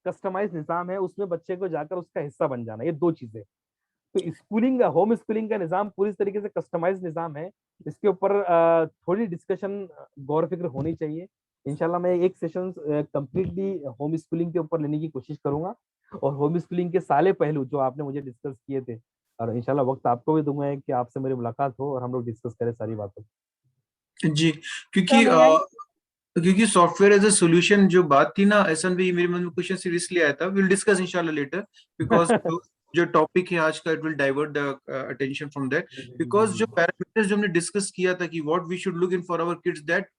कस्टमाइज निजाम है उसमें बच्चे को जाकर उसका हिस्सा बन जाना, ये दो चीजें। तो स्कूलिंग का, होम स्कूलिंग का निजाम पूरी तरीके से कस्टमाइज निजाम है, इसके ऊपर थोड़ी डिस्कशन गौर फिक्र होनी चाहिए। इंशाल्लाह मैं एक सेशन कंप्लीटली होम स्कूलिंग के ऊपर लेने की कोशिश करूंगा और होम स्कूलिंग के सारे पहलू जो आपने मुझे डिस्कस किए थे, और इंशाल्लाह वक्त आपको भी दूंगा कि आपसे मेरी मुलाकात हो और हम लोग डिस्कस करें सारी बातों। जी, क्योंकि सॉफ्टवेयर एज अ सॉल्यूशन जो बात थी ना, ऐसा भी मेरे मन में क्वेश्चन सिर्फ इसलिए आया था, विल डिस्कस इंशाल्लाह लेटर, बिकॉज जो टॉपिक है आज का, it will divert the attention from that, because जो पैरामीटर्स जो हमने डिस्कस किया था कि what we should look in for our kids, that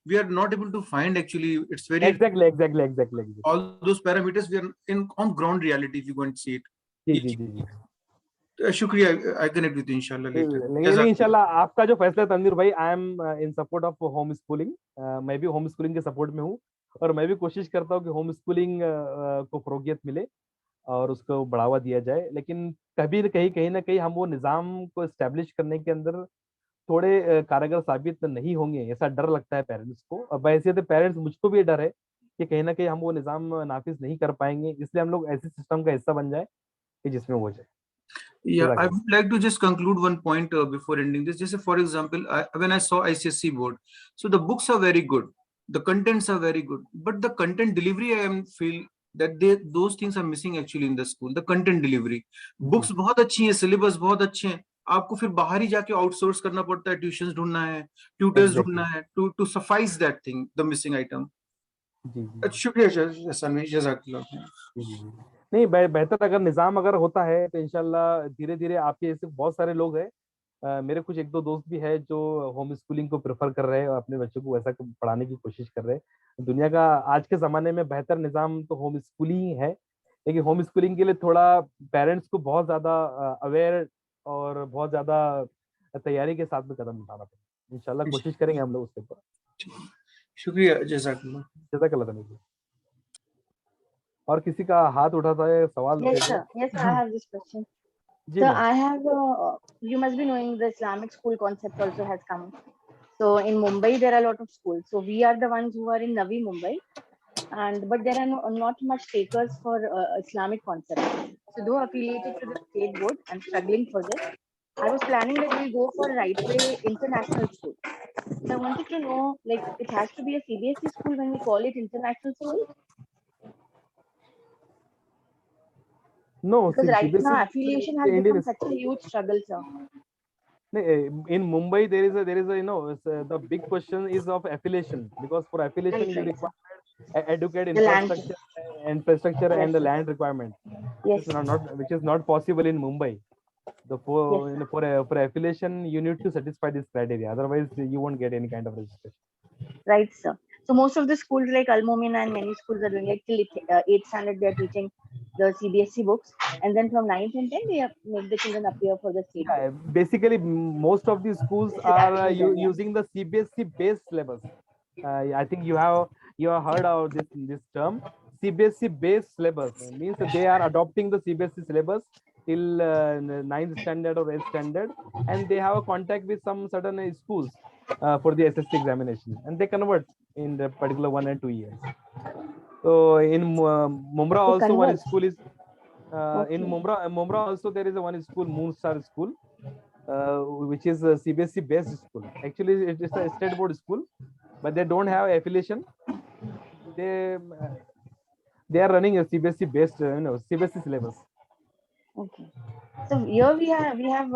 we are not able to find actually. It's very exactly all those parameters we are in on ground reality if you go and see it. जी शुक्रिया, I connect with you इंशाल्लाह later. लेकिन इंशाल्लाह आपका जो फैसला तनवीर भाई, I am in support of home schooling, मैं भी होम स्कूलिंग के सपोर्ट में हूँ और मैं भी कोशिश करता हूँ कि होम स्कूलिंग को फरोगियत मिले और उसको बढ़ावा दिया जाए, लेकिन कहीं ना कहीं हम वो निज़ाम को एस्टेब्लिश करने के अंदर थोड़े कारगर साबित नहीं होंगे, ऐसा डर लगता है पेरेंट्स को। और वैसे तो पेरेंट्स, मुझको भी डर है कि कहीं ना कहीं हम वो निज़ाम नाफिज नहीं कर पाएंगे, इसलिए हम लोग ऐसे सिस्टम का हिस्सा बन जाए कि जिसमें हो जाए। Yeah, I would like to just conclude one point before ending this. Just for example, when I saw ICSE board, so the books are very good, the contents are very good, but the content delivery, I am feel that those things are missing actually in the school. The content delivery, books बहुत अच्छी हैं, syllabus बहुत अच्छे हैं, आपको फिर बाहर ही जाके आउटसोर्स करना पड़ता है, ट्यूशंस ढूंढना है, ट्यूटर्स ढूंढना है to suffice that thing, the missing item. शुक्रिया सनवी, जज़ाकल्लाह। नहीं, बेहतर अगर निज़ाम अगर होता है तो इंशाल्लाह धीरे धीरे आपके जैसे बहुत सारे लोग हैं, मेरे कुछ एक दो दोस्त भी है जो होम स्कूलिंग को प्रेफर कर रहे हैं और अपने बच्चों को वैसा पढ़ाने की कोशिश कर रहे हैं। दुनिया का आज के ज़माने में बेहतर निज़ाम तो होम स्कूलिंग ही है, लेकिन होम स्कूलिंग के लिए थोड़ा पेरेंट्स को बहुत ज़्यादा अवेयर और बहुत ज़्यादा तैयारी के साथ में कदम उठाना पड़ेगा। इंशाल्लाह कोशिश करेंगे हम लोग उसके ऊपर। शुक्रिया, जज़ाकल्लाह। जज़ाकल्लाह। और किसी का हाथ उठाता है सवाल? Yes, sir. Yes, sir, I have this question. So I have, you must be knowing the Islamic school concept also has come. So in Mumbai, there are a lot of schools. So we are the ones who are in Navi Mumbai, but there are not much takers for Islamic concept. So though affiliated to the state board, I'm struggling for this. I was planning that we'll go for Rightway International School. So I wanted to know, like, it has to be a CBSE school when we call it international school? No, because right now affiliation has become such a huge struggle, sir. In Mumbai, there is a the big question is of affiliation, because for affiliation you require educate infrastructure and the land requirement. Yes. Which is not possible in Mumbai. The for affiliation you need to satisfy this criteria, otherwise you won't get any kind of registration. Right, sir. So most of the schools like Al-Momin and many schools are doing like till 8th standard they are teaching the CBSE books, and then from 9th and 10th they make the children appear for the state. Basically, most of the schools are using the CBSE based syllabus. I think you have heard of this term, CBSE based syllabus. It means they are adopting the CBSE syllabus till 9th standard or 8th standard, and they have a contact with some certain schools for the SSC examination, and they convert in the particular 1 and 2 years. So in Mumra also one school is in Mumra also there is one school, Moonstar School, which is a CBSE based school. Actually, it is a state board school, but they don't have affiliation. They are running a CBSE based CBSE syllabus. Okay. So here we have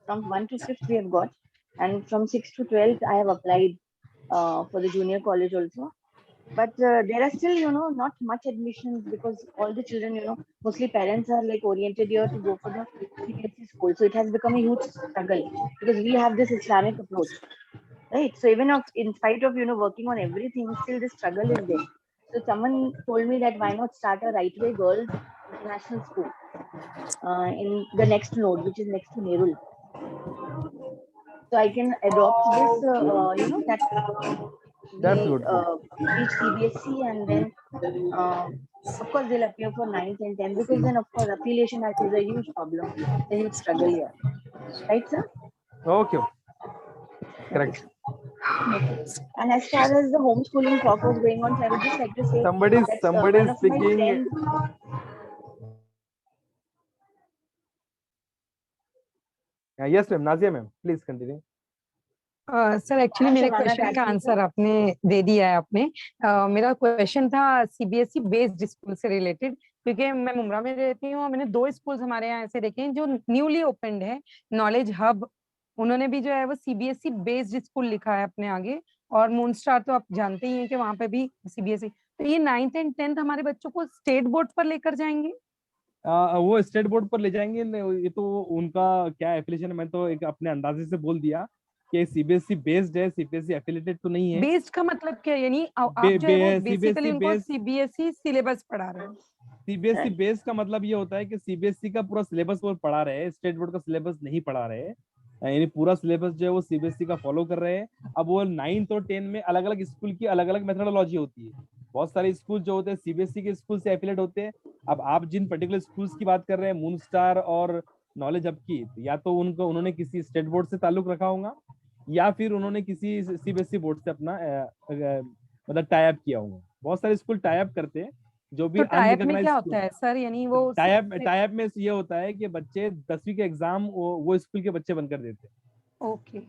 from 1 to 5th we have got, and from 6th to 12th I have applied for the junior college also. But there are still, not much admissions, because all the children, mostly parents are like oriented here to go for the CBSE school. So it has become a huge struggle because we have this Islamic approach, right? So even in spite of, working on everything, still the struggle is there. So someone told me that why not start a Right Way Girls International School in the next node, which is next to Nerul. So I can adopt this, That's good. Teach CBSE, and then of course they'll appear for 9th and 10th, because then of course affiliation act is a huge problem, a huge struggle here, right, sir? Okay. Correct. Okay. And as far as the homeschooling talk was going on, so I would just like to say somebody is speaking. Yes, ma'am. Nazia, ma'am, please continue. Sir actually मेरे question का answer आपने दे दिया है आपने. मेरा question था CBSE based school से related, क्योंकि मैं मुमरा में रहती हूँ. मैंने 2 स्कूल्स हमारे यहाँ ऐसे देखे हैं जो न्यूली ओपनड है, नॉलेज हब, उन्होंने भी जो है वो सीबीएसई बेस्ड स्कूल लिखा है अपने आगे, और मूनस्टार तो आप जानते ही हैं कि वहां पे भी सीबीएसई. तो ये 9th एंड 10th हमारे बच्चों को स्टेट बोर्ड पर लेकर जाएंगे? वो स्टेट बोर्ड पर ले जाएंगे. ये तो उनका क्या एफिलिएशन है, मैं तो एक अपने अंदाजे से बोल दिया कि सीबीएसई बेस्ड है, सीबीएसई एफिलिएटेड तो नहीं है. बेस्ड का मतलब क्या है? यानी आप जो है वो बेसिकली उनको सीबीएसई सिलेबस पढ़ा रहे हैं. सीबीएसई बेस्ड का मतलब ये होता है कि सीबीएसई का पूरा सिलेबस वो पढ़ा रहे हैं, स्टेट बोर्ड का सिलेबस नहीं पढ़ा रहे हैं. यानी पूरा सिलेबस जो है वो सीबीएसई का फॉलो कर रहे हैं. अब वो 9th और 10th में अलग अलग स्कूल की अलग अलग मेथोडोलॉजी होती है. बहुत सारे स्कूल जो होते हैं सीबीएसई के स्कूल से एफिलिएट होते हैं. अब आप जिन पर्टिकुलर स्कूल्स की बात कर रहे हैं, मूनस्टार और नॉलेज हब की, या तो उन्होंने किसी स्टेट बोर्ड से ताल्लुक रखा होगा, या फिर उन्होंने किसी सीबीएसई बोर्ड से अपना मतलब टाई अप किया होगा. बहुत सारे स्कूल टाई अप करते हैं. जो भी तो टाई अप में क्या होता है सर? यानी वो टाई अप में ये होता है कि बच्चे 10वीं के एग्जाम वो स्कूल के बच्चे बनकर देते हैं. ओके.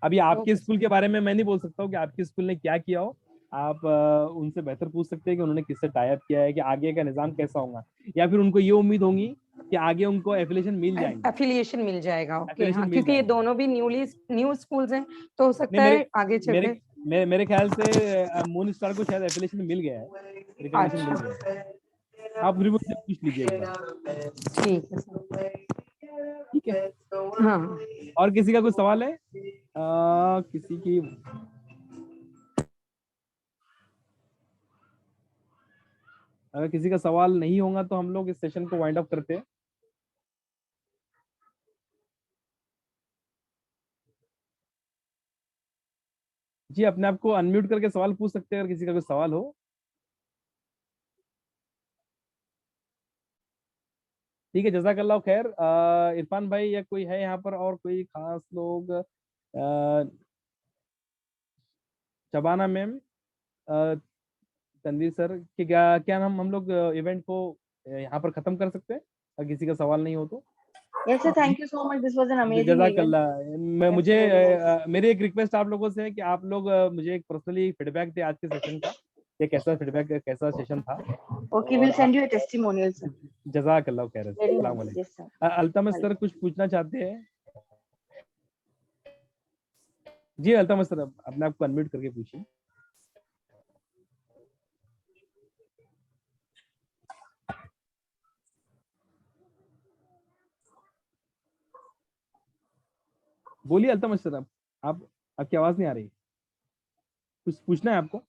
अभी आपके स्कूल के बारे में मैं नहीं बोल सकता हूँ कि आपके स्कूल ने क्या किया हो. आप उनसे बेहतर पूछ सकते हैं कि उन्होंने किससे टाई अप किया है, कि आगे का निजाम कैसा होगा, या फिर उनको ये उम्मीद होगी कि आगे उनको एफिलिएशन मिल जाएगा. एफिलिएशन मिल जाएगा. ओके. हाँ, क्योंकि ये दोनों भी न्यू स्कूल्स हैं, तो हो सकता है आगे चल के मेरे ख्याल से मूनस्टार को शायद एफिलिएशन मिल गया है, रिकॉग्निशन मिल गया है. आप रिव्यू से पूछ लीजिएगा. ठीक है सर. ठीक है. हाँ. और किसी का कुछ सवाल है? किसी की? अगर किसी का सवाल नहीं होगा तो हम लोग इस सेशन को वाइंड अप करते हैं. जी, अपने आप को अनम्यूट करके सवाल पूछ सकते हैं अगर किसी का कोई सवाल हो. ठीक है, जज़ाकल्लाह खैर. इरफान भाई या कोई है यहाँ पर और कोई खास लोग? शबाना मैम, तनवीर सर, कि क्या हम लोग इवेंट को यहाँ पर खत्म कर सकते हैं अगर किसी का सवाल नहीं हो तो? Yes sir, thank you so much. This was an amazing जज़ाकल्लाह. मुझे मेरी एक रिक्वेस्ट आप लोगों से है कि आप लोग मुझे एक पर्सनली फीडबैक दे आज के सेशन का, ये कैसा फीडबैक, कैसा सेशन था. Okay, we'll send you a testimonial sir. जज़ाकल्लाह खैर. अस्सलाम वालेकुम. अल्तमस सर कुछ पूछना चाहते हैं? जी अल्तमश सर, अपने आप को अनम्यूट करके पूछिए। बोलिए अल्तमश सर, आप आपकी आवाज नहीं आ रही, कुछ पूछना है आपको?